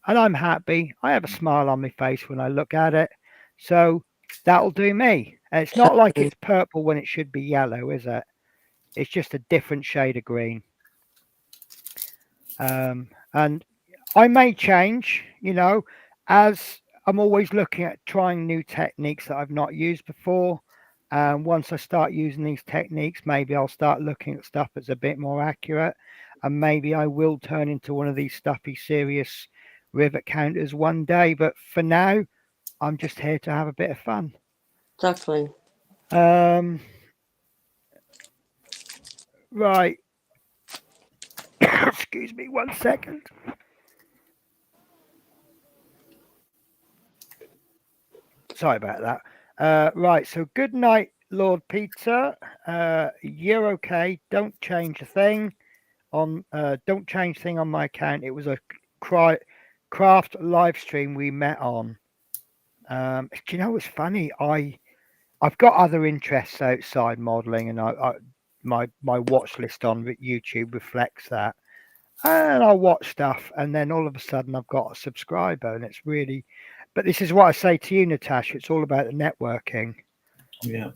Speaker 4: and I'm happy. I have a smile on my face when I look at it, so that'll do me. And it's not like it's purple when it should be yellow, is it? It's just a different shade of green. And I may change, you know, as I'm always looking at trying new techniques that I've not used before. Once I start using these techniques, maybe I'll start looking at stuff that's a bit more accurate, and maybe I will turn into one of these stuffy, serious rivet counters one day. But for now, I'm just here to have a bit of fun.
Speaker 6: Exactly.
Speaker 4: Right. Excuse me 1 second. Sorry about that. Right, so good night, Lord Peter. You're okay. Don't change a thing on. Don't change thing on my account. It was a craft live stream we met on. Do you know what's funny? I've got other interests outside modelling, and my watch list on YouTube reflects that. And I'll watch stuff, and then all of a sudden I've got a subscriber, and it's really. But this is what I say to you, Natasha. It's all about the networking.
Speaker 5: Yeah.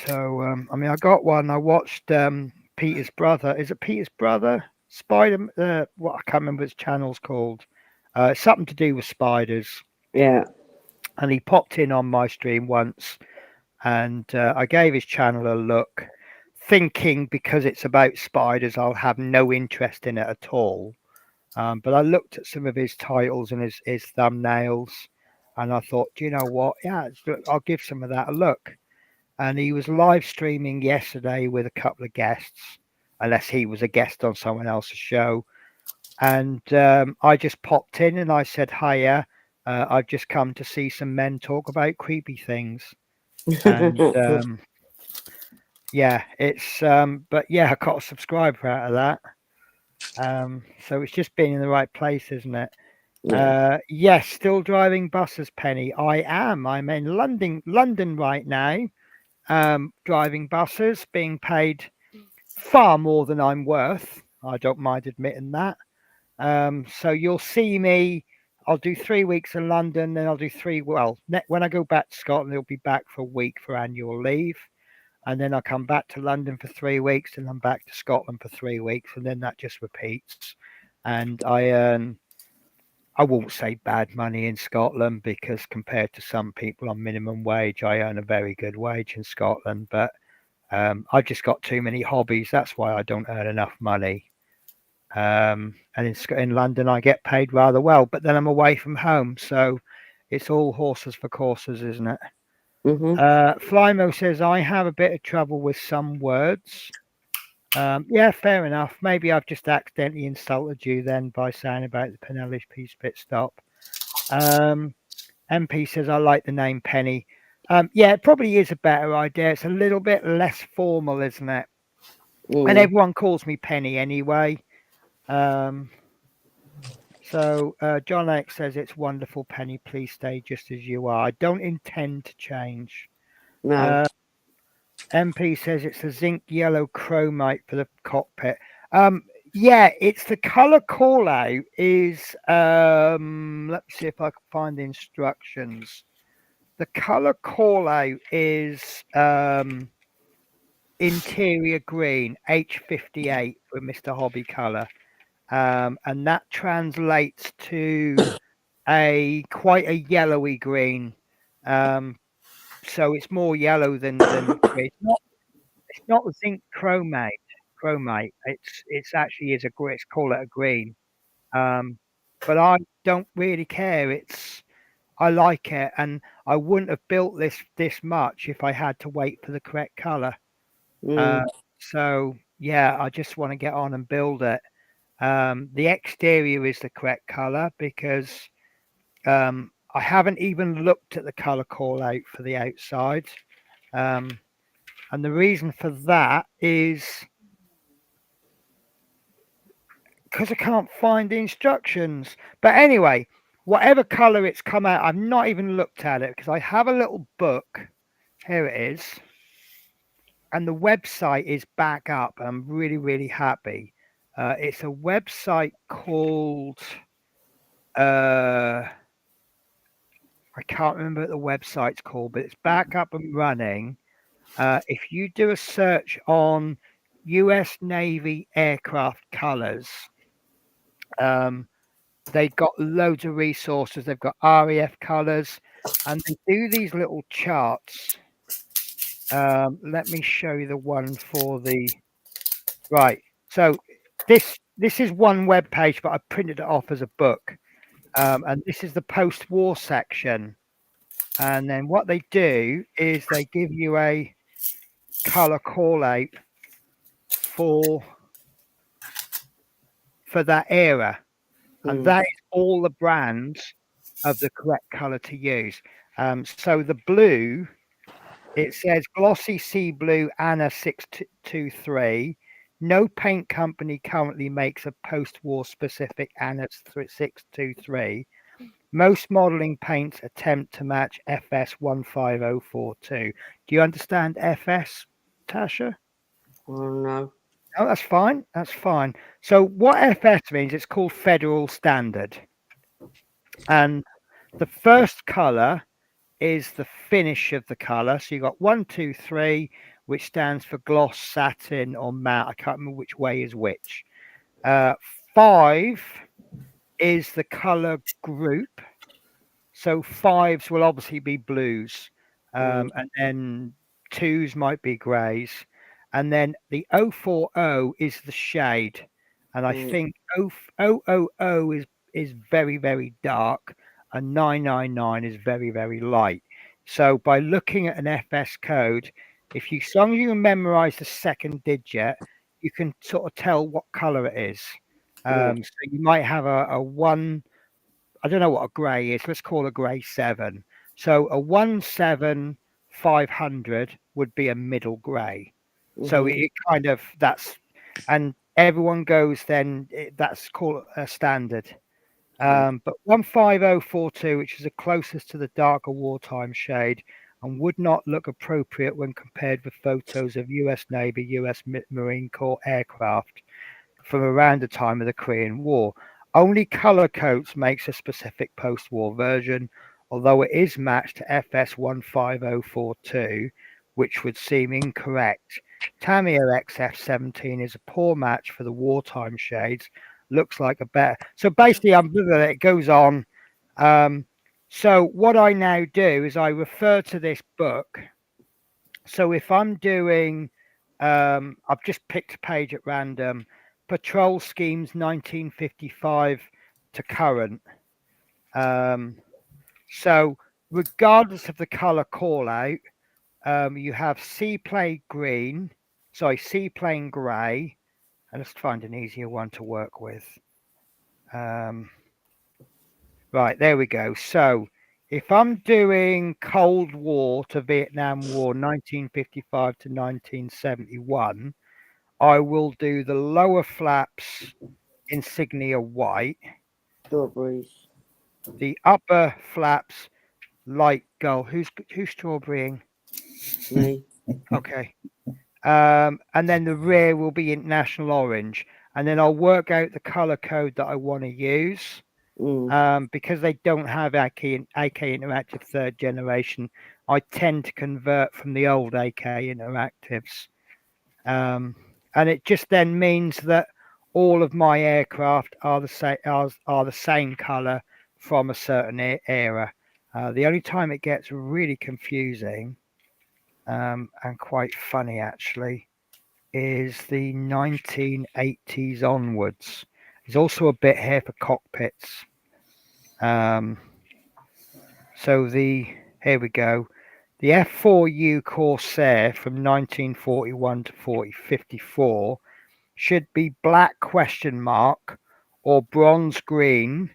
Speaker 4: So I mean, I got one. I watched Peter's brother. Is it Peter's brother? Spider. What I can't remember his channel's called. Something to do with spiders.
Speaker 6: Yeah.
Speaker 4: And he popped in on my stream once, and I gave his channel a look, thinking because it's about spiders, I'll have no interest in it at all. But I looked at some of his titles and his thumbnails, and I thought, do you know what? Yeah, I'll give some of that a look. And he was live streaming yesterday with a couple of guests, unless he was a guest on someone else's show. And I just popped in and I said, hiya, I've just come to see some men talk about creepy things. And yeah, it's but yeah, I got a subscriber out of that. So it's just being in the right place, isn't it?
Speaker 6: Yeah.
Speaker 4: Yes, still driving buses, Penny. I am. I'm in London right now. Driving buses, being paid far more than I'm worth. I don't mind admitting that. So you'll see me. I'll do 3 weeks in London, then I'll do when I go back to Scotland, I'll be back for a week for annual leave. And then I'll come back to London for 3 weeks, and I'm back to Scotland for 3 weeks, and then that just repeats. And I earn, I won't say bad money in Scotland, because compared to some people on minimum wage, I earn a very good wage in Scotland. But I've just got too many hobbies. That's why I don't earn enough money. And in London, I get paid rather well, but then I'm away from home. So it's all horses for courses, isn't it? Flymo says, I have a bit of trouble with some words. Yeah, fair enough. Maybe I've just accidentally insulted you then by saying about the Pinellas Peace Pit Stop. MP says, I like the name Penny. Yeah, it probably is a better idea. It's a little bit less formal, isn't it? And everyone calls me Penny anyway. So John X says, it's wonderful, Penny. Please stay just as you are. I don't intend to change.
Speaker 6: No.
Speaker 4: MP says it's a zinc yellow chromite for the cockpit. Yeah, it's the color call out is let me see if I can find the instructions. The color call out is interior green H58 for Mr. Hobby color. And that translates to quite a yellowy green. So it's more yellow than green. It's not zinc chromate. It's actually is a green. Let's call it a green. But I don't really care. I like it, and I wouldn't have built this much if I had to wait for the correct color. So yeah, I just want to get on and build it. The exterior is the correct color because I haven't even looked at the color call out for the outside. And the reason for that is because I can't find the instructions. But anyway, whatever color it's come out, I've not even looked at it because I have a little book. Here it is. And the website is back up. I'm really, really happy. It's a website called, I can't remember what the website's called, but it's back up and running. If you do a search on US Navy aircraft colors, they got loads of resources. They've got RAF colors, and they do these little charts. Let me show you the one for the right. So this is one web page, but I printed it off as a book, and this is the post-war section. And then what they do is they give you a color call out for that era, and that is all the brands of the correct color to use. So the blue, it says glossy sea blue Anna 623. No paint company currently makes a post-war specific Anna 623. Most modeling paints attempt to match FS 15042. Do you understand FS, Tasha?
Speaker 6: Oh, no.
Speaker 4: Oh, that's fine. That's fine. So what FS means, it's called Federal Standard. And the first color is the finish of the color. So you got 1, 2, 3, which stands for gloss, satin, or matte. I can't remember which way is which. 5 is the color group. So 5s will obviously be blues,
Speaker 6: Mm.
Speaker 4: and then 2s might be greys, and then the 040 is the shade, and I
Speaker 6: Mm.
Speaker 4: think 000 is very, very dark, and 999 is very, very light. So by looking at an FS code, if you, as long as you memorize the second digit, you can sort of tell what color it is.
Speaker 6: Yeah.
Speaker 4: So you might have a 1. I don't know what a grey is. Let's call a grey 7. So a 17500 would be a middle grey. So
Speaker 6: Mhm.
Speaker 4: it kind of and everyone goes then. That's called a standard.
Speaker 6: Mm.
Speaker 4: But 15042, which is the closest to the darker wartime shade, and would not look appropriate when compared with photos of U.S. Navy, U.S. Marine Corps aircraft from around the time of the Korean War. Only color codes makes a specific post-war version, although it is matched to FS 15042, which would seem incorrect. Tamiya XF17 is a poor match for the wartime shades. Looks like a better. So basically, it goes on. So what I now do is I refer to this book. So if I'm doing, I've just picked a page at random, patrol schemes 1955 to current. So regardless of the color call out, you have seaplane green, seaplane gray, and let's find an easier one to work with. Right, there we go. So if I'm doing Cold War to Vietnam War 1955 to 1971, I will do the lower flaps insignia white,
Speaker 6: Strawberries.
Speaker 4: the upper flaps light gold. Who's strawberrying?
Speaker 6: Me.
Speaker 4: Okay. And then the rear will be international orange, and then I'll work out the color code that I want to use.
Speaker 6: Mm.
Speaker 4: Because they don't have AK Interactive third generation, I tend to convert from the old AK Interactives. And it just then means that all of my aircraft are the same color from a certain era. The only time it gets really confusing and quite funny actually is the 1980s onwards. There's also a bit here for cockpits. So here we go. The F4U Corsair from 1941 to 54 should be black question mark or bronze green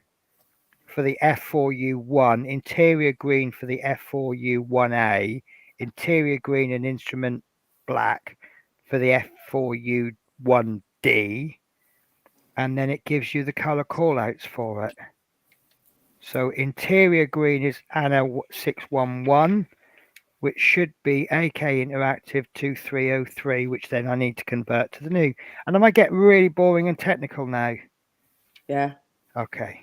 Speaker 4: for the F4U1, interior green for the F4U1A, interior green and instrument black for the F4U1D, and then it gives you the color callouts for it. So interior green is ANA 611, which should be AK Interactive 2303, which then I need to convert to the new. And I might get really boring and technical now.
Speaker 6: Yeah.
Speaker 4: Okay.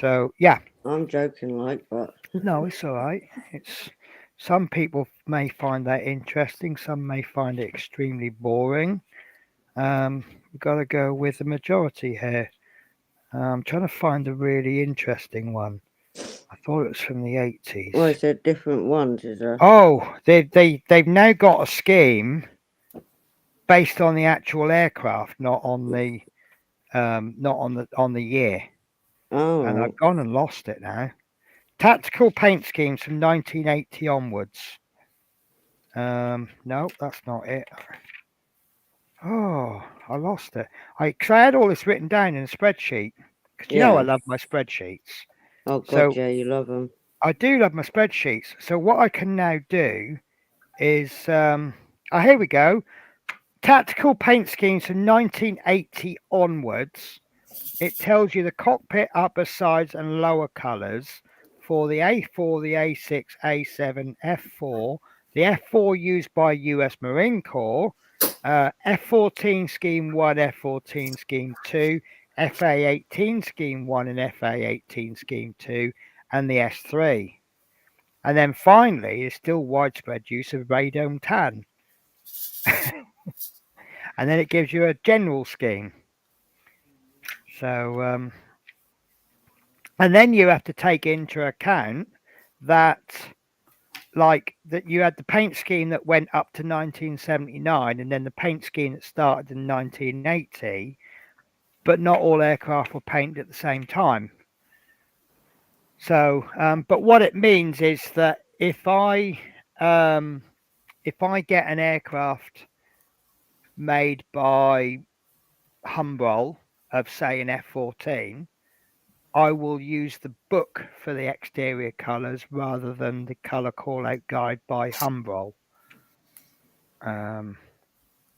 Speaker 4: So yeah.
Speaker 6: I'm joking, but
Speaker 4: No, it's all right. It's some people may find that interesting. Some may find it extremely boring. We've got to go with the majority here. I'm trying to find a really interesting one. I thought it was from the 80s.
Speaker 6: well, is there different ones? Is there?
Speaker 4: Oh, they've now got a scheme based on the actual aircraft, not on the year.
Speaker 6: Oh.
Speaker 4: And I've gone and lost it now. Tactical paint schemes from 1980 onwards. No, that's not it. Oh, I lost it. Because I had all this written down in a spreadsheet. Because you know I love my spreadsheets.
Speaker 6: Oh God,
Speaker 4: So
Speaker 6: yeah, you love them.
Speaker 4: I do love my spreadsheets. So what I can now do is, here we go. Tactical paint schemes from 1980 onwards. It tells you the cockpit upper, sides, and lower colours for the A4, the A6, A7, F4, the F4 used by US Marine Corps, F14 Scheme 1, F14 Scheme 2, FA18 Scheme 1 and FA18 Scheme 2, and the S3. And then finally, there's still widespread use of radome tan. And then it gives you a general scheme. So, and then you have to take into account that, like, that you had the paint scheme that went up to 1979, and then the paint scheme that started in 1980, but not all aircraft were painted at the same time. So, but what it means is that if I get an aircraft made by Humbrol of, say, an F-14, I will use the book for the exterior colours rather than the colour call-out guide by Humbrol.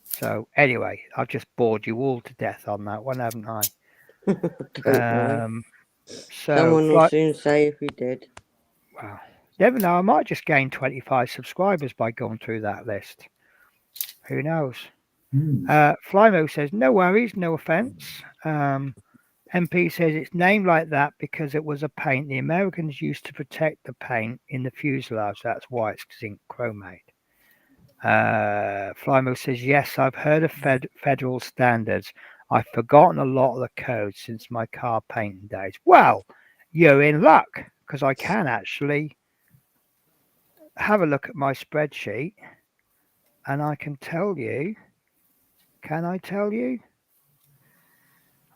Speaker 4: So anyway, I've just bored you all to death on that one, haven't I?
Speaker 6: Don't worry.
Speaker 4: So
Speaker 6: Someone will soon say if you did.
Speaker 4: Wow. Never know, I might just gain 25 subscribers by going through that list. Who knows? Flymo says, no worries, no offence. MP says it's named like that because it was a paint the Americans used to protect the paint in the fuselage. That's why it's zinc chromate. Flymo says, yes, I've heard of federal standards. I've forgotten a lot of the code since my car painting days. Well, you're in luck because I can actually have a look at my spreadsheet and I can tell you. Can I tell you?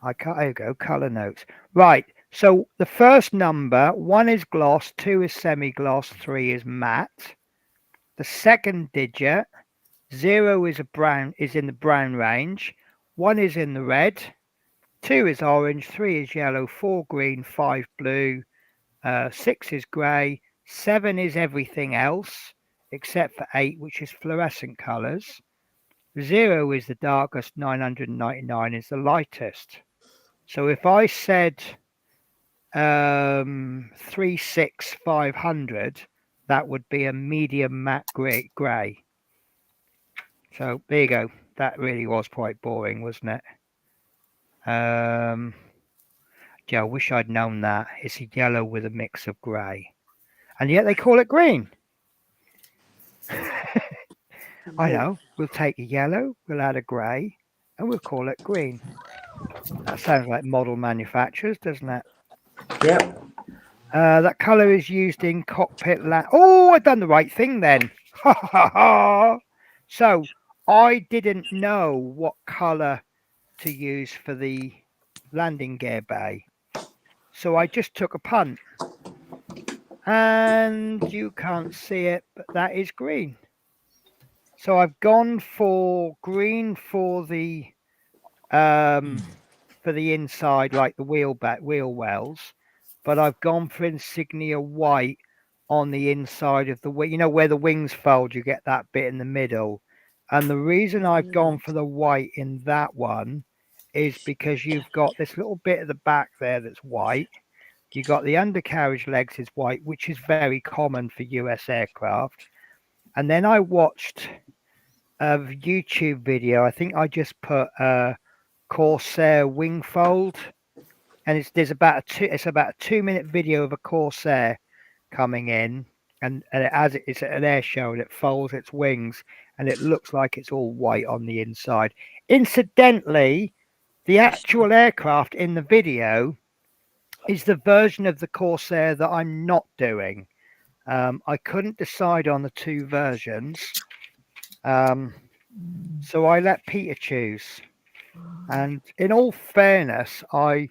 Speaker 4: I can't. There you go. Color notes. Right. So the first number, 1 is gloss, 2 is semi-gloss, 3 is matte. The second digit, 0 is in the brown range, 1 is in the red, 2 is orange, 3 is yellow, 4 green, 5 blue, 6 is grey, 7 is everything else except for 8, which is fluorescent colours. 0 is the darkest, 999 is the lightest. So if I said 36500, that would be a medium matte grey. So there you go. That really was quite boring, wasn't it? Yeah, I wish I'd known that. It's a yellow with a mix of grey. And yet they call it green. I know. We'll take a yellow, we'll add a grey, and we'll call it green. That sounds like model manufacturers, doesn't it?
Speaker 6: Yep.
Speaker 4: That colour is used in cockpit Oh, I've done the right thing then. Ha ha ha. So I didn't know what colour to use for the landing gear bay. So I just took a punt. And you can't see it, but that is green. So I've gone for green for the inside, like the wheel wells, but I've gone for insignia white on the inside of the wing. You know where the wings fold, you get that bit in the middle. And the reason I've gone for the white in that one is because you've got this little bit at the back there that's white. You got the undercarriage legs is white, which is very common for US aircraft. And then I watched a YouTube video. I think I just put Corsair wing fold, and it's about a 2-minute video of a Corsair coming in, and it's at an air show, and it folds its wings, and it looks like it's all white on the inside. Incidentally, the actual aircraft in the video is the version of the Corsair that I'm not doing. I couldn't decide on the two versions, so I let Peter choose. And in all fairness, I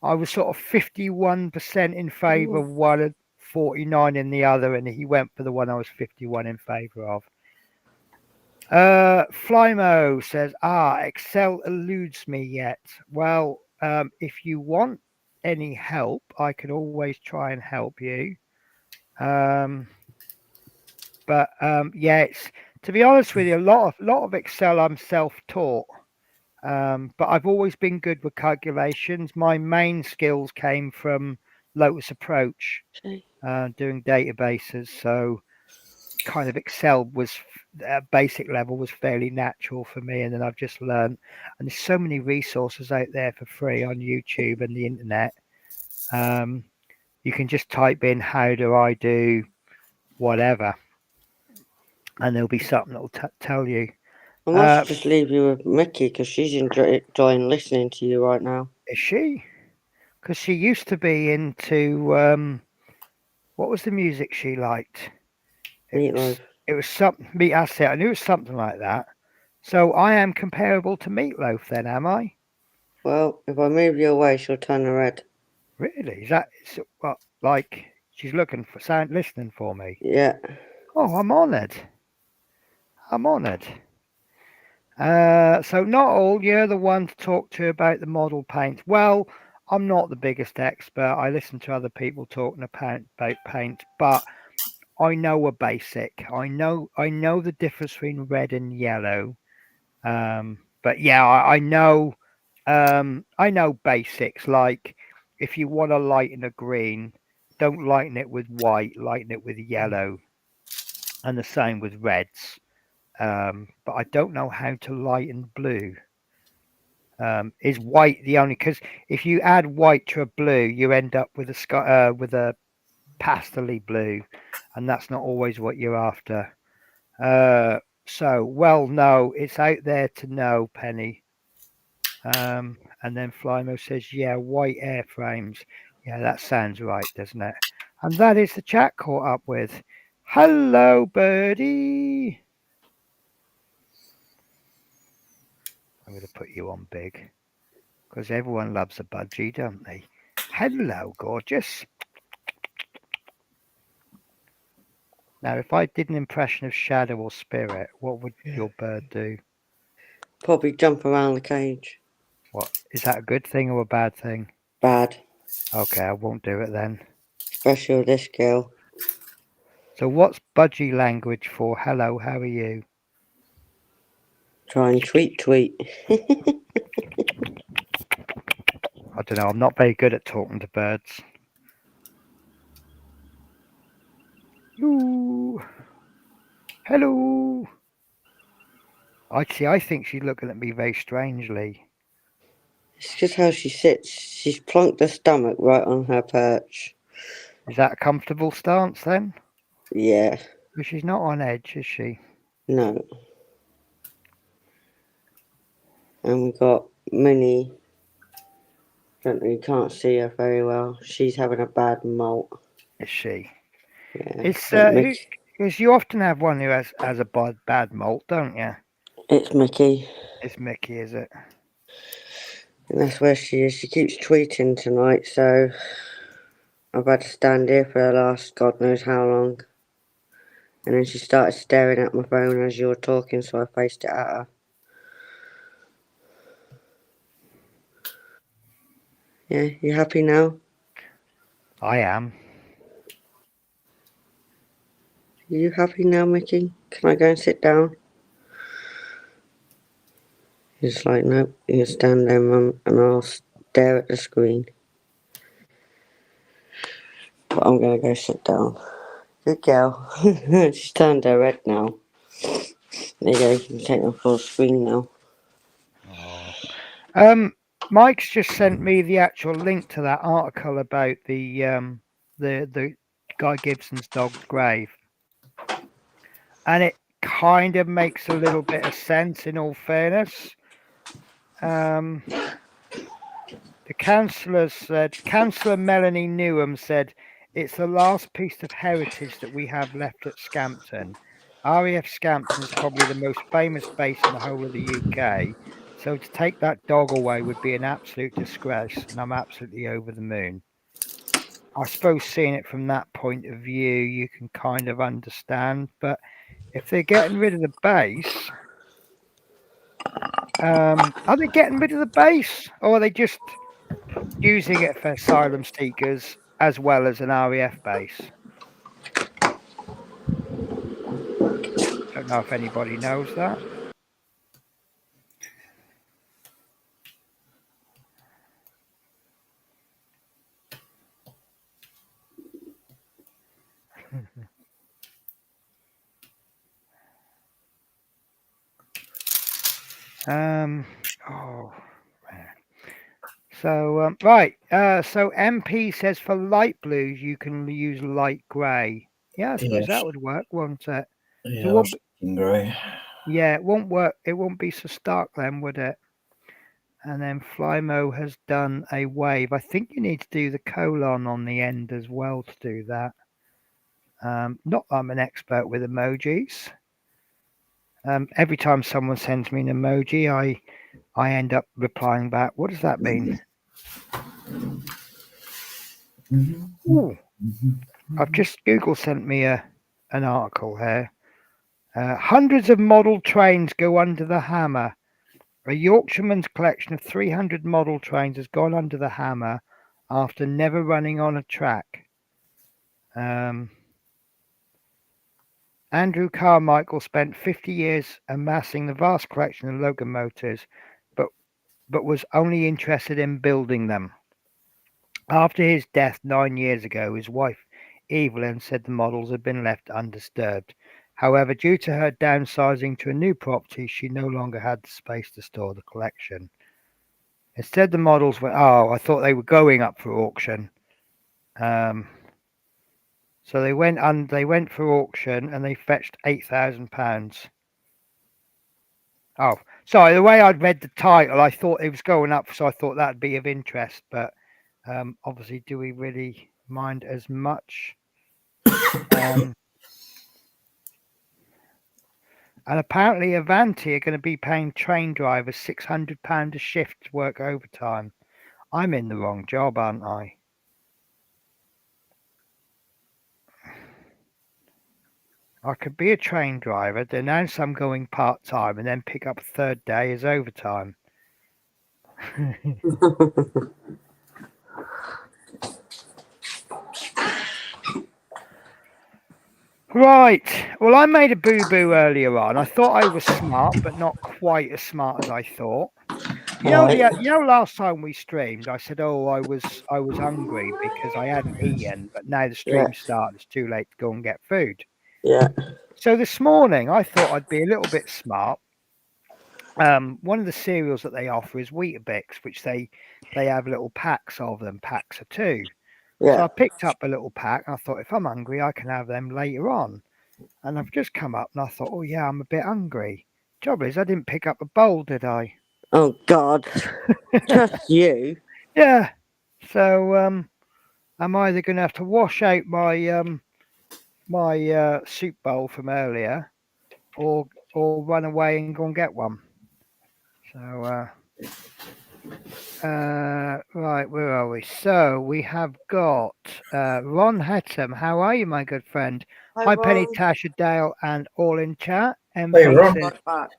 Speaker 4: was sort of 51% in favour of one and 49 in the other, and he went for the one I was 51 in favour of. Flymo says, Excel eludes me yet. Well, if you want any help, I can always try and help you. But yeah, it's, to be honest with you, a lot of Excel I'm self-taught. But I've always been good with calculations. My main skills came from Lotus Approach, doing databases. So kind of Excel was at basic level was fairly natural for me. And then I've just learned, and there's so many resources out there for free on YouTube and the internet. You can just type in, how do I do whatever? And there'll be something that'll tell you.
Speaker 6: I must just leave you with Mickey because she's enjoying listening to you right now.
Speaker 4: Is she? Because she used to be into what was the music she liked?
Speaker 6: Meatloaf.
Speaker 4: It was something. That's it. I knew it was something like that. So I am comparable to Meatloaf, then, am I?
Speaker 6: Well, if I move you away, she'll turn her head.
Speaker 4: Really? Is what? Like she's looking for listening for me?
Speaker 6: Yeah.
Speaker 4: Oh, I'm honoured. I'm honoured. So not all. You're the one to talk to about the model paint. Well, I'm not the biggest expert. I listen to other people talking about paint, but I know a basic. I know the difference between red and yellow. But yeah, I know basics. Like if you want to lighten a green, don't lighten it with white. Lighten it with yellow, and the same with reds. But I don't know how to lighten blue. Is white the only? Because if you add white to a blue, you end up with a sky with a pastely blue, and that's not always what you're after. No, it's out there to know, Penny. And then Flymo says, yeah, white airframes. Yeah, that sounds right, doesn't it? And that is the chat caught up with. Hello, birdie. I'm going to put you on big because everyone loves a budgie, don't they? Hello, gorgeous. Now, if I did an impression of Shadow or Spirit, what would your bird do?
Speaker 6: Probably jump around the cage.
Speaker 4: What is that a good thing or a bad thing?
Speaker 6: Bad.
Speaker 4: Okay, I won't do it then.
Speaker 6: Especially with this girl.
Speaker 4: So what's budgie language for hello, how are you?
Speaker 6: Try and tweet.
Speaker 4: I don't know, I'm not very good at talking to birds. Ooh. Hello. I think she's looking at me very strangely.
Speaker 6: It's just how she sits. She's plonked her stomach right on her perch.
Speaker 4: Is that a comfortable stance then?
Speaker 6: Yeah.
Speaker 4: But she's not on edge, is she?
Speaker 6: No. And we got Minnie. You can't see her very well. She's having a bad molt.
Speaker 4: Is she?
Speaker 6: Yeah.
Speaker 4: It's because you often have one who has a bad molt, don't you?
Speaker 6: It's Mickey.
Speaker 4: It's Mickey, is it?
Speaker 6: And that's where she is. She keeps tweeting tonight, so I've had to stand here for the last God knows how long. And then she started staring at my phone as you were talking, so I faced it at her. Yeah, you happy now?
Speaker 4: I am.
Speaker 6: Are you happy now, Mickey? Can I go and sit down? He's like, nope, you stand there, Mum, and I'll stare at the screen. But I'm going to go sit down. Good girl. She's turned her head now. There you go, you can take the full screen now.
Speaker 4: Oh. Mike's just sent me the actual link to that article about the Guy Gibson's dog's grave, and it kind of makes a little bit of sense. In all fairness, the Councillor Melanie Newham said, "It's the last piece of heritage that we have left at Scampton. RAF Scampton is probably the most famous base in the whole of the UK. So to take that dog away would be an absolute disgrace, and I'm absolutely over the moon." I suppose seeing it from that point of view, you can kind of understand. But if they're getting rid of the base, are they getting rid of the base, or are they just using it for asylum seekers as well as an RAF base? Don't know if anybody knows that. Oh, man. So right. So MP says for light blues you can use light grey. Yeah, I suppose that would work, won't it?
Speaker 5: Yeah,
Speaker 4: So
Speaker 5: grey.
Speaker 4: Yeah, it won't work. It won't be so stark then, would it? And then Flymo has done a wave. I think you need to do the colon on the end as well to do that. Not that I'm an expert with emojis. Every time someone sends me an emoji, I end up replying back. What does that mean? Ooh, I've just Google sent me an article here. Hundreds of model trains go under the hammer. A Yorkshireman's collection of 300 model trains has gone under the hammer after never running on a track. Andrew Carmichael spent 50 years amassing the vast collection of locomotives, but was only interested in building them. After his death 9 years ago, his wife Evelyn said the models had been left undisturbed. However, due to her downsizing to a new property, she no longer had the space to store the collection. Instead, the models went. Oh, I thought they were going up for auction. So they went for auction and they fetched £8,000. Oh, sorry. The way I'd read the title, I thought it was going up, so I thought that'd be of interest. But obviously, do we really mind as much? And apparently, Avanti are going to be paying train drivers £600 a shift to work overtime. I'm in the wrong job, aren't I? I could be a train driver, denounce I'm going part-time, and then pick up a third day as overtime. Right. Well, I made a boo-boo earlier on. I thought I was smart, but not quite as smart as I thought.
Speaker 6: Right.
Speaker 4: Last time we streamed, I said, "Oh, I was hungry because I hadn't eaten, but now the stream started. It's too late to go and get food."
Speaker 6: Yeah.
Speaker 4: So this morning, I thought I'd be a little bit smart. One of the cereals that they offer is Weetabix, which they have little packs of them, packs of 2. So
Speaker 6: Yeah.
Speaker 4: I picked up a little pack. And I thought, if I'm hungry, I can have them later on. And I've just come up and I thought, oh yeah, I'm a bit hungry. Trouble is, I didn't pick up a bowl, did I?
Speaker 6: Oh God. Just you.
Speaker 4: Yeah. So I'm either going to have to wash out my my soup bowl from earlier, or run away and go and get one. So right, where are we? So we have got Ron Hettam. How are you, my good friend? Hi, Penny, Tasha, Dale, and all in chat.
Speaker 5: Hey, Ron.
Speaker 6: Right back.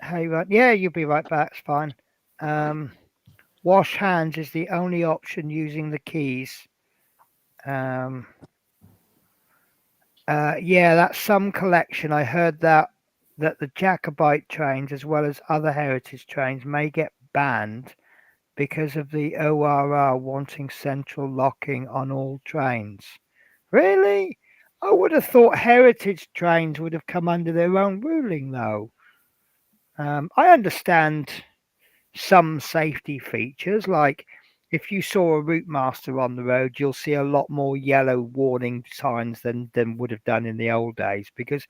Speaker 4: Hey, Ron. Yeah, you'll be right back. It's fine. Wash hands is the only option using the keys. Yeah, that's some collection. I heard that the Jacobite trains, as well as other heritage trains, may get banned because of the ORR wanting central locking on all trains. Really? I would have thought heritage trains would have come under their own ruling, though. I understand some safety features, like if you saw a route master on the road, you'll see a lot more yellow warning signs than would have done in the old days, because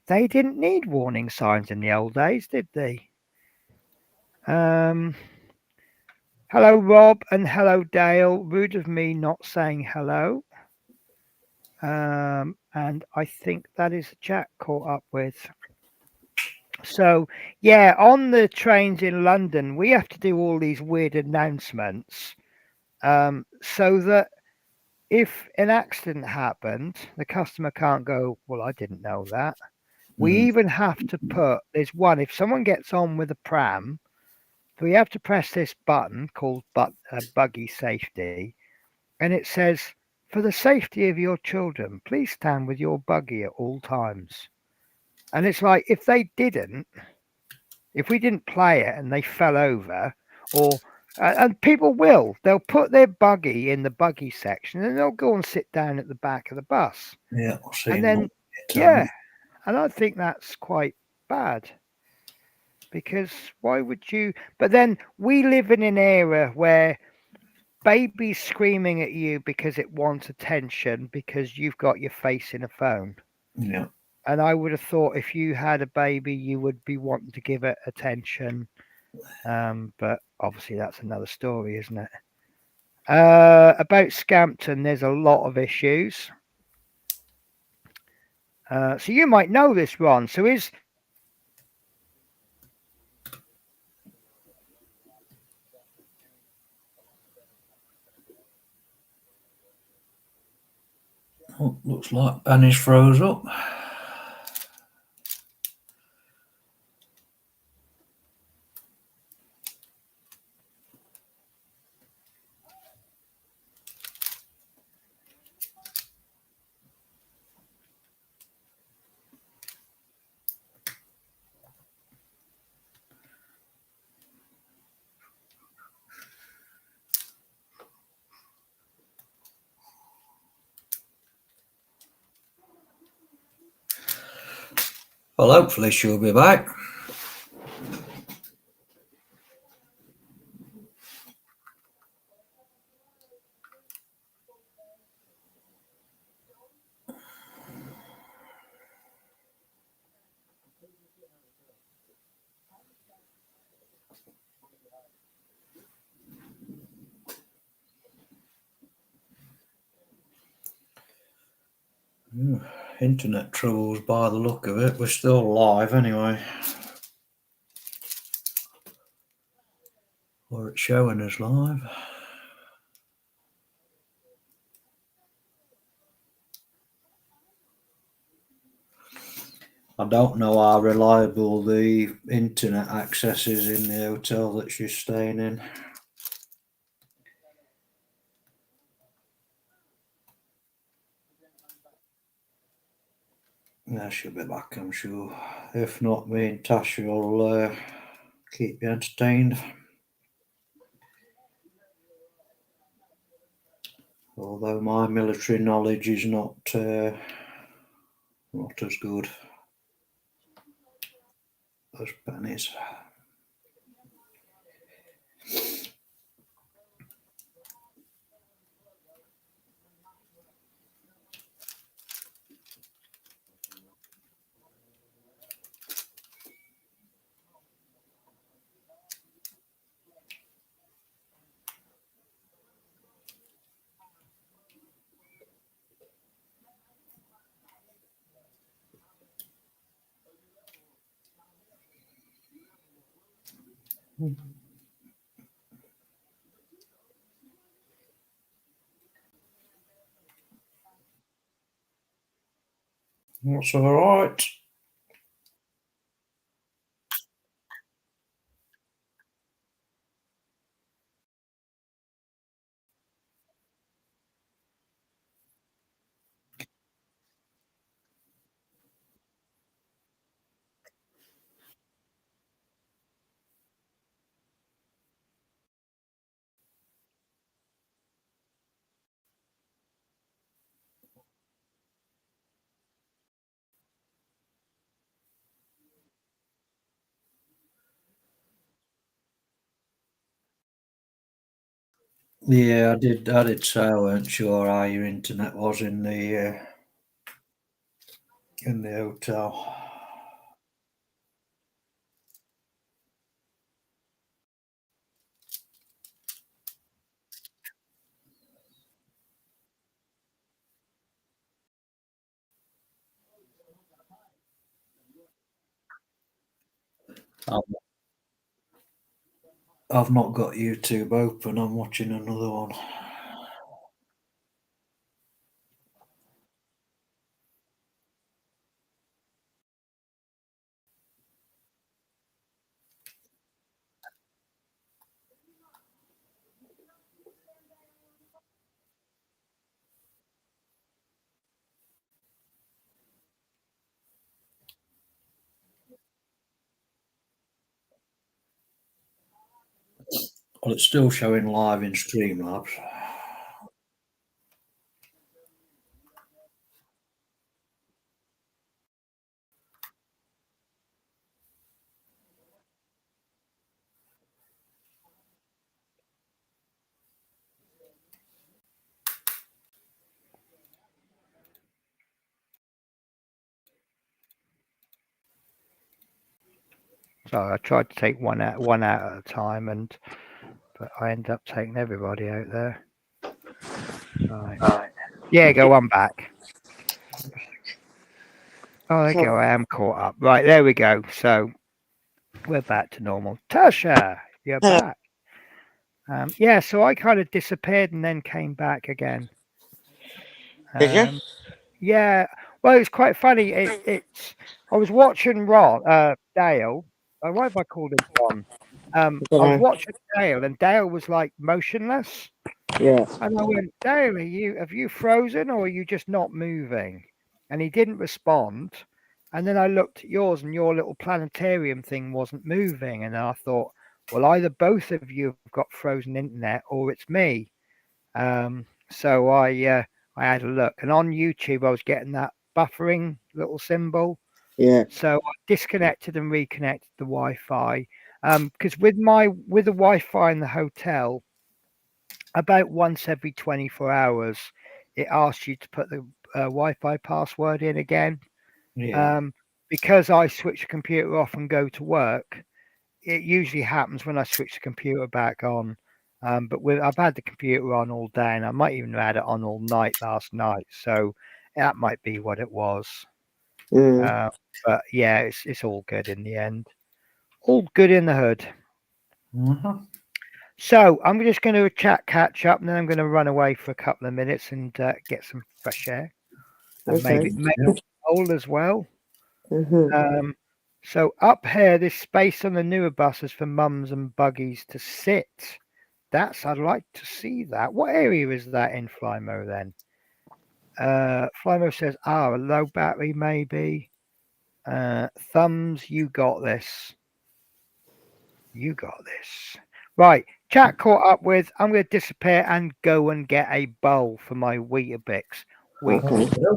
Speaker 4: they didn't need warning signs in the old days, did they? Hello, Rob, and hello, Dale. Rude of me not saying hello. And I think that is the chat caught up with. So, yeah, on the trains in London, we have to do all these weird announcements so that if an accident happened, the customer can't go, well, I didn't know that. We even have to put, there's one, if someone gets on with a pram, we have to press this button called buggy safety, and it says, for the safety of your children, please stand with your buggy at all times. And it's like, if we didn't play it and they fell over, or and people they'll put their buggy in the buggy section and they'll go and sit down at the back of the bus.
Speaker 5: Yeah,
Speaker 4: and then and I think that's quite bad, because why would you? But then we live in an era where baby's screaming at you because it wants attention because you've got your face in a phone.
Speaker 5: Yeah.
Speaker 4: and I would have thought if you had a baby, you would be wanting to give it attention. But obviously, that's another story, isn't it? About Scampton, there's a lot of issues. So you might know this, Ron. So is
Speaker 5: Oh, looks like Benny's froze up. Well, hopefully she'll be back. Internet troubles by the look of it. We're still live anyway. Or it's showing us live. I don't know how reliable the internet access is in the hotel that she's staying in. Yeah, she'll be back, I'm sure. If not, me and Tasha will keep you entertained. Although my military knowledge is not as good as Benny's. That's all right. Yeah, I did. I did say I weren't sure how your internet was in the hotel. I've not got YouTube open. I'm watching another one. Well, it's still showing live in Streamlabs.
Speaker 4: So I tried to take one out at a time, but I ended up taking everybody out there. Right. Yeah, go on back. Oh, there you go. I am caught up. Right, there we go. So we're back to normal. Tasha, you're
Speaker 6: Hello.
Speaker 4: back. Yeah, so I kind of disappeared and then came back again.
Speaker 6: Did you?
Speaker 4: Yeah, well, it's quite funny. It's I was watching Dale. Why have I called him Ron? I was
Speaker 6: Dunno.
Speaker 4: watching Dale, and Dale was like motionless,
Speaker 6: Yeah.
Speaker 4: and I went, Dale, have you frozen or are you just not moving? And he didn't respond. And then I looked at yours, and your little planetarium thing wasn't moving, and I thought, well, either both of you have got frozen internet or it's me. So I had a look, and on YouTube I was getting that buffering little symbol.
Speaker 6: Yeah.
Speaker 4: So I disconnected and reconnected the Wi-Fi. Because with the Wi-Fi in the hotel, about once every 24 hours, it asks you to put the Wi-Fi password in again.
Speaker 5: Yeah.
Speaker 4: Because I switch the computer off and go to work, it usually happens when I switch the computer back on. But I've had the computer on all day, and I might even have had it on all night last night. So that might be what it was.
Speaker 6: Mm.
Speaker 4: But yeah, it's all good in the end. All good in the hood.
Speaker 5: Uh-huh.
Speaker 4: So I'm just going to catch up, and then I'm going to run away for a couple of minutes and get some fresh air, and
Speaker 6: Okay.
Speaker 4: maybe cold as well.
Speaker 6: Mm-hmm.
Speaker 4: So up here, this space on the newer buses for mums and buggies to sit. I'd like to see that. What area is that in Flymo then? Flymo says, a low battery maybe. Thumbs, you got this. You got this. Right, chat caught up with. I'm going to disappear and go and get a bowl for my Weetabix.
Speaker 6: Okay.
Speaker 4: So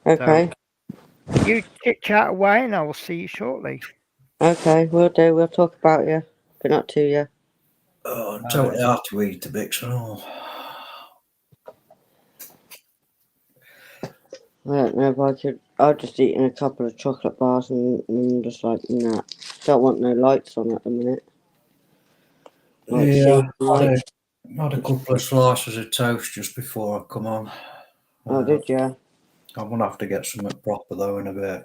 Speaker 6: Okay.
Speaker 4: you chit chat away, and I will see you shortly.
Speaker 6: Okay. We'll do. We'll talk about you. But not to you.
Speaker 5: Oh, I'm totally hard to eat a bit and all.
Speaker 6: I don't know if I could. I've just eaten a couple of chocolate bars and just like, nah. Don't want no lights on at the minute. Like
Speaker 5: Yeah,
Speaker 6: lights.
Speaker 5: had a couple of slices of toast just before I come on.
Speaker 6: Oh, did you?
Speaker 5: I'm gonna have to get something proper though in a bit.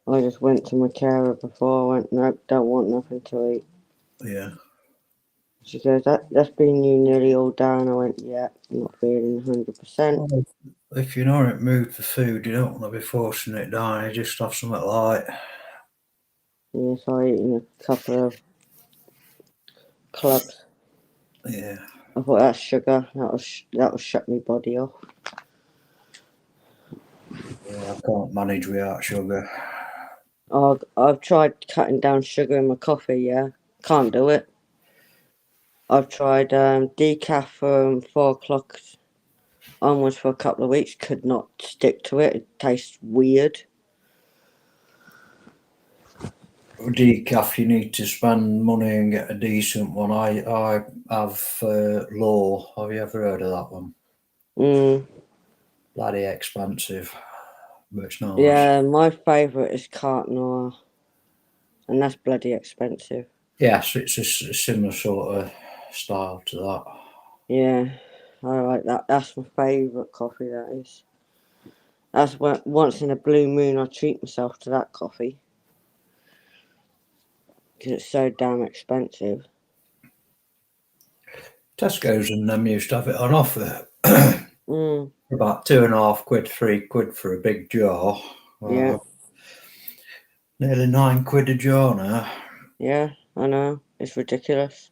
Speaker 6: I just went to my carer before. I went, nope, don't want nothing to eat.
Speaker 5: Yeah.
Speaker 6: She goes, that's been you nearly all down. I went, yeah, I'm not feeling 100%.
Speaker 5: Well, if you're not in the mood for food, you don't want to be forcing it down. You just have something light.
Speaker 6: Yeah, so I eaten a couple of clubs.
Speaker 5: Yeah.
Speaker 6: I thought that's sugar. That'll shut my body off.
Speaker 5: Yeah, I can't manage without sugar.
Speaker 6: I've tried cutting down sugar in my coffee. Yeah, can't do it. I've tried decaf from 4 o'clock onwards for a couple of weeks. Could not stick to it. It tastes weird.
Speaker 5: Decaf, you need to spend money and get a decent one. I have Law. Have you ever heard of that one? Bloody expensive, but it's nice.
Speaker 6: Yeah, my favourite is Carte Noir, and that's bloody expensive.
Speaker 5: Yes, it's a similar sort of style to that.
Speaker 6: Yeah, I like that. That's my favourite coffee. That is. That's when once in a blue moon I treat myself to that coffee because it's so damn expensive.
Speaker 5: Tesco's and them used to have it on offer. About £2.50, £3 for a big jar.
Speaker 6: Yeah.
Speaker 5: Nearly £9 a jar now.
Speaker 6: Yeah, I know. It's ridiculous.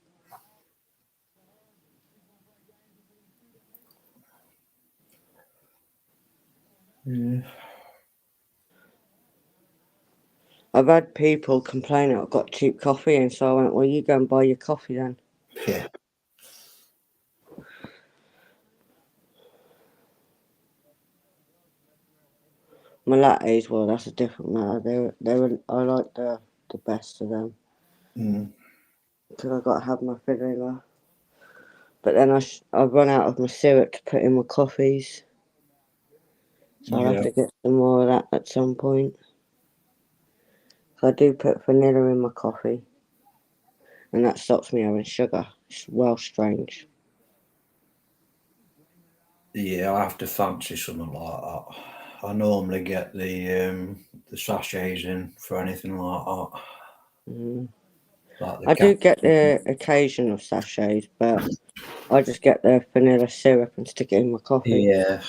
Speaker 5: Yeah.
Speaker 6: I've had people complain that I've got cheap coffee, and so I went, well, you go and buy your coffee then.
Speaker 5: Yeah.
Speaker 6: My lattes, well, that's a different matter. I like the best of them. Because I've got to have my fiddler. But then I've run out of my syrup to put in my coffees. So I'll have to get some more of that at some point. So I do put vanilla in my coffee. And that stops me having sugar. It's well strange.
Speaker 5: Yeah, I have to fancy something like that. I normally get the sachets in for anything like that.
Speaker 6: Mm.
Speaker 5: Like the
Speaker 6: I do get the occasional sachets, but I just get the vanilla syrup and stick it in my coffee.
Speaker 5: Yeah.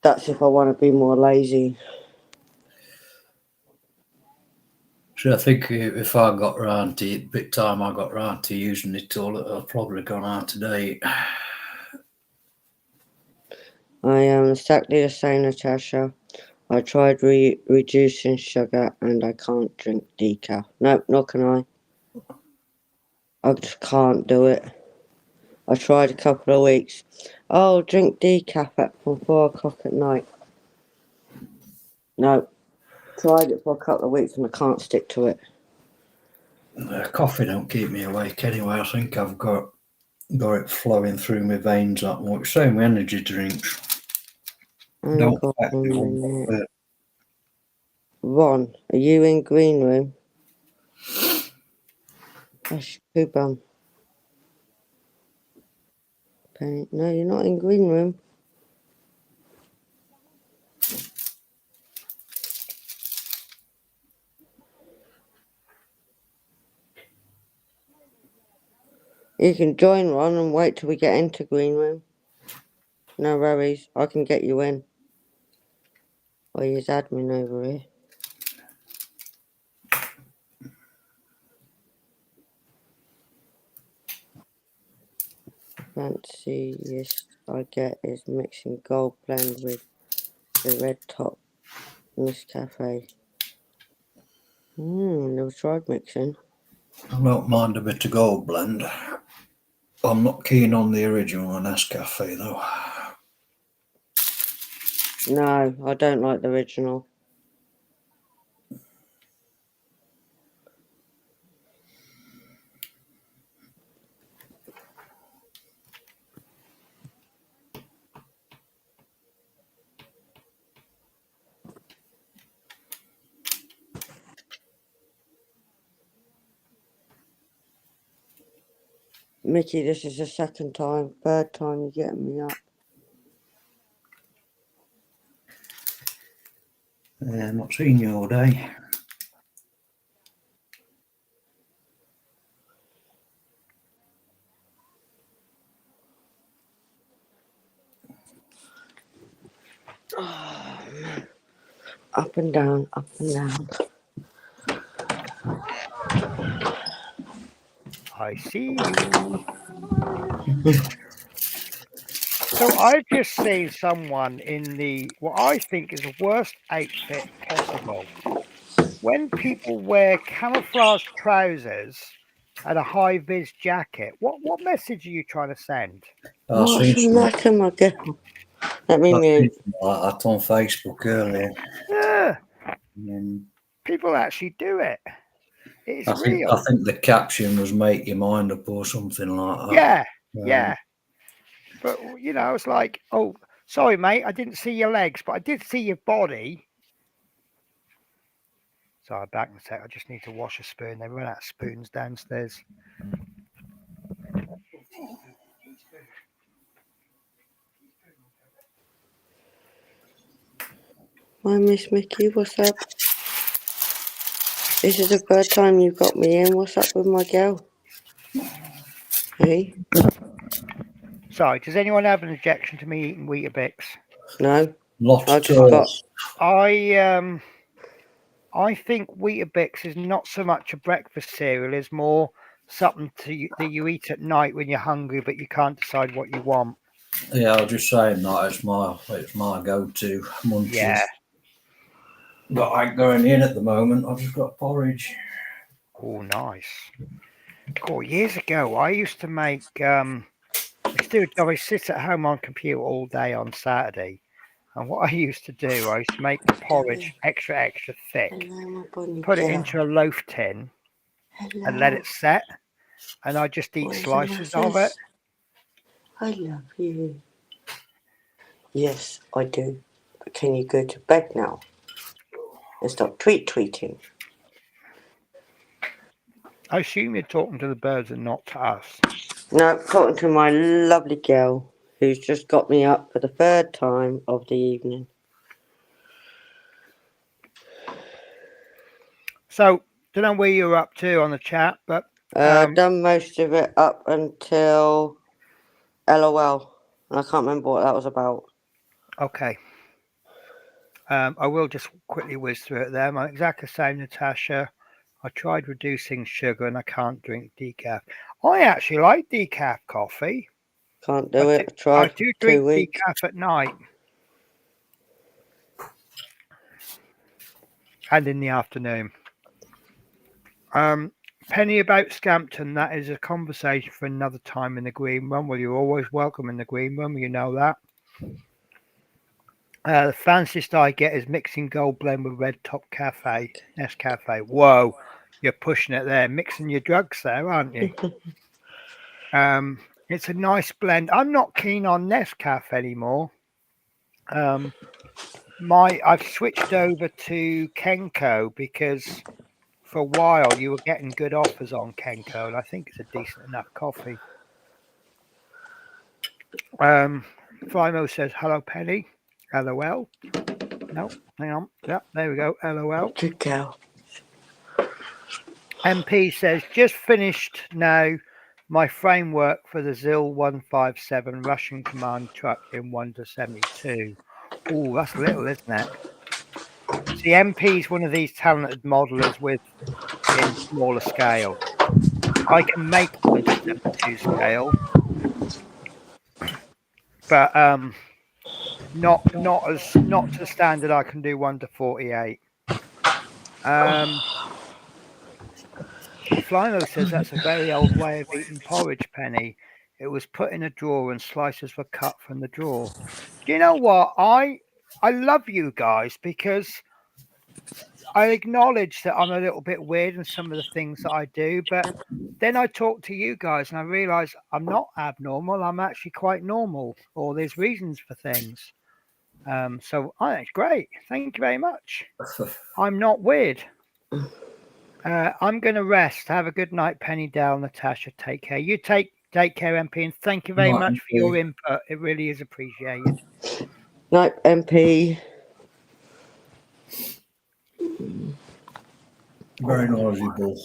Speaker 6: That's if I want to be more lazy.
Speaker 5: So I think if I got round to it, bit time I got round to using it all, I've probably gone out of date.
Speaker 6: I am exactly the same, Natasha. I tried reducing sugar and I can't drink decaf. Nope, nor can I. I just can't do it. I tried a couple of weeks. Oh, drink decaf from 4 o'clock at night. No. Tried it for a couple of weeks and I can't stick to it.
Speaker 5: Coffee don't keep me awake anyway. I think I've got it flowing through my veins that much. Same with energy drinks. Don't affect me one bit.
Speaker 6: Ron, are you in green room? That's poo bum. No, you're not in green room. You can join Ron and wait till we get into green room. No worries, I can get you in. I'll use admin over here. Fanciest I get is mixing gold blend with the red top Nescafe. Never tried mixing.
Speaker 5: I don't mind a bit of gold blend. I'm not keen on the original Nescafe though.
Speaker 6: No, I don't like the original. Mickey, this is the third time you're getting me up.
Speaker 5: Not seen you all day.
Speaker 6: Oh, man. Up and down, up and down.
Speaker 4: I see you. So I've just seen someone in what I think is the worst outfit possible. When people wear camouflage trousers and a high-vis jacket, what message are you trying to send?
Speaker 6: What's the matter, my girl? Let me mute.
Speaker 5: Like that on Facebook earlier.
Speaker 4: Yeah,
Speaker 5: And
Speaker 4: people actually do it. It's
Speaker 5: I
Speaker 4: real.
Speaker 5: think the caption was "Make your mind up" or something like that.
Speaker 4: Yeah, yeah. But I was like, oh, sorry, mate, I didn't see your legs, but I did see your body. Sorry, back in a sec. I just need to wash a spoon. They run out of spoons downstairs.
Speaker 6: Hi, Miss Mickey, what's up? This is the third time you've got me in. What's up with my girl? Hey?
Speaker 4: Sorry, does anyone have an objection to me eating Weetabix?
Speaker 6: No?
Speaker 5: Not
Speaker 6: I
Speaker 5: at
Speaker 6: just
Speaker 5: all.
Speaker 6: got...
Speaker 4: I think Weetabix is not so much a breakfast cereal, it's more something that you eat at night when you're hungry, but you can't decide what you want.
Speaker 5: Yeah, I was just saying that it's my go-to munchies.
Speaker 4: Yeah.
Speaker 5: But I ain't going in at the moment. I've just got porridge.
Speaker 4: Oh, nice. Cool. Years ago, I used to make. I sit at home on computer all day on Saturday, and what I used to do, I used to make the porridge extra thick, put it into a loaf tin, and let it set, and I just eat slices of it.
Speaker 6: I love you. Yes, I do. can you go to bed now and stop tweeting?
Speaker 4: I assume you're talking to the birds and not to us.
Speaker 6: No, talking to my lovely girl who's just got me up for the third time of the evening.
Speaker 4: So, don't know where you're up to on the chat, but
Speaker 6: Done most of it up until LOL. And I can't remember what that was about.
Speaker 4: okay. I will just quickly whiz through it there. I'm exactly the same, Natasha. I tried reducing sugar and I can't drink decaf. I actually like decaf coffee.
Speaker 6: Can't do it. I
Speaker 4: I
Speaker 6: tried
Speaker 4: do
Speaker 6: 2
Speaker 4: drink
Speaker 6: weeks.
Speaker 4: decaf at night and in the afternoon. Penny about Scampton, that is a conversation for another time in the green room. Well, you're always welcome in the green room, you know that. The fanciest I get is mixing gold blend with red top cafe, Nescafe. Whoa, you're pushing it there, mixing your drugs there, aren't you? It's a nice blend. I'm not keen on Nescafe anymore. I've switched over to Kenko because for a while you were getting good offers on Kenko, and I think it's a decent enough coffee. Flymo says hello, Penny. LOL. No, hang on. Yep, there we go. LOL.
Speaker 6: Good girl.
Speaker 4: MP says just finished now my framework for the ZIL 157 Russian command truck in 1 to 72. Oh, that's little, isn't it? See, MP is one of these talented modelers in smaller scale. I can make 1 to 72 scale, but not to the standard I can do 1 to 48. Flymo says that's a very old way of eating porridge, Penny. It was put in a drawer and slices were cut from the drawer. Do you know what? I love you guys because I acknowledge that I'm a little bit weird in some of the things that I do, but then I talk to you guys and I realize I'm not abnormal. I'm actually quite normal, or there's reasons for things. So it's great. Thank you very much. I'm not weird. I'm going to rest. Have a good night, Penny, Dale, Natasha. Take care. You take care, MP, and thank you very much for your input. It really is appreciated.
Speaker 6: Night, MP.
Speaker 5: Very knowledgeable.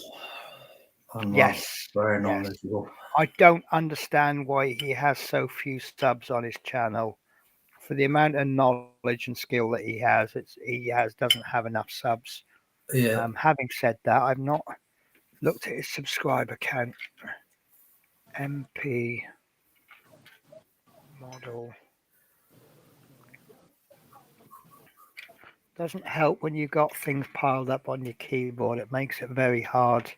Speaker 4: Yes.
Speaker 5: Very knowledgeable.
Speaker 4: Yes. I don't understand why he has so few subs on his channel. For the amount of knowledge and skill that he doesn't have enough subs.
Speaker 5: Yeah.
Speaker 4: Having said that, I've not looked at his subscriber count. MP model. Doesn't help when you've got things piled up on your keyboard. It makes it very hard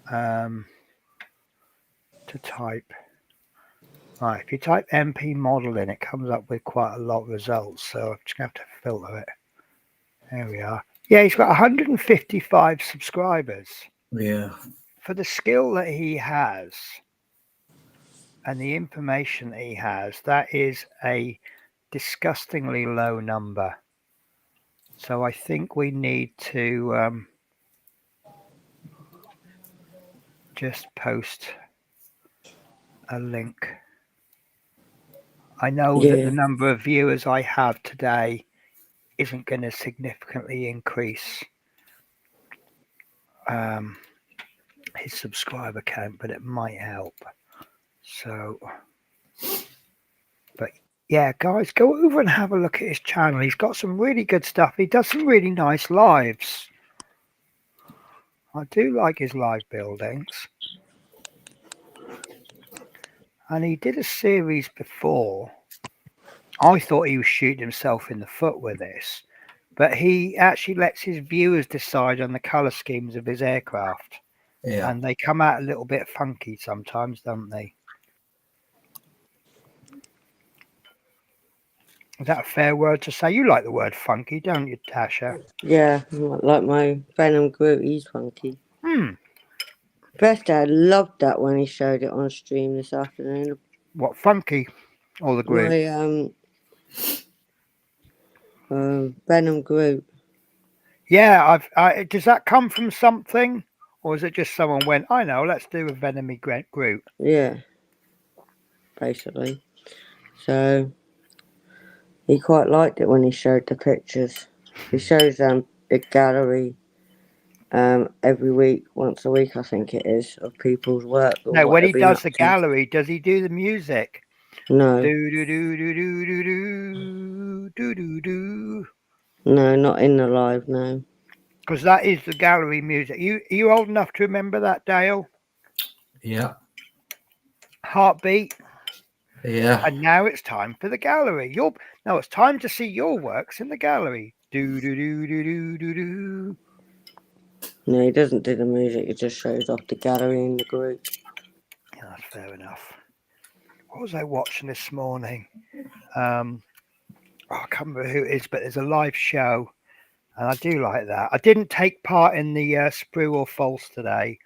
Speaker 4: to type. Right, if you type MP model in, it comes up with quite a lot of results. So I'm just going to have to filter it. There we are. Yeah, he's got 155 subscribers.
Speaker 5: Yeah.
Speaker 4: For the skill that he has and the information that he has, that is a disgustingly low number. So I think we need to just post a link. I know that the number of viewers I have today isn't going to significantly increase his subscriber count, but it might help. So, but yeah, guys, go over and have a look at his channel. He's got some really good stuff. He does some really nice lives. I do like his live buildings. And he did a series before. I thought he was shooting himself in the foot with this, but he actually lets his viewers decide on the color schemes of his aircraft.
Speaker 5: Yeah.
Speaker 4: And they come out a little bit funky sometimes, don't they? Is that a fair word to say? You like the word funky, don't you, Tasha?
Speaker 6: Yeah, like my Venom Groot, he's funky. Best I loved that when he showed it on stream this afternoon.
Speaker 4: What, funky or the Groot?
Speaker 6: Venom Group.
Speaker 4: Yeah, does that come from something, or is it just someone went, I know, let's do a Venomy group?
Speaker 6: Yeah, basically. So he quite liked it when he showed the pictures. He shows the gallery every week, once a week, I think it is, of people's work or
Speaker 4: No, when he
Speaker 6: whatever he's
Speaker 4: does
Speaker 6: up
Speaker 4: the
Speaker 6: to.
Speaker 4: gallery, does he do the music?
Speaker 6: No,
Speaker 4: Do do do do do do do do do do.
Speaker 6: no, not in the live. No.
Speaker 4: Because that is the gallery music. Are you old enough to remember that, Dale?
Speaker 5: Yeah.
Speaker 4: Heartbeat.
Speaker 5: Yeah.
Speaker 4: And now it's time for the gallery. Now it's time to see your works in the gallery. Do do do do do do do.
Speaker 6: No, he doesn't do the music. He just shows off the gallery in the group.
Speaker 4: Yeah, that's fair enough. What was I watching this morning? I can't remember who it is, but there's a live show, and I do like that. I didn't take part in the sprue or false today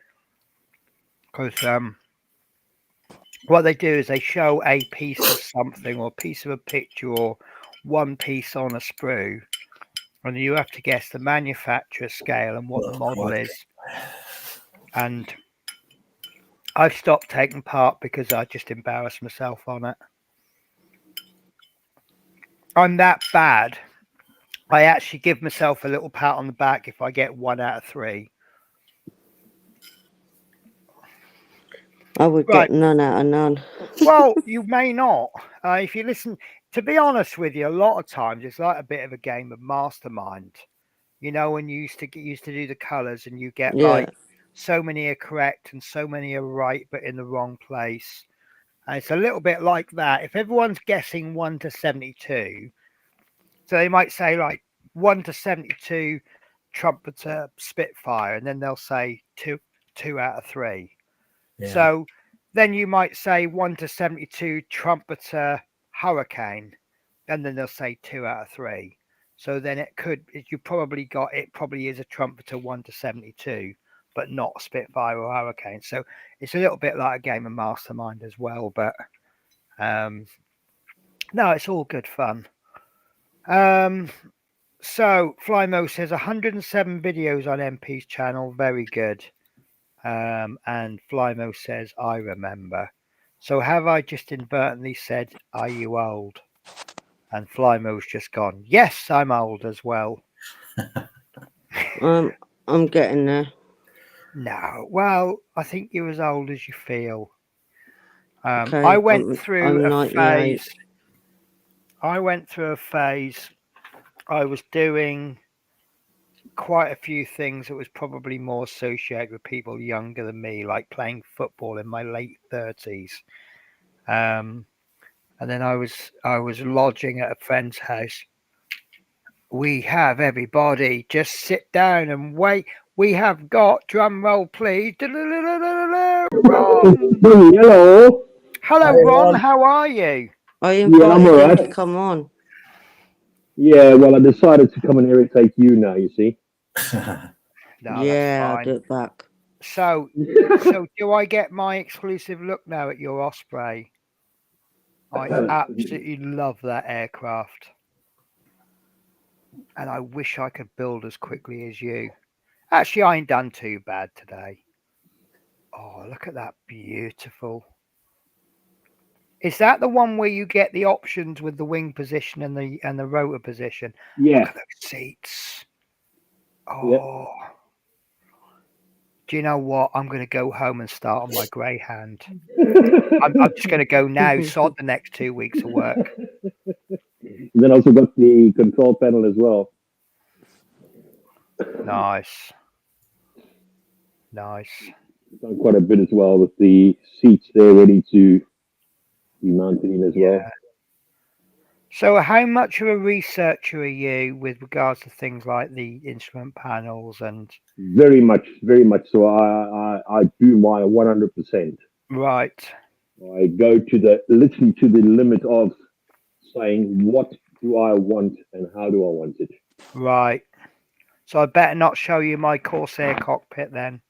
Speaker 4: because what they do is they show a piece of something or a piece of a picture or one piece on a sprue, and you have to guess the manufacturer scale and what the model is. And I've stopped taking part because I just embarrass myself on it. I'm that bad. I actually give myself a little pat on the back if I get 1 out of 3.
Speaker 6: I would
Speaker 4: Right.
Speaker 6: get none out of none.
Speaker 4: Well, you may not. If you listen, to be honest with you, a lot of times it's like a bit of a game of mastermind. You know, when you used to do the colours and you get
Speaker 6: Yeah.
Speaker 4: like so many are correct and so many are right but in the wrong place. And it's a little bit like that. If everyone's guessing 1 to 72, so they might say like 1 to 72 trumpeter Spitfire, and then they'll say two out of 3.
Speaker 5: Yeah.
Speaker 4: So then you might say 1 to 72 trumpeter Hurricane, and then they'll say 2 out of 3. So then it probably is a trumpeter 1 to 72, but not Spitfire or Hurricane. So it's a little bit like a game of mastermind as well, but no, it's all good fun. So Flymo says 107 videos on MP's channel, very good. And Flymo says, I remember. So have I just inadvertently said, are you old? And Flymo's just gone, yes, I'm old as well.
Speaker 6: I'm getting there.
Speaker 4: No, well, I think you're as old as you feel.
Speaker 6: Okay,
Speaker 4: I went through
Speaker 6: I'm
Speaker 4: a
Speaker 6: 98.
Speaker 4: phase. I was doing quite a few things that was probably more associated with people younger than me, like playing football in my late 30s. And then I was lodging at a friend's house. We have everybody just sit down and wait. We have got, drum roll please. Ron.
Speaker 7: Hello.
Speaker 4: Hello, Ron. How are you?
Speaker 6: I
Speaker 7: I'm
Speaker 6: invited him
Speaker 7: alright.
Speaker 6: to come on.
Speaker 7: Yeah, well, I decided to come and irritate you now, you see.
Speaker 4: No,
Speaker 6: Yeah, I'll
Speaker 4: that's
Speaker 6: do
Speaker 4: fine.
Speaker 6: it back.
Speaker 4: So do I get my exclusive look now at your Osprey? I absolutely love that aircraft. And I wish I could build as quickly as you. Actually, I ain't done too bad today. Oh, look at that. Beautiful. Is that the one where you get the options with the wing position and the rotor position?
Speaker 7: Yeah.
Speaker 4: Look at those seats. Oh.
Speaker 7: Yeah.
Speaker 4: Do you know what? I'm going to go home and start on my Greyhound. I'm just going to go now, sod the next 2 weeks of work.
Speaker 7: Then also got the control panel as well.
Speaker 4: Nice.
Speaker 7: Done quite a bit as well with the seats there ready to be mounted in as well.
Speaker 4: So how much of a researcher are you with regards to things like the instrument panels and...
Speaker 7: Very much so. I do my 100%.
Speaker 4: Right.
Speaker 7: I go literally to the limit of saying what do I want and how do I want it.
Speaker 4: Right. So I better not show you my Corsair cockpit then.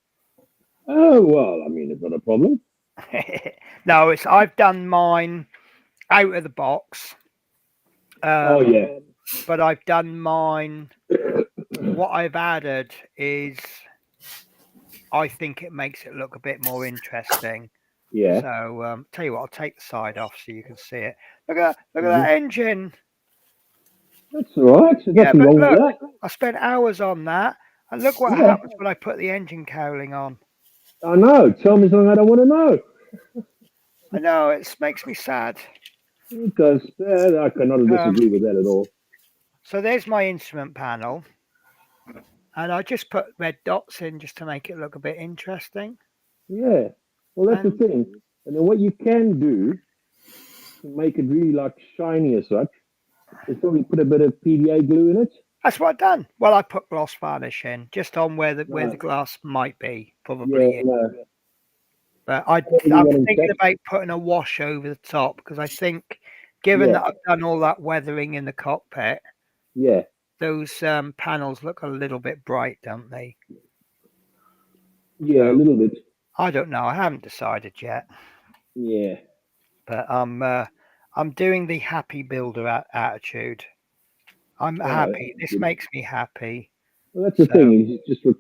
Speaker 7: Oh, well, I mean, it's not a problem.
Speaker 4: No, I've done mine out of the box.
Speaker 7: Oh, yeah.
Speaker 4: but I've done mine. What I've added is I think it makes it look a bit more interesting.
Speaker 7: Yeah.
Speaker 4: So tell you what, I'll take the side off so you can see it. Look at that engine.
Speaker 7: That's all right. There's
Speaker 4: Yeah,
Speaker 7: nothing
Speaker 4: but
Speaker 7: wrong with
Speaker 4: look,
Speaker 7: that.
Speaker 4: I spent hours on that, and look what
Speaker 7: Yeah.
Speaker 4: happens when I put the engine cowling on.
Speaker 7: I know. Tell me something I don't want to know.
Speaker 4: I know it makes me sad.
Speaker 7: It does. I cannot disagree with that at all.
Speaker 4: So there's my instrument panel, and I just put red dots in just to make it look a bit interesting.
Speaker 7: Yeah. Well, that's
Speaker 4: And
Speaker 7: the thing. And then what you can do to make it really like shiny as such is probably put a bit of PVA glue in it.
Speaker 4: that's what I've done. Well, I put gloss varnish in just on where the
Speaker 7: Right.
Speaker 4: glass might be,
Speaker 7: Yeah,
Speaker 4: probably.
Speaker 7: no.
Speaker 4: But
Speaker 7: What do you
Speaker 4: I'm
Speaker 7: want to
Speaker 4: thinking
Speaker 7: check?
Speaker 4: about putting a wash over the top because I think, given
Speaker 7: Yeah.
Speaker 4: that I've done all that weathering in the cockpit,
Speaker 7: Yeah.
Speaker 4: those panels look a little bit bright, don't they?
Speaker 7: Yeah, a
Speaker 4: So
Speaker 7: little bit.
Speaker 4: I don't know. I haven't decided yet,
Speaker 7: Yeah.
Speaker 4: but I'm doing the happy builder attitude. I'm
Speaker 7: Oh,
Speaker 4: happy.
Speaker 7: that's
Speaker 4: This
Speaker 7: good.
Speaker 4: makes me happy.
Speaker 7: Well, that's the
Speaker 4: So
Speaker 7: thing. It's just what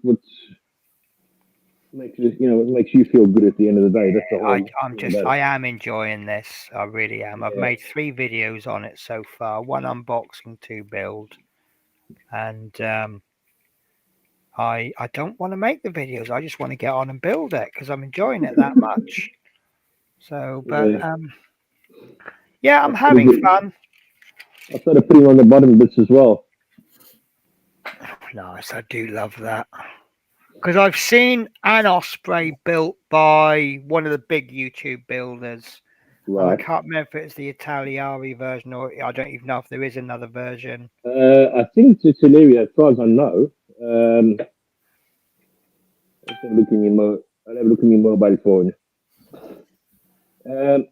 Speaker 7: makes it, what makes you feel good at the end of the day. That's the whole
Speaker 4: I'm
Speaker 7: thing about it.
Speaker 4: I am enjoying this. I really am. I've
Speaker 7: Yeah.
Speaker 4: made 3 videos on it so far. 1 unboxing, 2 build, and I don't want to make the videos. I just want to get on and build it because I'm enjoying it that much. So, but
Speaker 7: Yeah.
Speaker 4: yeah, I'm
Speaker 7: I started,
Speaker 4: having fun.
Speaker 7: I started putting on the bottom bits as well.
Speaker 4: Nice, I do love that. Because I've seen an Osprey built by one of the big YouTube builders. And I
Speaker 7: Right.
Speaker 4: can't remember if it's the Italiari version or I don't even know if there is another version.
Speaker 7: I think it's hilarious as far as I know. I'll have a look in your mobile phone. Um,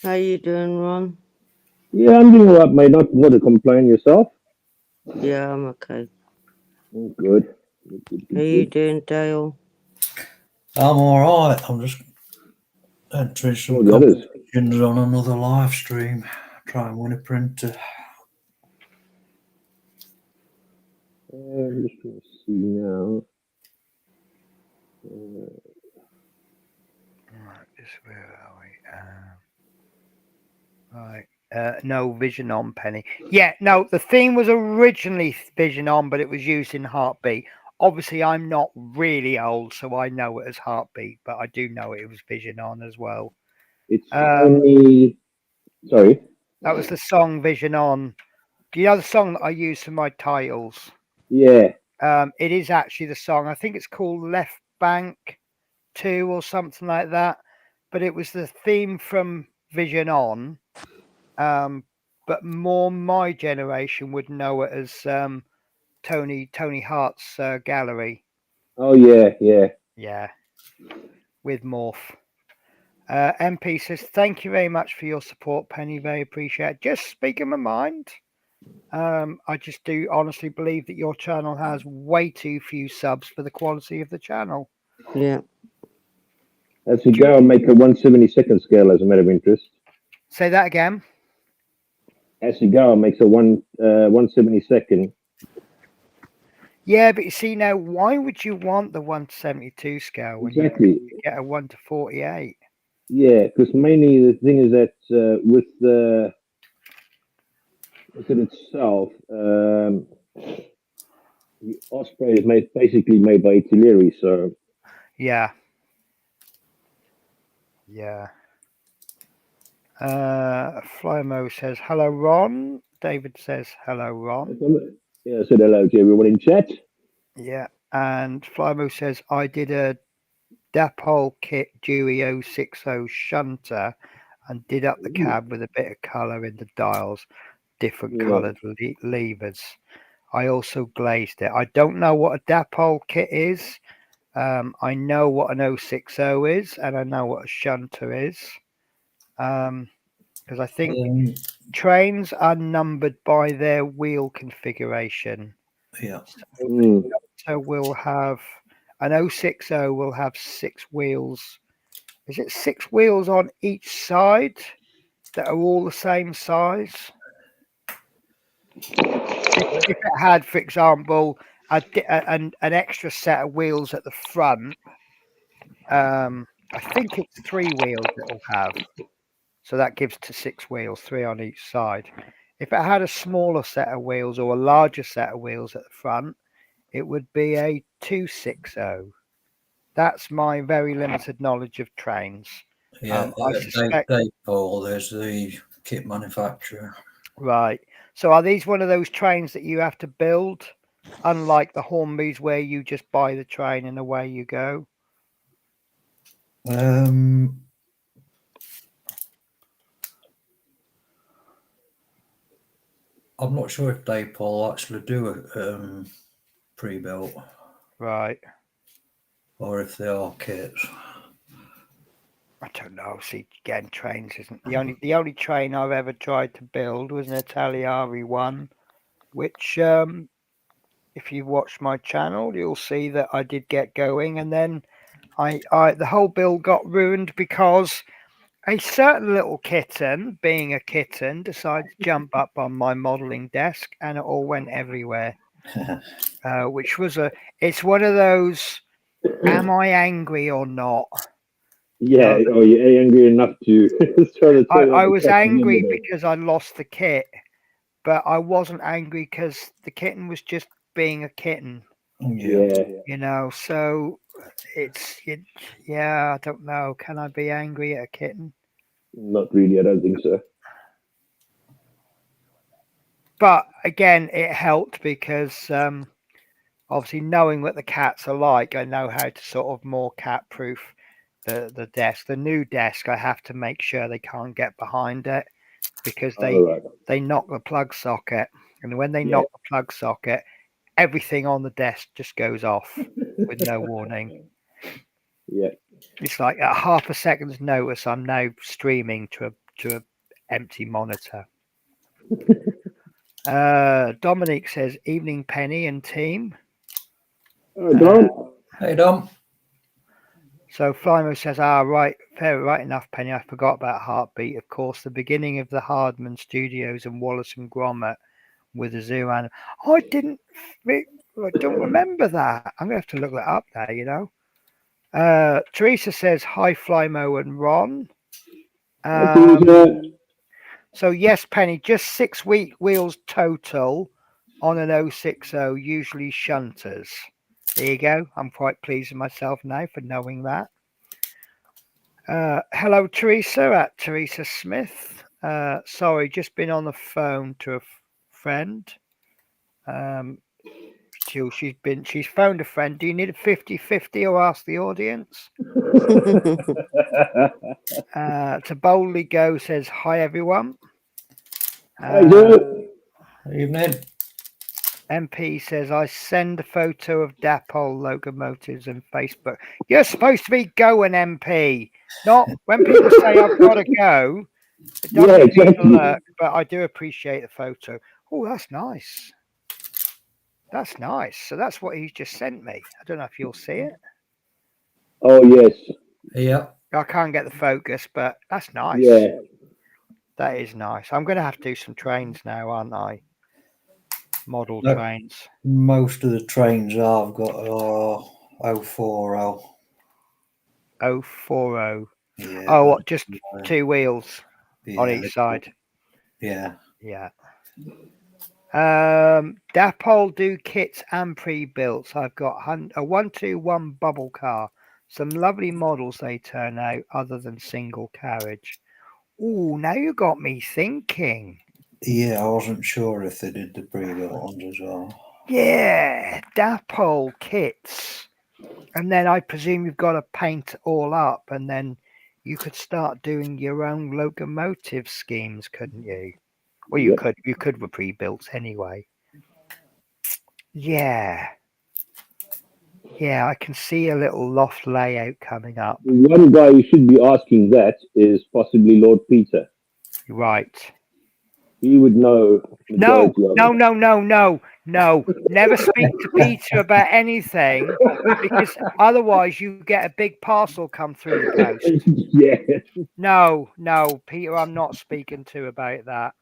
Speaker 6: How you doing, Ron?
Speaker 7: yeah, I'm doing all right, mate. Not to complain yourself.
Speaker 6: Yeah, I'm okay.
Speaker 7: Oh, good. Good,
Speaker 6: How
Speaker 7: good,
Speaker 6: you
Speaker 7: good.
Speaker 6: doing, Dale?
Speaker 5: I'm all right. I'm just entering
Speaker 7: All
Speaker 5: some
Speaker 7: the others.
Speaker 5: competitions on another live stream. Try and win a printer.
Speaker 7: I'm just trying to see now.
Speaker 4: Where are we? Right. No, Vision On, Penny. Yeah, no, the theme was originally Vision On, but it was used in Heartbeat. Obviously, I'm not really old, so I know it as Heartbeat, but I do know it was Vision On as well.
Speaker 7: It's only. Sorry.
Speaker 4: That was the song Vision On. Do you know the song that I use for my titles?
Speaker 7: Yeah.
Speaker 4: It is actually the song. I think it's called Left Bank 2 or something like that. But it was the theme from Vision On. But more my generation would know it as Tony Hart's Gallery.
Speaker 7: Oh, yeah, yeah.
Speaker 4: Yeah, with Morph. MP says, thank you very much for your support, Penny. Very appreciate it. Just speaking my mind. I just do honestly believe that your channel has way too few subs for the quality of the channel.
Speaker 6: Yeah.
Speaker 7: As you go and make a 1/72nd scale as a matter of interest.
Speaker 4: Say that again.
Speaker 7: Asigawa makes a 1/72nd.
Speaker 4: Yeah, but you see now, why would you want the 1/72 scale when
Speaker 7: Exactly.
Speaker 4: you get a 1/48?
Speaker 7: Yeah, because mainly the thing is that with the itself, the Osprey is basically made by Italeri, so
Speaker 4: Yeah. Flymo says hello, Ron. David says hello, Ron.
Speaker 7: yeah, I said hello to everyone in chat.
Speaker 4: Yeah, and Flymo says I did a Dapol kit Dewey 060 shunter and did up the cab with a bit of colour in the dials. different
Speaker 7: Yeah.
Speaker 4: coloured levers. I also glazed it. I don't know what a dapole kit is. I know what an 060 is, and I know what a shunter is. Because I think trains are numbered by their wheel configuration.
Speaker 5: Yeah.
Speaker 4: So we'll have an 060 will have 6 wheels. Is it 6 wheels on each side that are all the same size? If it had, for example, an extra set of wheels at the front, I think it's 3 wheels it'll have. So that gives to 6 wheels, 3 on each side. If it had a smaller set of wheels or a larger set of wheels at the front, it would be a 260. That's my very limited knowledge of trains.
Speaker 5: Yeah,
Speaker 4: I suspect.
Speaker 5: Paul, there's the kit manufacturer.
Speaker 4: Right. So are these one of those trains that you have to build, unlike the Hornbys where you just buy the train and away you go?
Speaker 5: I'm not sure if Daypole actually do a pre-built,
Speaker 4: Right.
Speaker 5: or if they are kits.
Speaker 4: I don't know. See, again, trains isn't the only train I've ever tried to build was an Italiari one, which if you watch my channel, you'll see that I did get going, and then the whole build got ruined because a certain little kitten, being a kitten, decided to jump up on my modelling desk, and it all went everywhere. Which was it's one of those, am I angry or not?
Speaker 7: Yeah, oh, you're angry enough to try to tell
Speaker 4: I was angry because I lost the kit, but I wasn't angry because the kitten was just being a kitten.
Speaker 7: Yeah.
Speaker 4: You know, so yeah, I don't know. Can I be angry at a kitten?
Speaker 7: Not really, I don't think so.
Speaker 4: But again, it helped because obviously knowing what the cats are like, I know how to sort of more cat proof the desk. The new desk, I have to make sure they can't get behind it because they knock the plug socket, and when they knock the plug socket, everything on the desk just goes off with no warning.
Speaker 7: Yeah.
Speaker 4: It's like at half a second's notice, I'm now streaming to a empty monitor. Dominic says, "Evening, Penny and team."
Speaker 5: Hey, Dom.
Speaker 4: So Flymo says, right, fair, right enough, Penny. I forgot about Heartbeat. Of course, the beginning of the Hardman Studios and Wallace and Gromit with a zoo animal. I don't remember that. I'm going to have to look that up now, you know. Teresa says, hi, Flymo and Ron. So, yes, Penny, just 6 wheels total on an 060, usually shunters. There you go. I'm quite pleased with myself now for knowing that. Hello, Teresa, at Teresa Smith. Sorry, just been on the phone to a friend. She's phoned a friend. Do you need a 50-50 or ask the audience? To boldly go says, hi, everyone.
Speaker 5: Evening.
Speaker 4: MP says, I send a photo of dapole locomotives on Facebook. You're supposed to be going, MP. Not when people say I've got to go. It doesn't mean to lurk, but I do appreciate the photo. Oh, that's nice. That's nice. So that's what he's just sent me. I don't know if you'll see it.
Speaker 7: Oh, yes.
Speaker 5: Yeah.
Speaker 4: I can't get the focus, but that's nice.
Speaker 7: Yeah.
Speaker 4: That is nice. I'm going to have to do some trains now, aren't I? Model trains.
Speaker 5: Most of the trains I've got are 040.
Speaker 4: 040.
Speaker 5: Yeah.
Speaker 4: Oh, what? Just 2 wheels on each side.
Speaker 5: Yeah.
Speaker 4: Yeah. Dapole do kits and pre-builts. I've got a 121 bubble car. Some lovely models they turn out other than single carriage. Oh, now you got me thinking.
Speaker 5: Yeah, I wasn't sure if they did the pre-built ones as well.
Speaker 4: Yeah, Dapole kits. And then I presume you've got to paint all up, and then you could start doing your own locomotive schemes, couldn't you? Well, you could with pre-built anyway. Yeah. Yeah, I can see a little loft layout coming up.
Speaker 7: The one guy you should be asking that is possibly Lord Peter.
Speaker 4: Right.
Speaker 7: He would know
Speaker 4: No,
Speaker 7: majority of
Speaker 4: no,
Speaker 7: it.
Speaker 4: no, no, no, no. Never speak to Peter about anything because otherwise you get a big parcel come through the post.
Speaker 7: Yeah.
Speaker 4: No, no, Peter, I'm not speaking to about that.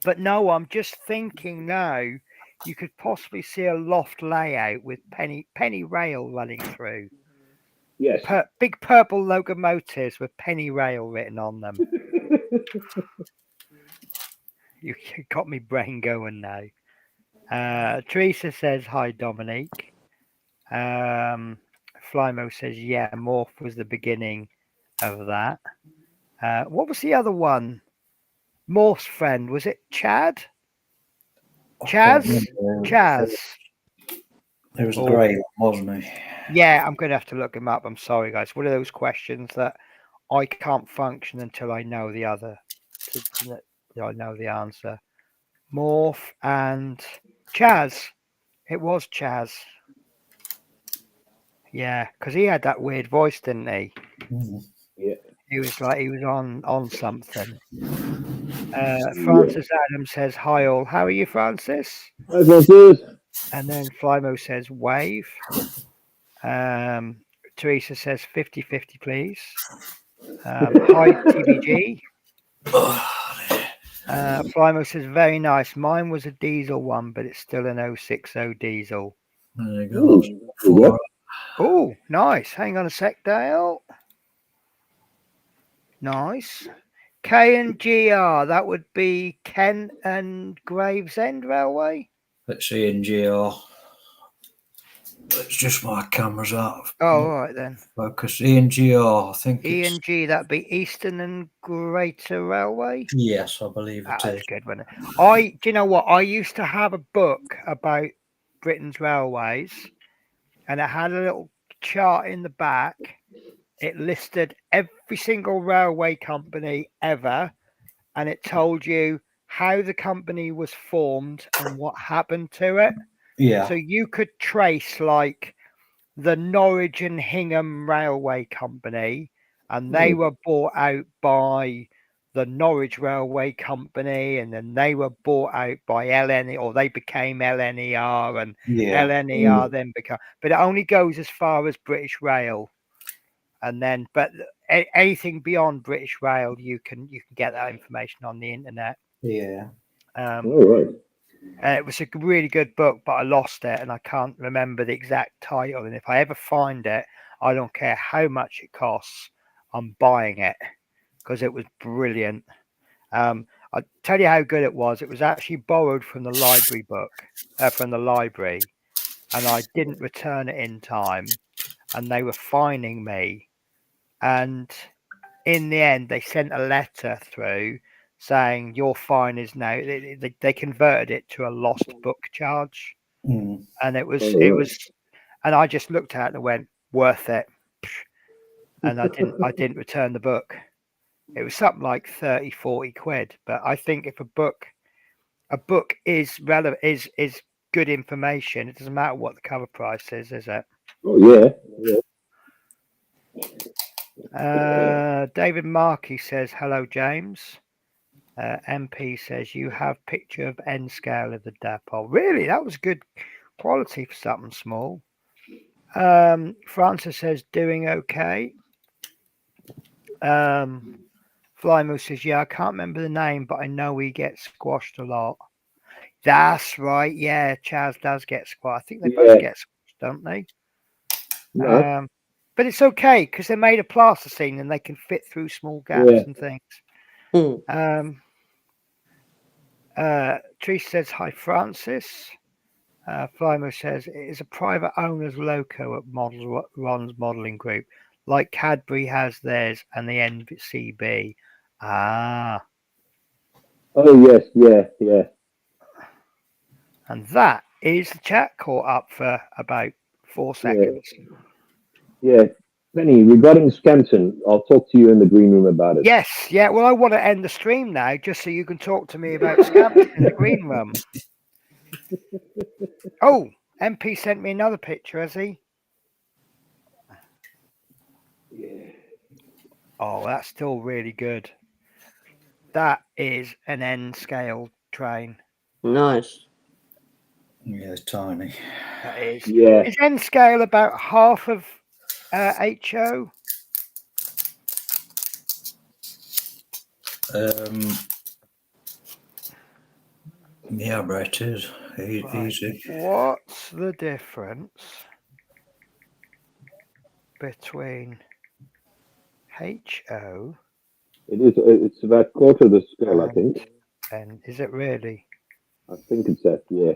Speaker 4: But no, I'm just thinking now you could possibly see a loft layout with penny rail running through.
Speaker 7: Yes.
Speaker 4: Big purple locomotives with penny rail written on them. You got me brain going now. Teresa says hi, Dominique. Flymo says yeah, Morph was the beginning of that. What was the other one? Morph's friend, was it Chad? Chaz? Chaz.
Speaker 5: It was a grey one, wasn't he?
Speaker 4: Yeah, I'm going to have to look him up. I'm sorry, guys. One of those questions that I can't function until I know the other. I know the answer. Morph and Chaz. It was Chaz. Yeah, because he had that weird voice, didn't he?
Speaker 7: Yeah.
Speaker 4: He was on something. Francis Adams says hi all. How are you, Francis?
Speaker 7: Hi, Francis.
Speaker 4: And then Flymo says wave. Teresa says 50-50, please. Hi, TBG. Flymo says very nice. Mine was a diesel one, but it's still an 060 diesel.
Speaker 5: There you go.
Speaker 4: Oh, nice. Hang on a sec, Dale. Nice. K and GR, that would be Kent and Gravesend Railway.
Speaker 5: Let's see in GR. It's just my camera's out.
Speaker 4: Oh, all right then.
Speaker 5: Focus ENGR, I think.
Speaker 4: ENG, that'd be Eastern and Greater Railway.
Speaker 5: Yes, I believe it is.
Speaker 4: That's good, wasn't it? Do you know what? I used to have a book about Britain's railways, and it had a little chart in the back. It listed every single railway company ever, and it told you how the company was formed and what happened to it.
Speaker 5: Yeah.
Speaker 4: So you could trace like the Norwich and Hingham Railway Company, and they were bought out by the Norwich Railway Company, and then they were bought out by LN, or they became LNER, and LNER then become. But it only goes as far as British Rail, and then but anything beyond British Rail, you can get that information on the internet.
Speaker 5: Yeah.
Speaker 7: All right.
Speaker 4: It was a really good book, but I lost it and I can't remember the exact title. And if I ever find it, I don't care how much it costs, I'm buying it because it was brilliant. I'll tell you how good it was. It was actually borrowed from the library book, from the library, and I didn't return it in time, and they were fining me. And in the end, they sent a letter through saying your fine is now. They converted it to a lost book charge, and it was, and I just looked at it and went, worth it. And I didn't return the book. It was something like 30-40 quid. But I think if a book is relevant, is good information, it doesn't matter what the cover price is it?
Speaker 7: Oh yeah.
Speaker 4: David Markey says hello, James. MP says you have picture of N scale of the dapole. Really, that was good quality for something small. Francis says doing okay. Flymo says yeah, I can't remember the name, but I know he gets squashed a lot. That's right. Yeah, Chaz does get squashed. I think they both get squashed, don't they?
Speaker 7: No.
Speaker 4: But it's okay because they're made of plasticine and they can fit through small gaps and things. Teresa says hi, Francis. Flymo says it is a private owner's loco at Ron's modelling group, like Cadbury has theirs and the NCB. Ah.
Speaker 7: Oh yes, yeah.
Speaker 4: And that is the chat caught up for about 4 seconds.
Speaker 7: Yeah. Penny, regarding Scampton, I'll talk to you in the green room about it.
Speaker 4: Yes, yeah. Well, I want to end the stream now, just so you can talk to me about scamps in the green room. Oh, MP sent me another picture, has he?
Speaker 7: Yeah.
Speaker 4: Oh, that's still really good. That is an N scale train.
Speaker 6: Nice.
Speaker 5: Yeah, tiny.
Speaker 4: That is.
Speaker 7: Yeah.
Speaker 4: Is N scale about half of HO?
Speaker 5: Yeah, Brett is easy.
Speaker 4: What's the difference between HO
Speaker 7: It's about quarter of the scale, I think.
Speaker 4: and is it really?
Speaker 7: I think it's that, yeah.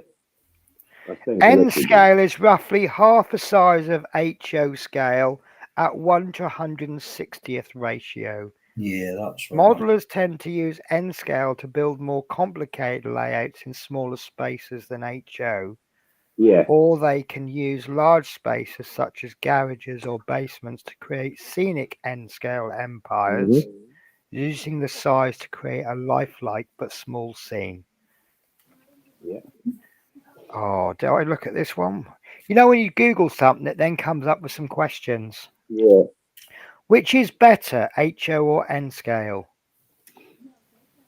Speaker 7: I think.
Speaker 4: N
Speaker 7: Let's see.
Speaker 4: scale is roughly half the size of HO scale at 1 to 160th ratio.
Speaker 5: Yeah, that's right.
Speaker 4: Modelers tend to use N scale to build more complicated layouts in smaller spaces than HO,
Speaker 7: Yeah.
Speaker 4: or they can use large spaces such as garages or basements to create scenic N scale empires, using the size to create a lifelike but small scene.
Speaker 7: Yeah.
Speaker 4: Oh, do I look at this one? You know, when you Google something, it then comes up with some questions.
Speaker 7: Yeah.
Speaker 4: Which is better, HO or N scale?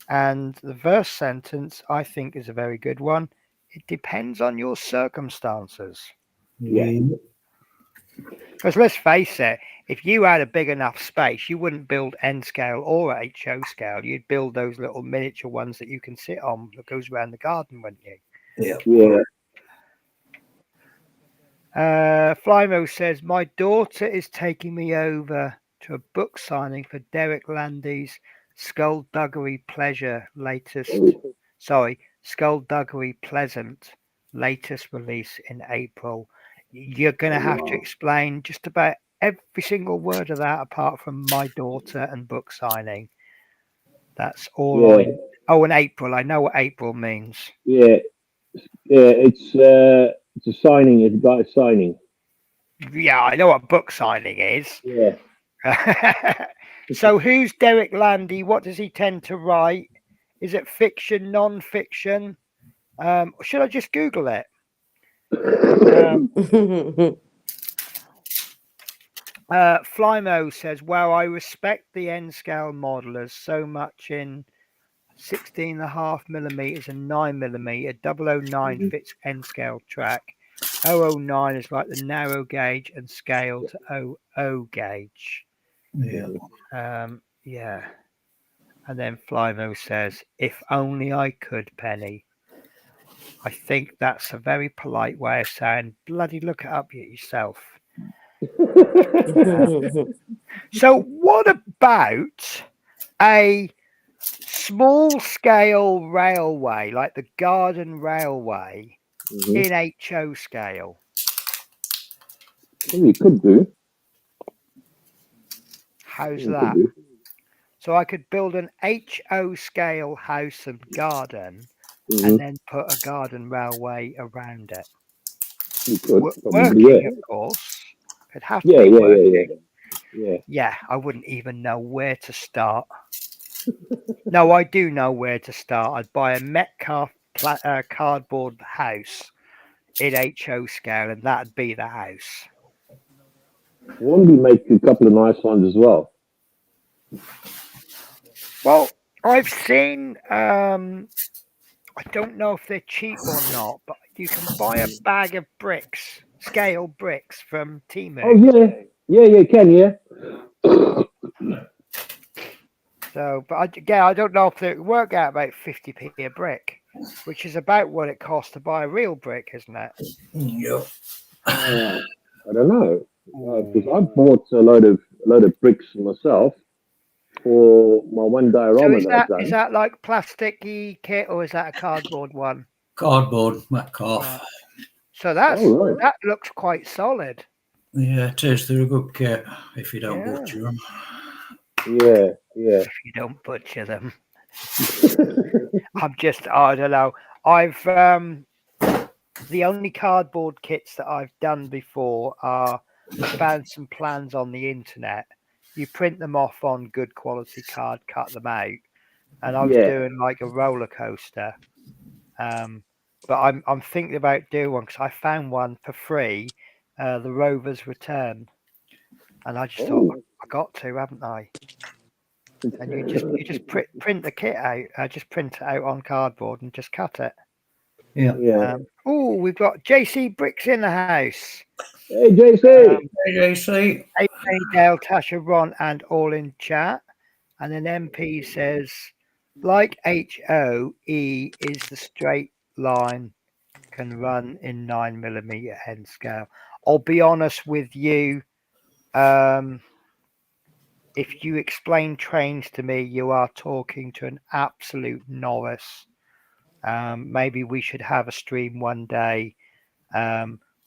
Speaker 4: And the first sentence, I think, is a very good one. It depends on your circumstances.
Speaker 7: Yeah.
Speaker 4: Because let's face it, if you had a big enough space, you wouldn't build N scale or HO scale. You'd build those little miniature ones that you can sit on that goes around the garden, wouldn't you?
Speaker 5: Yeah.
Speaker 7: Yeah.
Speaker 4: Flymo says, my daughter is taking me over to a book signing for Derek Landy's Skullduggery Pleasant latest release in April. You're going to have to explain just about every single word of that apart from my daughter and book signing. That's all I... Oh, and April. I know what April means.
Speaker 7: Yeah. Yeah. It's a signing. It's got a signing.
Speaker 4: Yeah, I know what book signing is.
Speaker 7: Yeah.
Speaker 4: So who's Derek Landy? What does he tend to write? Is it fiction, non-fiction? Should I just Google it? Flymo says, well, I respect the N-scale modelers so much in 16.5 millimeters and 9 millimeter. 009 fits N-scale track. 009 is like the narrow gauge and scale to 00 gauge.
Speaker 5: Yeah.
Speaker 4: Yeah. And then Flymo says, if only I could, Penny. I think that's a very polite way of saying, bloody look it up yourself. So what about a small scale railway, like the Garden Railway, in HO scale?
Speaker 7: You could do.
Speaker 4: How's that? So I could build an HO scale house and garden and then put a garden railway around it.
Speaker 7: You could.
Speaker 4: Working, of course. It'd have to be working. Yeah, I wouldn't even know where to start. No, I do know where to start. I'd buy a Metcalf cardboard house in HO scale, and that'd be the house.
Speaker 7: Won't we make a couple of nice ones as well?
Speaker 4: Well, I've seen, I don't know if they're cheap or not, but you can buy a bag of bricks, scale bricks from Temu.
Speaker 7: Oh, yeah. Yeah, you can, yeah.
Speaker 4: So, but I don't know if they work out about 50p a brick, which is about what it costs to buy a real brick, isn't it?
Speaker 5: Yep.
Speaker 7: I don't know. Because I bought a load of bricks myself for my one diorama
Speaker 4: So
Speaker 7: that I've done.
Speaker 4: is that like plasticky kit or is that a cardboard one?
Speaker 5: Cardboard, Metcalf.
Speaker 4: So that looks quite solid.
Speaker 5: Yeah, it is. They're a good kit if you don't butcher them.
Speaker 7: Yeah.
Speaker 4: If you don't butcher them. I don't know. The only cardboard kits that I've done before are found some plans on the internet. You print them off on good quality card, cut them out, and I was doing like a roller coaster. But I'm thinking about doing one because I found one for free, the Rover's Return, and I just thought I got to, haven't I? And you just print the kit out, just print it out on cardboard and just cut it.
Speaker 5: Yeah.
Speaker 4: Oh, we've got JC Bricks in the house.
Speaker 7: Hey, JC.
Speaker 5: Hey, JC.
Speaker 4: Hey, Dale, Tasha, Ron, and all in chat. And then MP says, like HOE is the straight line can run in 9mm end scale. I'll be honest with you. If you explain trains to me, you are talking to an absolute novice. Maybe we should have a stream one day.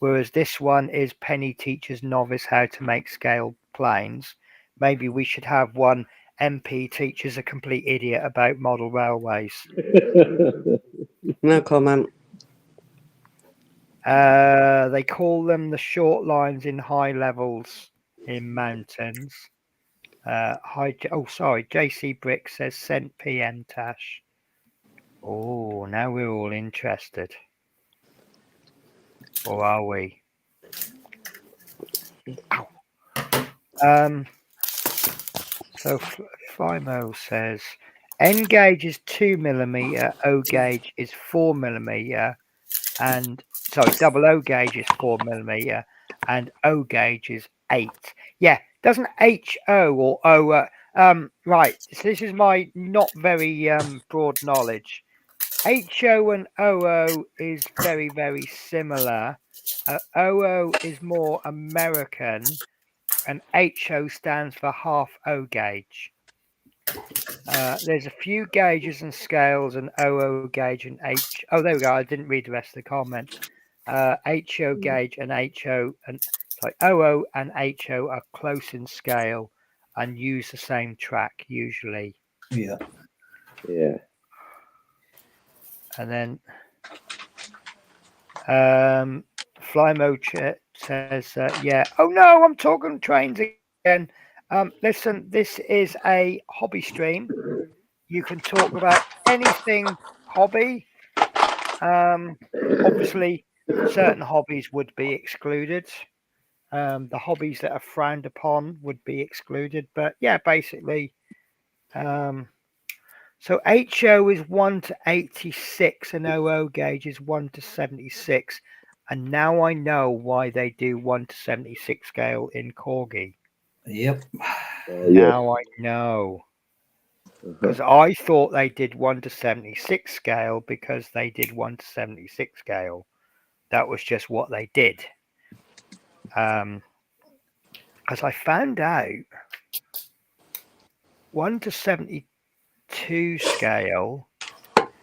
Speaker 4: Whereas this one is Penny teaches novice how to make scale planes. Maybe we should have one MP teaches a complete idiot about model railways.
Speaker 6: No comment.
Speaker 4: They call them the short lines in high levels in mountains. JC Brick says sent PM Tash. Oh, now we're all interested. Or are we? So Fimo says N gauge is 2mm, O gauge is 4mm, and double O gauge is 4mm, and O gauge is 8. Yeah, doesn't HO or O? Right. So this is my not very broad knowledge. HO and OO is very, very similar. OO is more American, and HO stands for half O gauge. There's a few gauges and scales, and OO gauge and H. Oh, there we go. I didn't read the rest of the comment. HO gauge and HO and OO and HO are close in scale and use the same track usually.
Speaker 5: Yeah.
Speaker 4: And then Flymo says, yeah. Oh no, I'm talking trains again. Listen, this is a hobby stream. You can talk about anything hobby. Obviously, certain hobbies would be excluded. The hobbies that are frowned upon would be excluded. But yeah, basically, so HO is 1 to 86 and OO gauge is 1 to 76. And now I know why they do 1 to 76 scale in Corgi.
Speaker 5: Yep.
Speaker 4: Now I know. Because I thought they did 1 to 76 scale because they did 1 to 76 scale. That was just what they did. As I found out, 1 to 72 scale,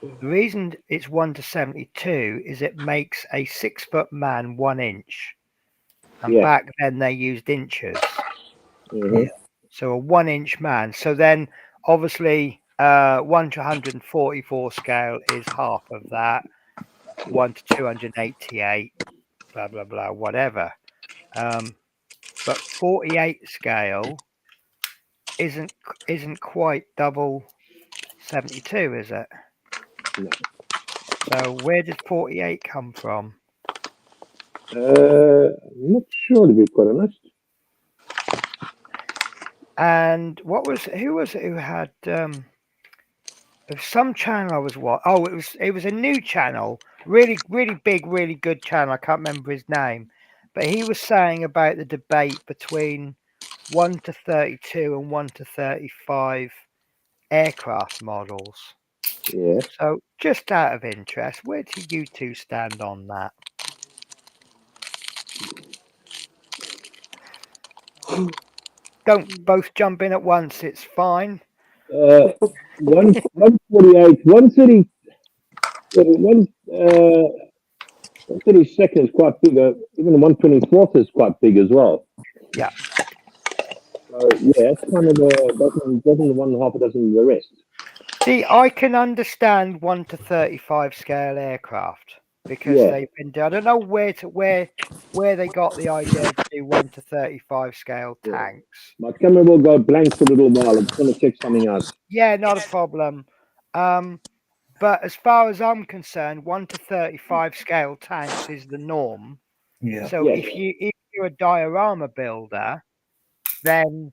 Speaker 4: the reason it's 1 to 72 is it makes a 6-foot man 1 inch. And back then they used inches. So a 1 inch man. So then obviously 1 to 144 scale is half of that. 1 to 288, blah, blah, blah, whatever. But 48 scale isn't quite double 72, is it?
Speaker 7: No.
Speaker 4: So where did 48 come from?
Speaker 7: I'm not sure, to be quite honest.
Speaker 4: And who was it who had there was some channel I was what? Oh, it was a new channel, really big, really good channel. I can't remember his name, but he was saying about the debate between 1 to 32 and 1 to 35 aircraft models.
Speaker 7: Yeah.
Speaker 4: So just out of interest, where do you two stand on that? Don't both jump in at once. It's fine.
Speaker 7: 148, 130, 132nd is quite big. Even the 124th is quite big as well.
Speaker 4: Yeah.
Speaker 7: So yeah, it's kind of doesn't 1.5 dozen the rest.
Speaker 4: See, I can understand 1 to 35 scale aircraft. because
Speaker 7: Yeah.
Speaker 4: they've been. I don't know where they got the idea to do 1 to 35 scale
Speaker 7: Yeah.
Speaker 4: tanks.
Speaker 7: My camera will go blank for a little while. I just want to check something out.
Speaker 4: Yeah, not a problem. But as far as I'm concerned, 1 to 35 scale tanks is the norm.
Speaker 5: Yeah.
Speaker 4: So
Speaker 7: Yeah.
Speaker 4: if you're a diorama builder, then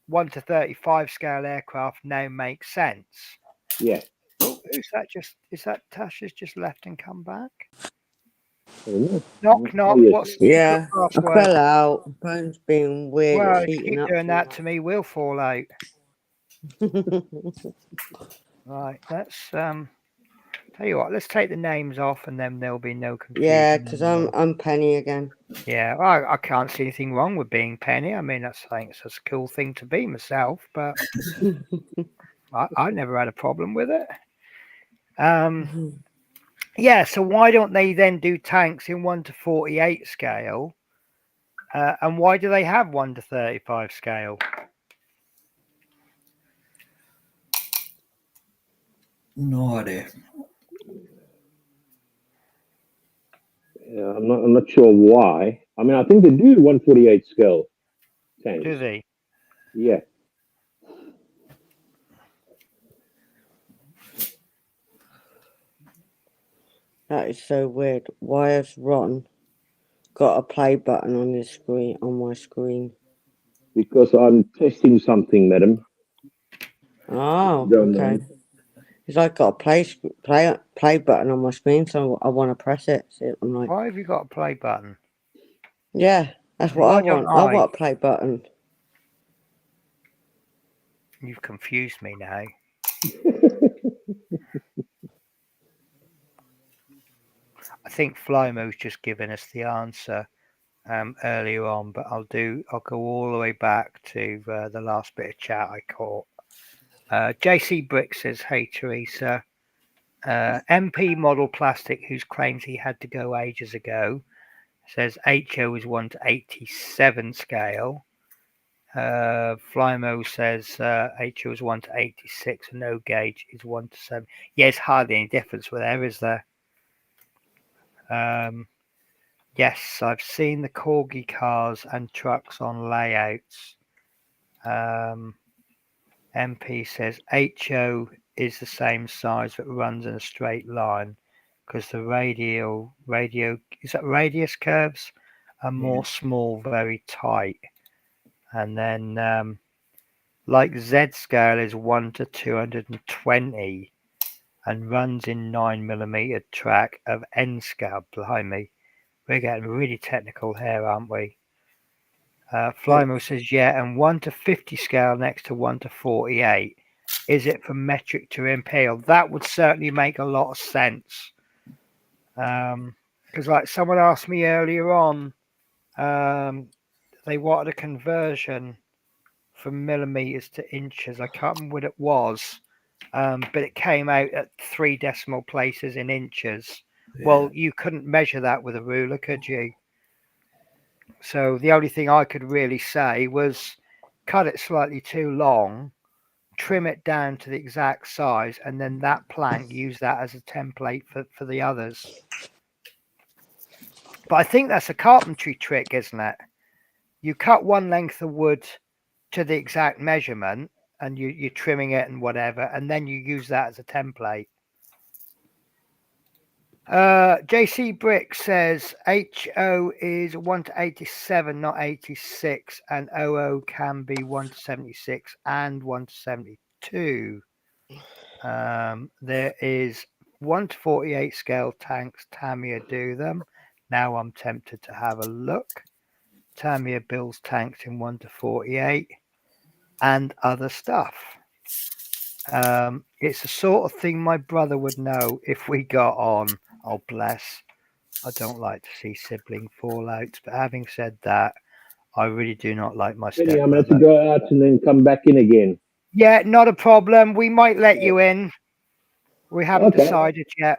Speaker 4: 1 to 35 scale aircraft now makes sense.
Speaker 7: Yeah.
Speaker 4: Oh, who's that? Is that Tasha's just left and come back?
Speaker 7: I don't know.
Speaker 4: Knock knock.
Speaker 7: Oh, yes.
Speaker 4: What's the
Speaker 6: Yeah, I
Speaker 4: password?
Speaker 6: fell out. Phone's being weird.
Speaker 4: Well,
Speaker 6: It's
Speaker 4: if you
Speaker 6: heating
Speaker 4: keep
Speaker 6: up
Speaker 4: doing
Speaker 6: too
Speaker 4: that
Speaker 6: much.
Speaker 4: to me, we'll fall out. Right, let's tell you what, let's take the names off and then there'll be no confusion.
Speaker 6: Yeah, because I'm Penny again.
Speaker 4: Yeah, I can't see anything wrong with being Penny. I mean, I think it's a cool thing to be myself, but I never had a problem with it. Yeah, so why don't they then do tanks in 1 to 48 scale? And why do they have 1 to 35 scale?
Speaker 5: No idea.
Speaker 7: Yeah, I'm not sure why. I mean, I think they do 148 scale tanks.
Speaker 4: Do they?
Speaker 7: Yeah.
Speaker 6: That is so weird. Why has Ron got a play button on his screen, on my screen?
Speaker 7: Because I'm testing something, madam.
Speaker 6: Oh,
Speaker 7: Don't
Speaker 6: okay.
Speaker 7: mind.
Speaker 6: Because I got a play button on my screen, so I want to press it. So I'm like,
Speaker 4: Why have you got a play button?
Speaker 6: yeah, that's what
Speaker 4: Why
Speaker 6: I
Speaker 4: don't
Speaker 6: want. I want a play button.
Speaker 4: You've confused me now. I think Flymo's just given us the answer earlier on, but I'll go all the way back to the last bit of chat I caught. JC Brick says, "Hey Teresa, MP model plastic whose claims he had to go ages ago says HO is 1 to 87 scale. Flymo says HO is 1 to 86 and no gauge is 1 to 7. Yeah, it's hardly any difference with there, is there? Yes, I've seen the Corgi cars and trucks on layouts. MP says HO is the same size but runs in a straight line because the radius curves are more small, very tight. And then like Z scale is 1 to 220 and runs in 9mm track of N scale. Blimey, we're getting really technical here, aren't we? Flymo says, yeah, and 1 to 50 scale next to 1 to 48. Is it from metric to imperial? That would certainly make a lot of sense. Because like someone asked me earlier on, they wanted a conversion from millimeters to inches. I can't remember what it was, but it came out at 3 decimal places in inches. Yeah. Well, you couldn't measure that with a ruler, could you? So the only thing I could really say was cut it slightly too long, trim it down to the exact size, and then that plank, use that as a template for the others. But I think that's a carpentry trick, isn't it? You cut one length of wood to the exact measurement and you're trimming it and whatever, and then you use that as a template. JC Brick says HO is 1 to 87, not 86, and OO can be 1 to 76 and 1 to 72. There is 1 to 48 scale tanks. Tamiya do them. Now I'm tempted to have a look. Tamiya builds tanks in 1 to 48 and other stuff. It's the sort of thing my brother would know if we got on. Oh, bless. I don't like to see sibling fallouts, but having said that, I really do not like my
Speaker 7: Penny, I'm
Speaker 4: stepmother.
Speaker 7: going to have to go out and then come back in again.
Speaker 4: Yeah, not a problem. We might let you in. We haven't decided yet.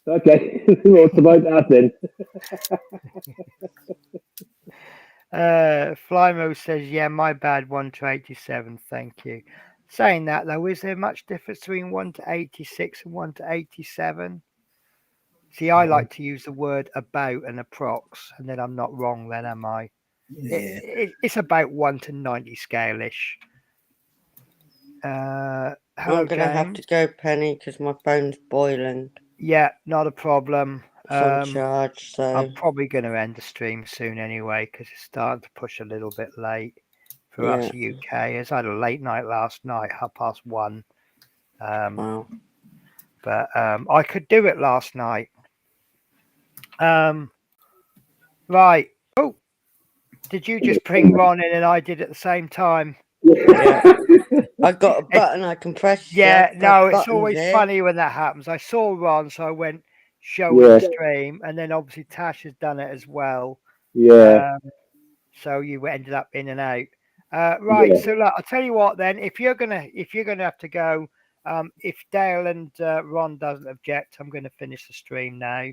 Speaker 7: Okay, well, it's about out then.
Speaker 4: Flymo says, yeah, my bad, 1 to 87, thank you. Saying that, though, is there much difference between 1 to 86 and 1 to 87? See, I like to use the word about and approx, and then I'm not wrong then, am I?
Speaker 5: Yeah.
Speaker 4: It's about 1 to 90 scale-ish. Hello,
Speaker 6: I'm gonna have
Speaker 4: James.
Speaker 6: to go, Penny, because my phone's boiling.
Speaker 4: Yeah, not a problem.
Speaker 6: It's on charge, so
Speaker 4: I'm probably going to end the stream soon anyway, because it's starting to push a little bit late for us UK. As I had a late night last night, 1:30.
Speaker 6: wow.
Speaker 4: But I could do it last night. Right. Oh, did you just bring Ron in and I did at the same time?
Speaker 6: Yeah. I got a button I can press.
Speaker 4: Yeah, no, it's
Speaker 6: buttons
Speaker 4: always
Speaker 6: here.
Speaker 4: funny when that happens. I saw Ron, so I went show the stream, and then obviously Tash has done it as well.
Speaker 7: Yeah.
Speaker 4: So you ended up in and out. Right. So look, I'll tell you what. Then, if you're gonna have to go, if Dale and Ron doesn't object, I'm going to finish the stream now.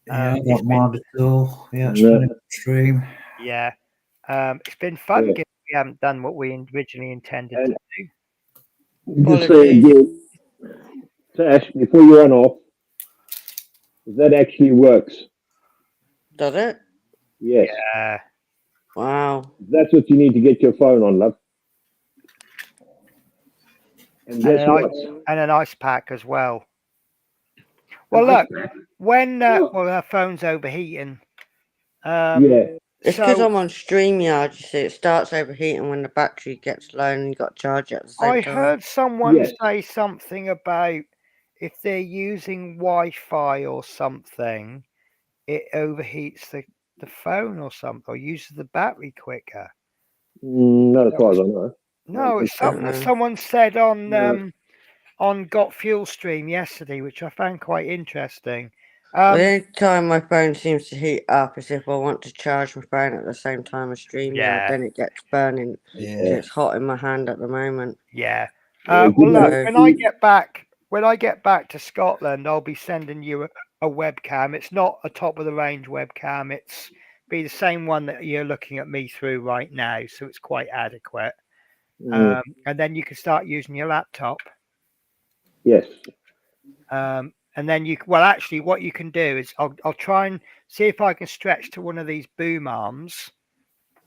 Speaker 5: Yeah, I don't mind at all. Yeah, it's been a good stream.
Speaker 4: Yeah. It's been fun. Given we haven't done what we originally intended to do.
Speaker 7: Just say again, Tash, before you run off, that actually works.
Speaker 6: Does it?
Speaker 7: Yes.
Speaker 4: Yeah.
Speaker 6: Wow.
Speaker 7: That's what you need to get your phone on, love. And guess what?
Speaker 4: And an ice pack as well. Well, look, when our phone's overheating.
Speaker 6: It's because I'm on StreamYard, you see, it starts overheating when the battery gets low and you've got to charge it at the same time.
Speaker 4: I heard someone say something about if they're using Wi-Fi or something, it overheats the phone or something, or uses the battery quicker.
Speaker 7: Not as far as I know.
Speaker 4: No, it's something that someone said on Got Fuel stream yesterday, which I found quite interesting.
Speaker 6: The only time my phone seems to heat up is if I want to charge my phone at the same time as StreamYard. Then it gets burning.
Speaker 5: Yeah.
Speaker 6: It's hot in my hand at the moment.
Speaker 4: Yeah. Well, look, when I get back to Scotland, I'll be sending you a webcam. It's not a top of the range webcam. It's be the same one that you're looking at me through right now, so it's quite adequate. And then you can start using your laptop.
Speaker 7: Yes.
Speaker 4: And then actually what you can do is I'll try and see if I can stretch to one of these boom arms.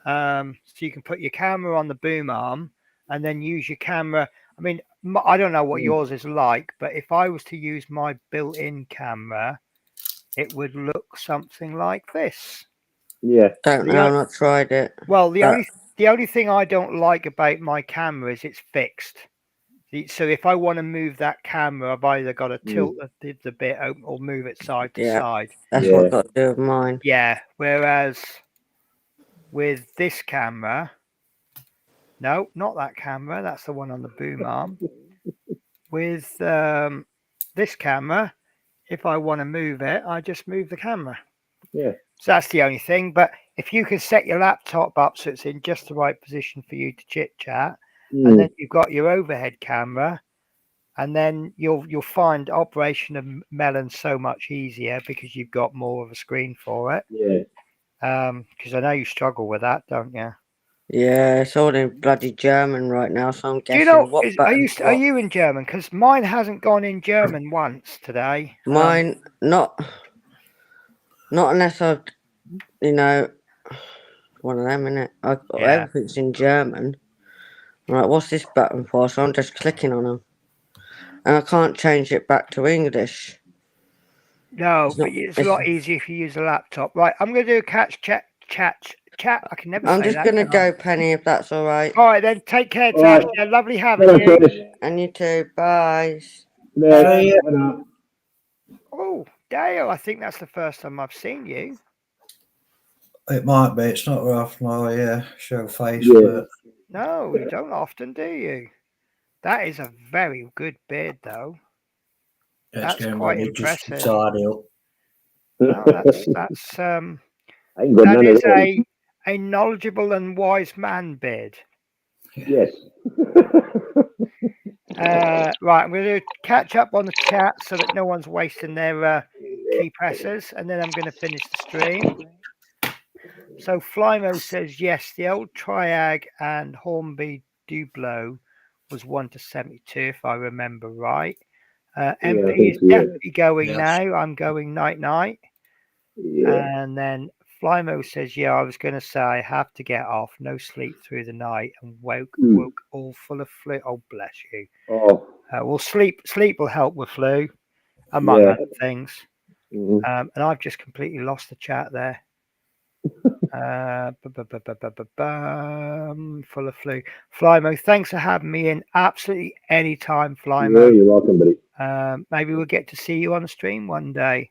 Speaker 4: So you can put your camera on the boom arm and then use your camera. I mean, I don't know what yours is like, but if I was to use my built-in camera, it would look something like this.
Speaker 7: Yeah.
Speaker 6: Don't know, I've not tried it.
Speaker 4: Well, the only thing I don't like about my camera is it's fixed. So if I want to move that camera, I've either got to tilt the bit open or move it side to side.
Speaker 6: That's what I've got to do with mine.
Speaker 4: Yeah. Whereas with this camera, no, not that camera. That's the one on the boom arm. With this camera, if I want to move it, I just move the camera.
Speaker 7: Yeah.
Speaker 4: So that's the only thing. But if you can set your laptop up so it's in just the right position for you to chit chat, and then you've got your overhead camera, and then you'll find operation of Melon so much easier because you've got more of a screen for it.
Speaker 7: Yeah.
Speaker 4: Because I know you struggle with that, don't you?
Speaker 6: Yeah, it's all in bloody German right now, so I'm guessing
Speaker 4: are you in German? Because mine hasn't gone in German once today.
Speaker 6: Mine not unless I've one of them, innit? Everything's in German. Right, what's this button for? So I'm just clicking on them. And I can't change it back to English.
Speaker 4: No, but it's a lot easier if you use a laptop. Right, I'm going to do a chat. I can never say that.
Speaker 6: I'm just going to go, Penny, if that's all right.
Speaker 4: All right, then. Take care, Tash. Yeah, lovely having you.
Speaker 6: And you too. Bye.
Speaker 4: Oh, Dale, I think that's the first time I've seen you.
Speaker 5: It might be. It's not rough my show face, but
Speaker 4: no, you don't often, do you? That is a very good beard, though. That's quite impressive.
Speaker 5: No,
Speaker 4: that's that is a knowledgeable and wise man beard.
Speaker 7: Yes.
Speaker 4: Right, I'm going to catch up on the chat so that no one's wasting their key pressers, and then I'm going to finish the stream. So Flymo says yes, the old Triag and Hornby Dublo was 1 to 72, if I remember right.
Speaker 7: I
Speaker 4: MP
Speaker 7: think
Speaker 4: is
Speaker 7: so, yeah.
Speaker 4: definitely going
Speaker 5: Yes.
Speaker 4: now. I'm going night.
Speaker 7: Yeah.
Speaker 4: And then Flymo says, yeah, I was going to say I have to get off. No sleep through the night and woke all full of flu. Oh, bless you.
Speaker 7: Oh,
Speaker 4: Well, sleep will help with flu, among
Speaker 7: yeah.
Speaker 4: other things.
Speaker 7: Mhm.
Speaker 4: And I've just completely lost the chat there. Full of flu. Flymo, thanks for having me in. Absolutely anytime,
Speaker 7: Yeah,
Speaker 4: Flymo.
Speaker 7: you're welcome, buddy.
Speaker 4: Maybe we'll get to see you on the stream one day.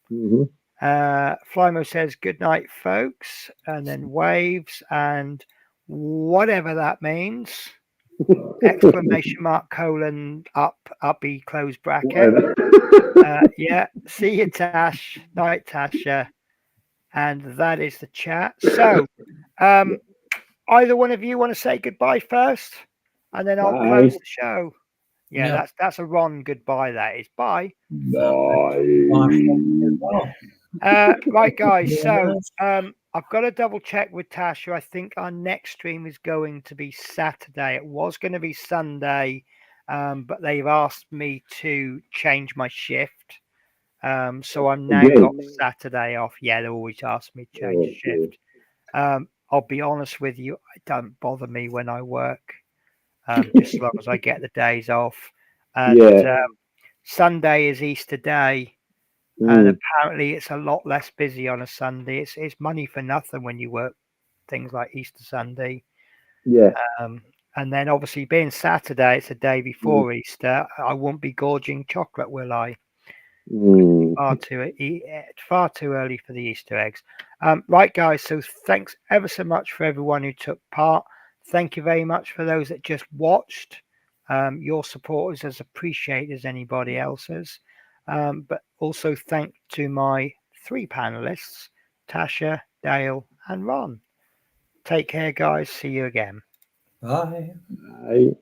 Speaker 7: Hmm.
Speaker 4: Flymo says, good night, folks. And then waves and whatever that means. Exclamation mark, colon, uppy, close bracket. Yeah, see you, Tash. Night, Tasha. And that is the chat. So, either one of you want to say goodbye first, and then I'll close the show. Yeah, that's a Ron goodbye. That is bye. Right, guys. So, I've got to double check with Tasha. I think our next stream is going to be Saturday. It was going to be Sunday, but they've asked me to change my shift. So I'm now got Saturday off. Yeah, they always ask me to change shift. I'll be honest with you, it don't bother me when I work, just as long as I get the days off. And Sunday is Easter Day, and apparently it's a lot less busy on a Sunday. It's money for nothing when you work things like Easter Sunday.
Speaker 7: Yeah.
Speaker 4: And then obviously being Saturday, it's a day before Easter. I won't be gorging chocolate, will I? Far too early for the Easter eggs. Right, guys. So thanks ever so much for everyone who took part. Thank you very much for those that just watched. Your support is as appreciated as anybody else's. But also thank to my 3 panelists, Tasha, Dale, and Ron. Take care, guys. See you again.
Speaker 5: Bye.
Speaker 7: Bye.